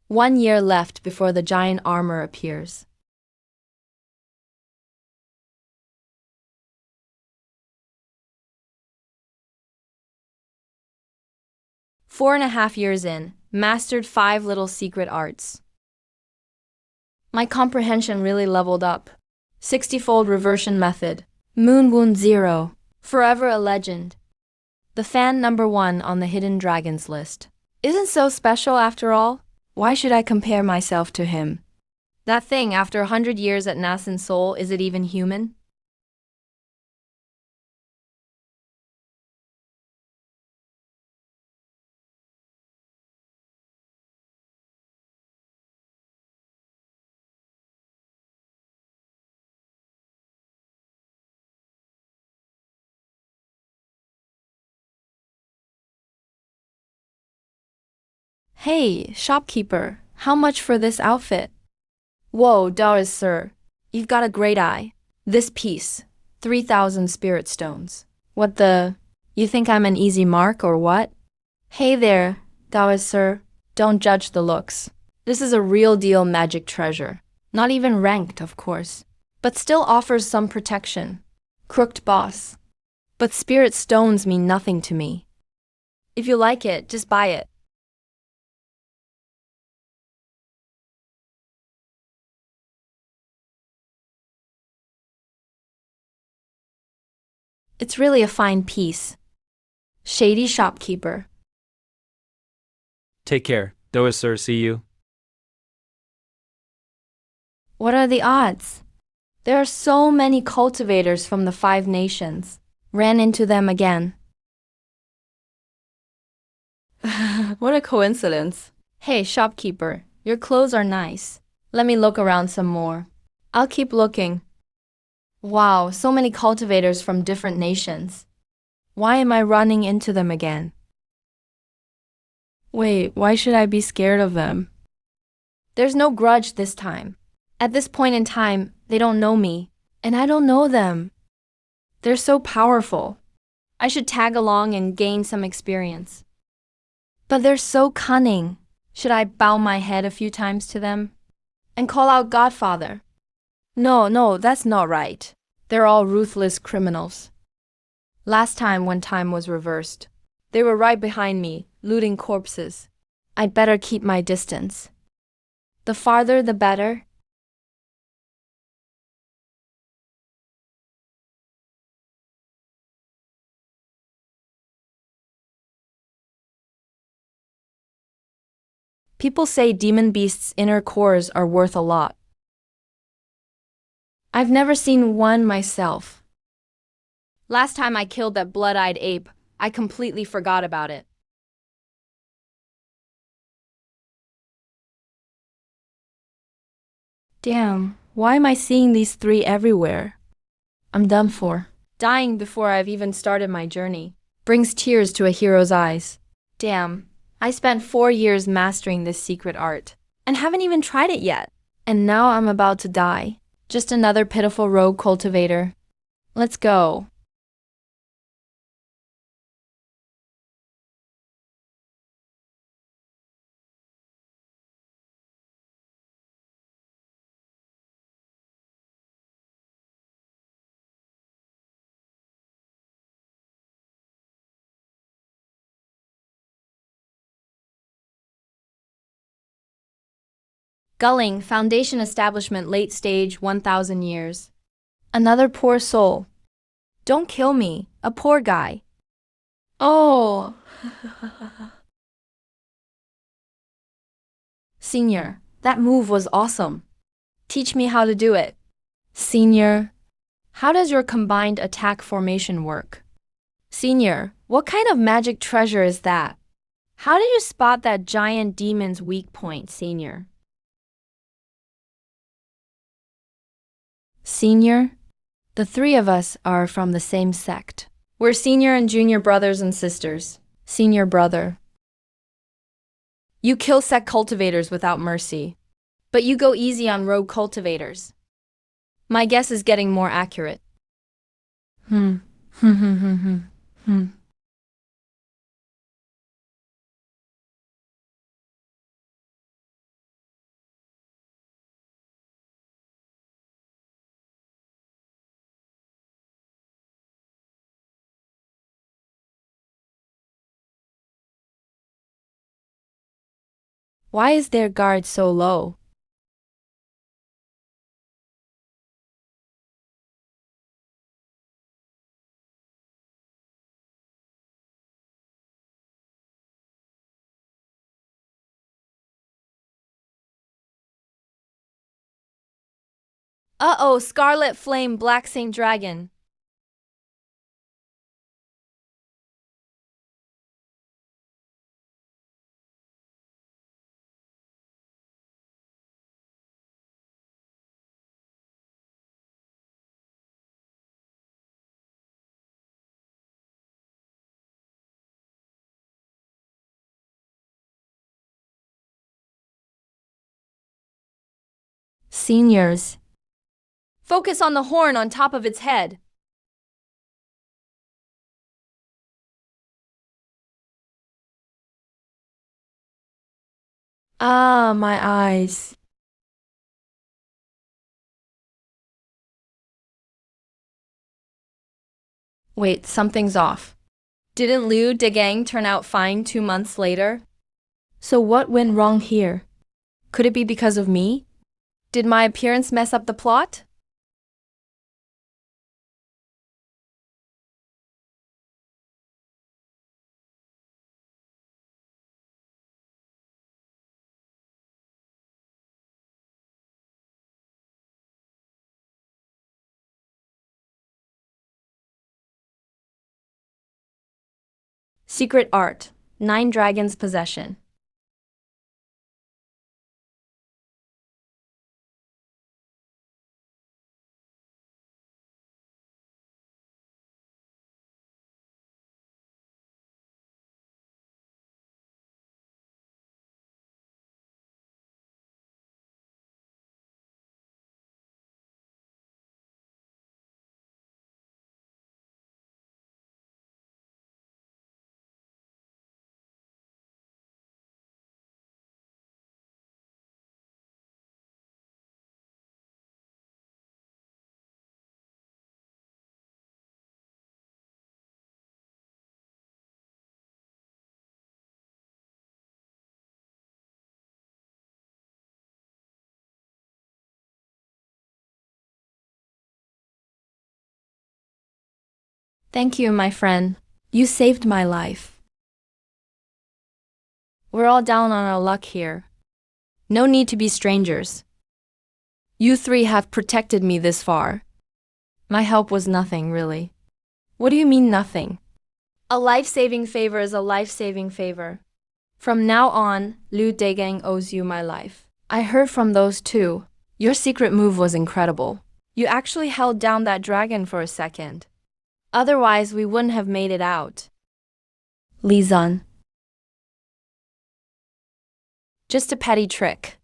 1 year left before the giant armor appears. Four and a half years in, mastered 5 little secret arts. My comprehension really leveled up. 60-fold reversion method. Moon wound 0. Forever a legend. The fan #1 on the hidden dragons list. Isn't so special after all? Why should I compare myself to him? That thing after 100 years at Nascent Soul, is it even human? Hey, shopkeeper, how much for this outfit? Whoa, dollars, sir. You've got a great eye. This piece, 3,000 spirit stones. What the? You think I'm an easy mark or what? Hey there, dollars, sir. Don't judge the looks. This is a real deal magic treasure. Not even ranked, of course, but still offers some protection. Crooked boss. But spirit stones mean nothing to me. If you like it, just buy it. It's really a fine piece. Shady shopkeeper. Take care. Doa, sir, see you. What are the odds? There are so many cultivators from the 5 nations. Ran into them again. What a coincidence. Hey, shopkeeper, your clothes are nice. Let me look around some more. I'll keep looking. Wow, so many cultivators from different nations. Why am I running into them again? Wait, why should I be scared of them? There's no grudge this time. At this point in time, they don't know me, and I don't know them. They're so powerful. I should tag along and gain some experience. But they're so cunning. Should I bow my head a few times to them? And call out Godfather? No, that's not right. They're all ruthless criminals. Last time when time was reversed, they were right behind me, looting corpses. I'd better keep my distance. The farther, the better. People say demon beasts' inner cores are worth a lot. I've never seen one myself. Last time I killed that blood-eyed ape, I completely forgot about it. Damn, why am I seeing these 3 everywhere? I'm done for. Dying before I've even started my journey brings tears to a hero's eyes. Damn, I spent 4 years mastering this secret art and haven't even tried it yet. And now I'm about to die. Just another pitiful rogue cultivator. Let's go. Gulling, Foundation Establishment, late stage, 1,000 years. Another poor soul. Don't kill me, a poor guy. Oh. Senior, that move was awesome. Teach me how to do it. Senior, how does your combined attack formation work? Senior, what kind of magic treasure is that? How did you spot that giant demon's weak point, Senior? Senior, the 3 of us are from the same sect. We're senior and junior brothers and sisters. Senior brother. You kill sect cultivators without mercy, but you go easy on rogue cultivators. My guess is getting more accurate. Hmm. Why is their guard so low? Uh-oh, Scarlet Flame Black Saint Dragon. seniors. Focus on the horn on top of its head. Ah, my eyes. Wait, something's off. Didn't Liu Degang turn out fine 2 months later? So what went wrong here? Could it be because of me? Did my appearance mess up the plot? Secret Art, 9 Dragons Possession. Thank you, my friend. You saved my life. We're all down on our luck here. No need to be strangers. You three have protected me this far. My help was nothing, really. What do you mean, nothing? A life-saving favor is a life-saving favor. From now on, Liu Degang owes you my life. I heard from those two. Your secret move was incredible. You actually held down that dragon for a second. Otherwise, we wouldn't have made it out. Li Zun. Just a petty trick.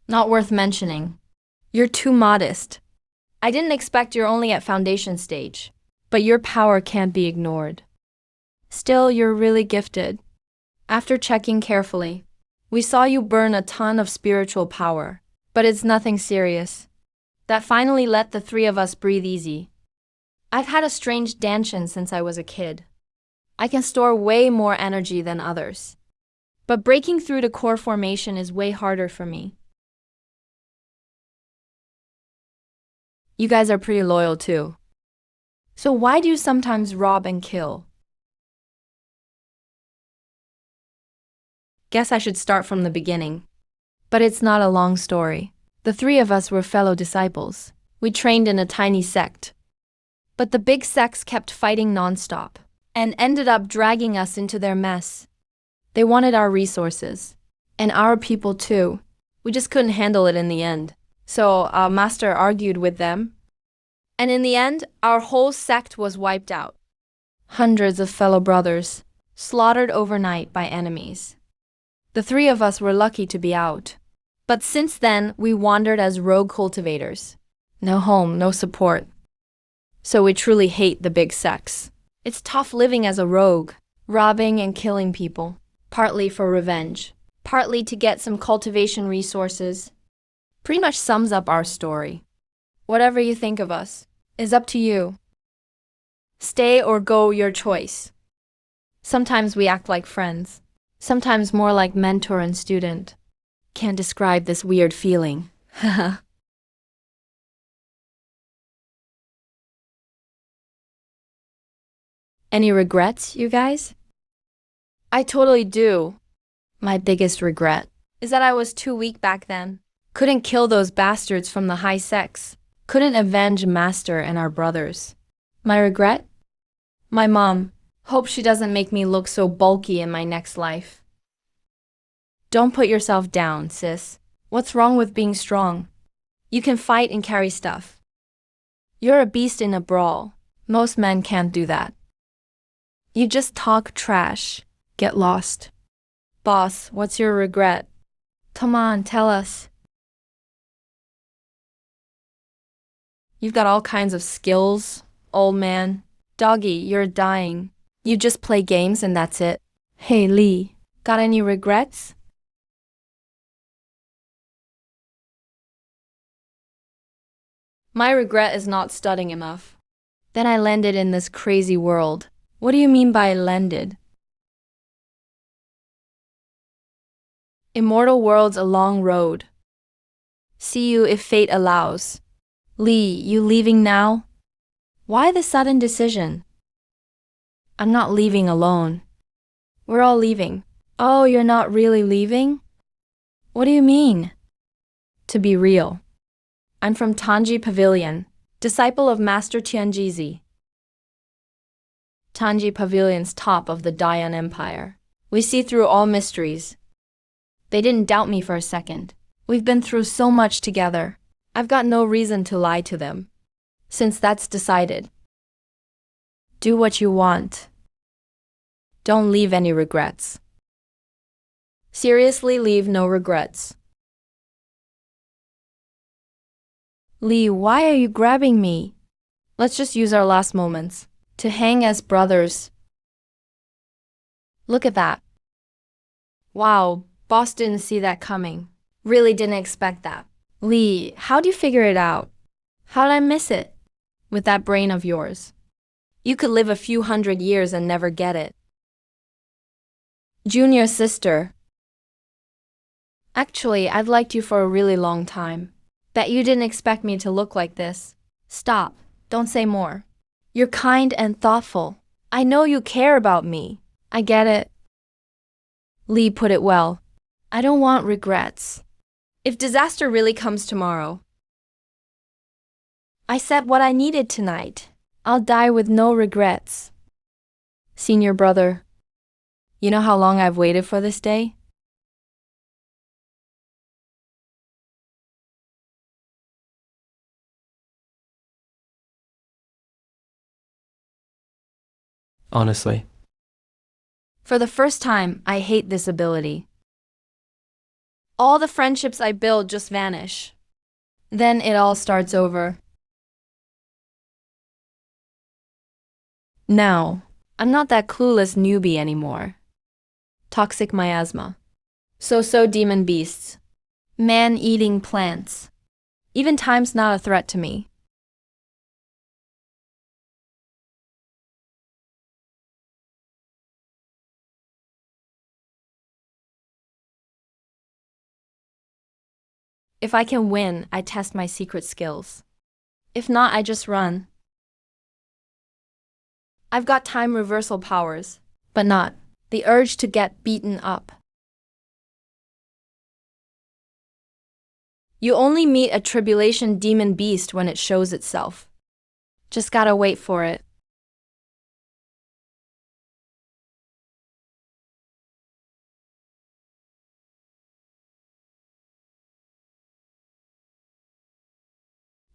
Not worth mentioning. You're too modest. I didn't expect you're only at foundation stage, but your power can't be ignored. Still, you're really gifted. After checking carefully, we saw you burn a ton of spiritual power, but it's nothing serious. That finally let the three of us breathe easy. I've had a strange danshan since I was a kid. I can store way more energy than others. But breaking through to core formation is way harder for me. You guys are pretty loyal too. So why do you sometimes rob and kill? Guess I should start from the beginning. But it's not a long story. The three of us were fellow disciples. We trained in a tiny sect. But the big sects kept fighting nonstop and ended up dragging us into their mess. They wanted our resources, and our people too. We just couldn't handle it in the end. So our master argued with them, and in the end, our whole sect was wiped out. Hundreds of fellow brothers, slaughtered overnight by enemies. The three of us were lucky to be out. But since then, we wandered as rogue cultivators. No home, no support. So we truly hate the big sects. It's tough living as a rogue, robbing and killing people. Partly for revenge, partly to get some cultivation resources. Pretty much sums up our story. Whatever you think of us is up to you. Stay or go, your choice. Sometimes we act like friends, sometimes more like mentor and student. Can't describe this weird feeling. Any regrets, you guys? I totally do. My biggest regret is that I was too weak back then. Couldn't kill those bastards from the high sects. Couldn't avenge Master and our brothers. My regret? My mom. Hope she doesn't make me look so bulky in my next life. Don't put yourself down, sis. What's wrong with being strong? You can fight and carry stuff. You're a beast in a brawl. Most men can't do that. You just talk trash. Get lost. Boss, what's your regret? Come on, tell us. You've got all kinds of skills, old man. Doggy, you're dying. You just play games and that's it. Hey, Lee, got any regrets? My regret is not studying enough. Then I landed in this crazy world. What do you mean by landed? Immortal world's a long road. See you if fate allows. Lee, you leaving now? Why the sudden decision? I'm not leaving alone. We're all leaving. Oh, you're not really leaving? What do you mean? To be real. I'm from Tanji Pavilion, disciple of Master Tianjizi. Tanji Pavilion's top of the Dayan Empire. We see through all mysteries. They didn't doubt me for a second. We've been through so much together. I've got no reason to lie to them. Since that's decided. Do what you want. Don't leave any regrets. Seriously, leave no regrets. Lee, why are you grabbing me? Let's just use our last moments to hang as brothers. Look at that. Wow, boss didn't see that coming. Really didn't expect that. Lee, how'd you figure it out? How'd I miss it? With that brain of yours. You could live a few hundred years and never get it. Junior sister. Actually, I've liked you for a really long time. Bet you didn't expect me to look like this. Stop. Don't say more. You're kind and thoughtful. I know you care about me. I get it. Lee put it well. I don't want regrets. If disaster really comes tomorrow. I said what I needed tonight. I'll die with no regrets. Senior brother. You know how long I've waited for this day? Honestly. For the first time, I hate this ability. All the friendships I build just vanish. Then it all starts over. Now, I'm not that clueless newbie anymore. Toxic miasma. So-so demon beasts. Man-eating plants. Even time's not a threat to me. If I can win, I test my secret skills. If not, I just run. I've got time reversal powers, but not the urge to get beaten up. You only meet a tribulation demon beast when it shows itself. Just gotta wait for it.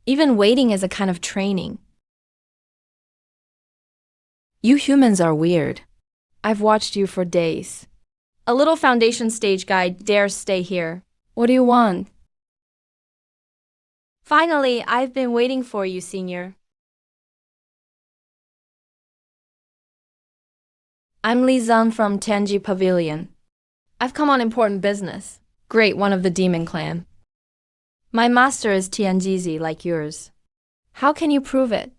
Even waiting is a kind of training. You humans are weird. I've watched you for days. A little foundation stage guy dares stay here. What do you want? Finally, I've been waiting for you, Senior. I'm Li Zan from Tianji Pavilion. I've come on important business. Great, one of the demon clan. My master is Tianjizi, like yours. How can you prove it?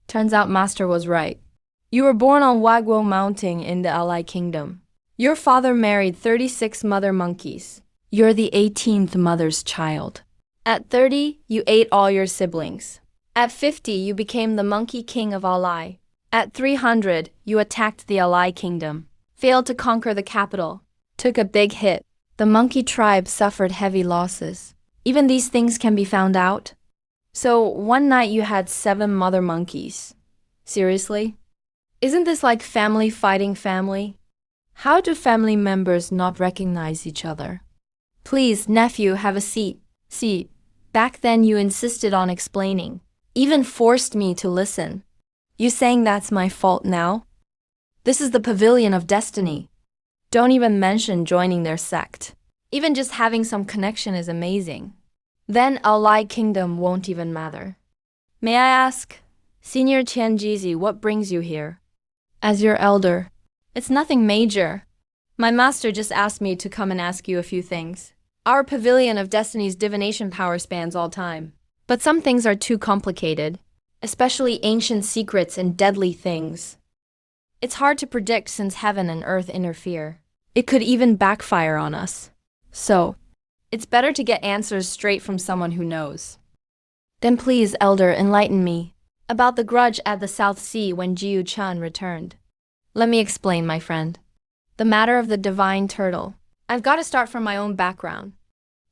Turns out master was right. You were born on Wagwo Mountain in the Ally Kingdom. Your father married 36 mother monkeys. You're the 18th mother's child. At 30, you ate all your siblings. At 50, you became the monkey king of Ally. At 300, you attacked the Ally Kingdom. Failed to conquer the capital. Took a big hit. The monkey tribe suffered heavy losses. Even these things can be found out. So one night you had 7 mother monkeys. Seriously? Isn't this like family fighting family? How do family members not recognize each other? Please, nephew, have a seat. See, back then you insisted on explaining. Even forced me to listen. You saying that's my fault now? This is the pavilion of destiny. Don't even mention joining their sect. Even just having some connection is amazing. Then Allied Kingdom won't even matter. May I ask, Senior Tianjizi, what brings you here? As your elder. It's nothing major. My master just asked me to come and ask you a few things. Our Pavilion of Destiny's divination power spans all time. But some things are too complicated, especially ancient secrets and deadly things. It's hard to predict since heaven and earth interfere. It could even backfire on us. So, it's better to get answers straight from someone who knows. Then please, Elder, enlighten me about the grudge at the South Sea when Jiu Chun returned. Let me explain, my friend. The matter of the divine turtle. I've got to start from my own background.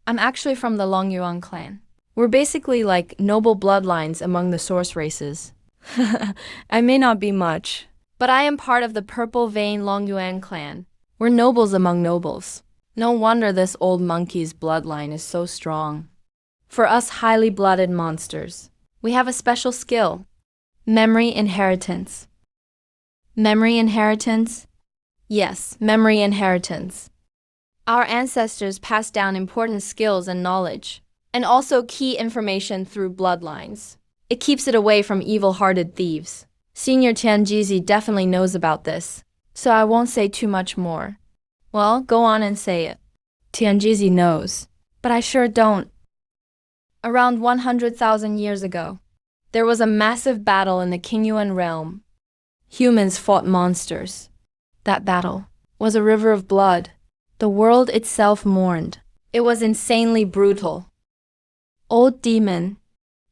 I'm actually from the Longyuan clan. We're basically like noble bloodlines among the source races. I may not be much, but I am part of the purple vein Longyuan clan. We're nobles among nobles. No wonder this old monkey's bloodline is so strong. For us highly blooded monsters, we have a special skill: memory inheritance. Memory inheritance? Yes, memory inheritance. Our ancestors passed down important skills and knowledge, and also key information through bloodlines. It keeps it away from evil-hearted thieves. Senior Tianjizi definitely knows about this, so I won't say too much more. Well, go on and say it. Tianjizi knows, but I sure don't. Around 100,000 years ago, there was a massive battle in the Qingyuan realm. Humans fought monsters. That battle was a river of blood. The world itself mourned. It was insanely brutal. Old demon,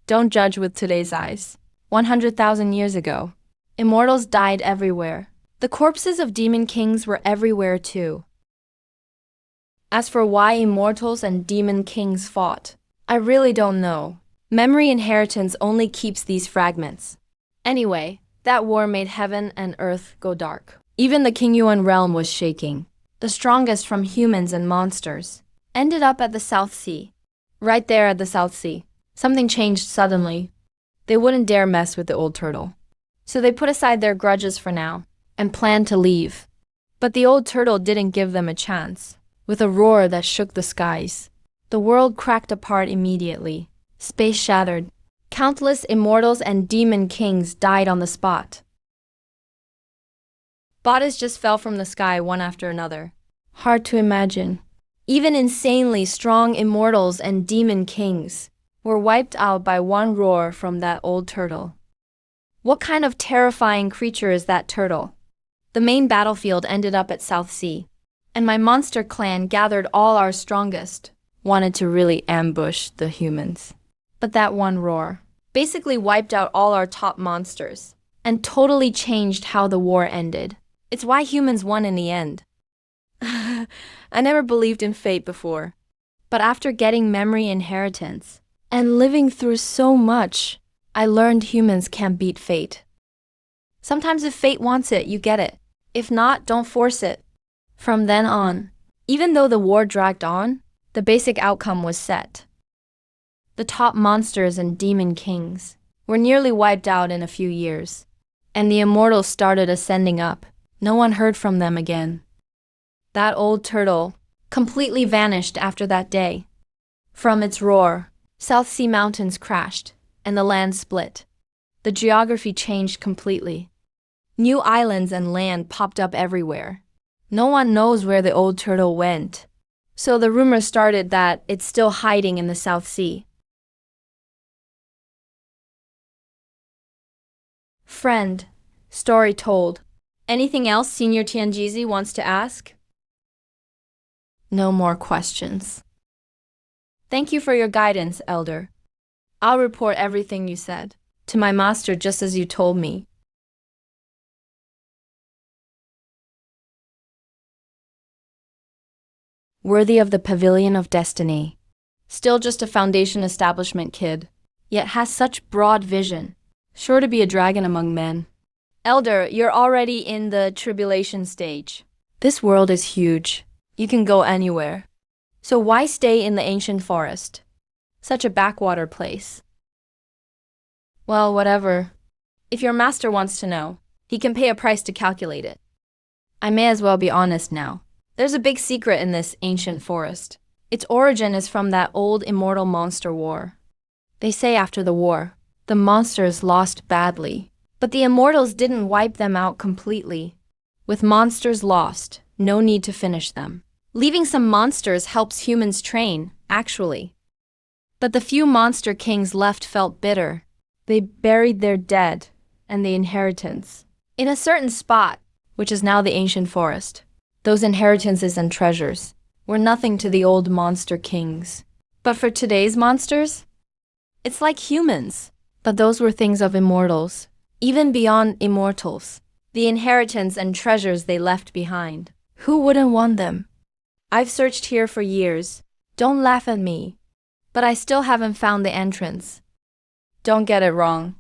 don't judge with today's eyes. 100,000 years ago, immortals died everywhere. The corpses of demon kings were everywhere too. As for why immortals and demon kings fought, I really don't know. Memory inheritance only keeps these fragments. Anyway, that war made heaven and earth go dark. Even the Qingyuan realm was shaking. The strongest from humans and monsters ended up at the South Sea. Right there at the South Sea, something changed suddenly. They wouldn't dare mess with the old turtle. So they put aside their grudges for now and planned to leave. But the old turtle didn't give them a chance. With a roar that shook the skies, the world cracked apart immediately. Space shattered. Countless immortals and demon kings died on the spot. Bodies just fell from the sky one after another. Hard to imagine. Even insanely strong immortals and demon kings were wiped out by one roar from that old turtle. What kind of terrifying creature is that turtle? The main battlefield ended up at South Sea, and my monster clan gathered all our strongest, wanted to really ambush the humans. But that one roar basically wiped out all our top monsters and totally changed how the war ended. It's why humans won in the end. I never believed in fate before, but after getting memory inheritance and living through so much, I learned humans can't beat fate. Sometimes if fate wants it, you get it. If not, don't force it. From then on, even though the war dragged on, the basic outcome was set. The top monsters and demon kings were nearly wiped out in a few years, and the immortals started ascending up. No one heard from them again. That old turtle completely vanished after that day. From its roar, South Sea mountains crashed, and the land split. The geography changed completely. New islands and land popped up everywhere. No one knows where the old turtle went. So the rumor started that it's still hiding in the South Sea. Friend, story told. Anything else Senior Tianjizi wants to ask? No more questions. Thank you for your guidance, Elder. I'll report everything you said to my master just as you told me. Worthy of the Pavilion of Destiny. Still just a foundation establishment kid, yet has such broad vision. Sure to be a dragon among men. Elder, you're already in the tribulation stage. This world is huge. You can go anywhere. So why stay in the ancient forest? Such a backwater place. Well, whatever. If your master wants to know, he can pay a price to calculate it. I may as well be honest now. There's a big secret in this ancient forest. Its origin is from that old immortal monster war. They say after the war, the monsters lost badly, but the immortals didn't wipe them out completely. With monsters lost, no need to finish them. Leaving some monsters helps humans train, actually. But the few monster kings left felt bitter. They buried their dead and the inheritance in a certain spot, which is now the ancient forest. Those inheritances and treasures were nothing to the old monster kings. But for today's monsters, it's like humans. But those were things of immortals, even beyond immortals. The inheritance and treasures they left behind. Who wouldn't want them? I've searched here for years. Don't laugh at me. But I still haven't found the entrance. Don't get it wrong.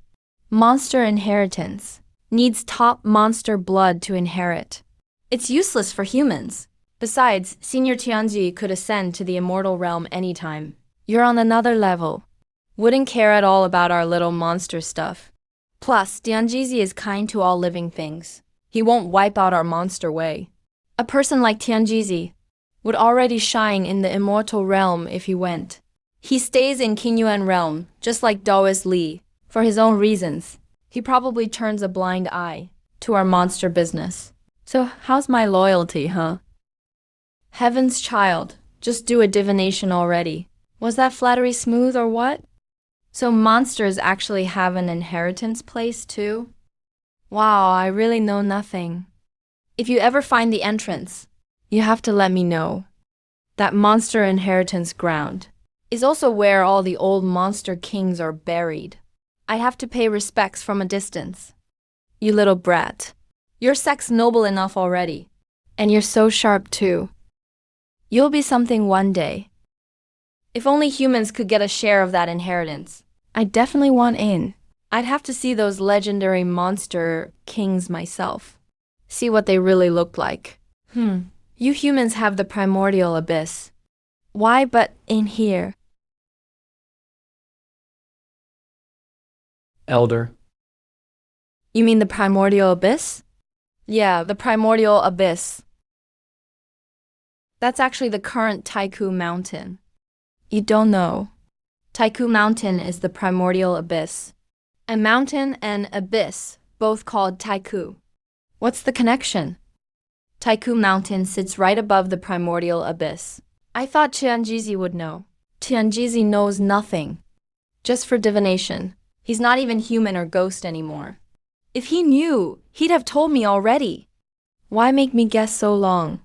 Monster inheritance needs top monster blood to inherit. It's useless for humans. Besides, Senior Tianji could ascend to the immortal realm anytime. You're on another level. Wouldn't care at all about our little monster stuff. Plus, Tianjizi is kind to all living things. He won't wipe out our monster way. A person like Tianjizi would already shine in the immortal realm if he went. He stays in Qingyuan realm, just like Daoist Li, for his own reasons. He probably turns a blind eye to our monster business. So how's my loyalty, huh? Heaven's child, just do a divination already. Was that flattery smooth or what? So monsters actually have an inheritance place too? Wow, I really know nothing. If you ever find the entrance, you have to let me know. That monster inheritance ground is also where all the old monster kings are buried. I have to pay respects from a distance. You little brat. Your sex noble enough already. And you're so sharp too. You'll be something one day. If only humans could get a share of that inheritance. I definitely want in. I'd have to see those legendary monster kings myself. See what they really look like. You humans have the primordial abyss. Why but in here? Elder. You mean the primordial abyss? Yeah, the primordial abyss. That's actually the current Taiku Mountain. You don't know. Taiku Mountain is the primordial abyss. A mountain and abyss, both called Taiku. What's the connection? Taiku Mountain sits right above the primordial abyss. I thought Tianjizi would know. Tianjizi knows nothing. Just for divination. He's not even human or ghost anymore. If he knew, he'd have told me already. Why make me guess so long?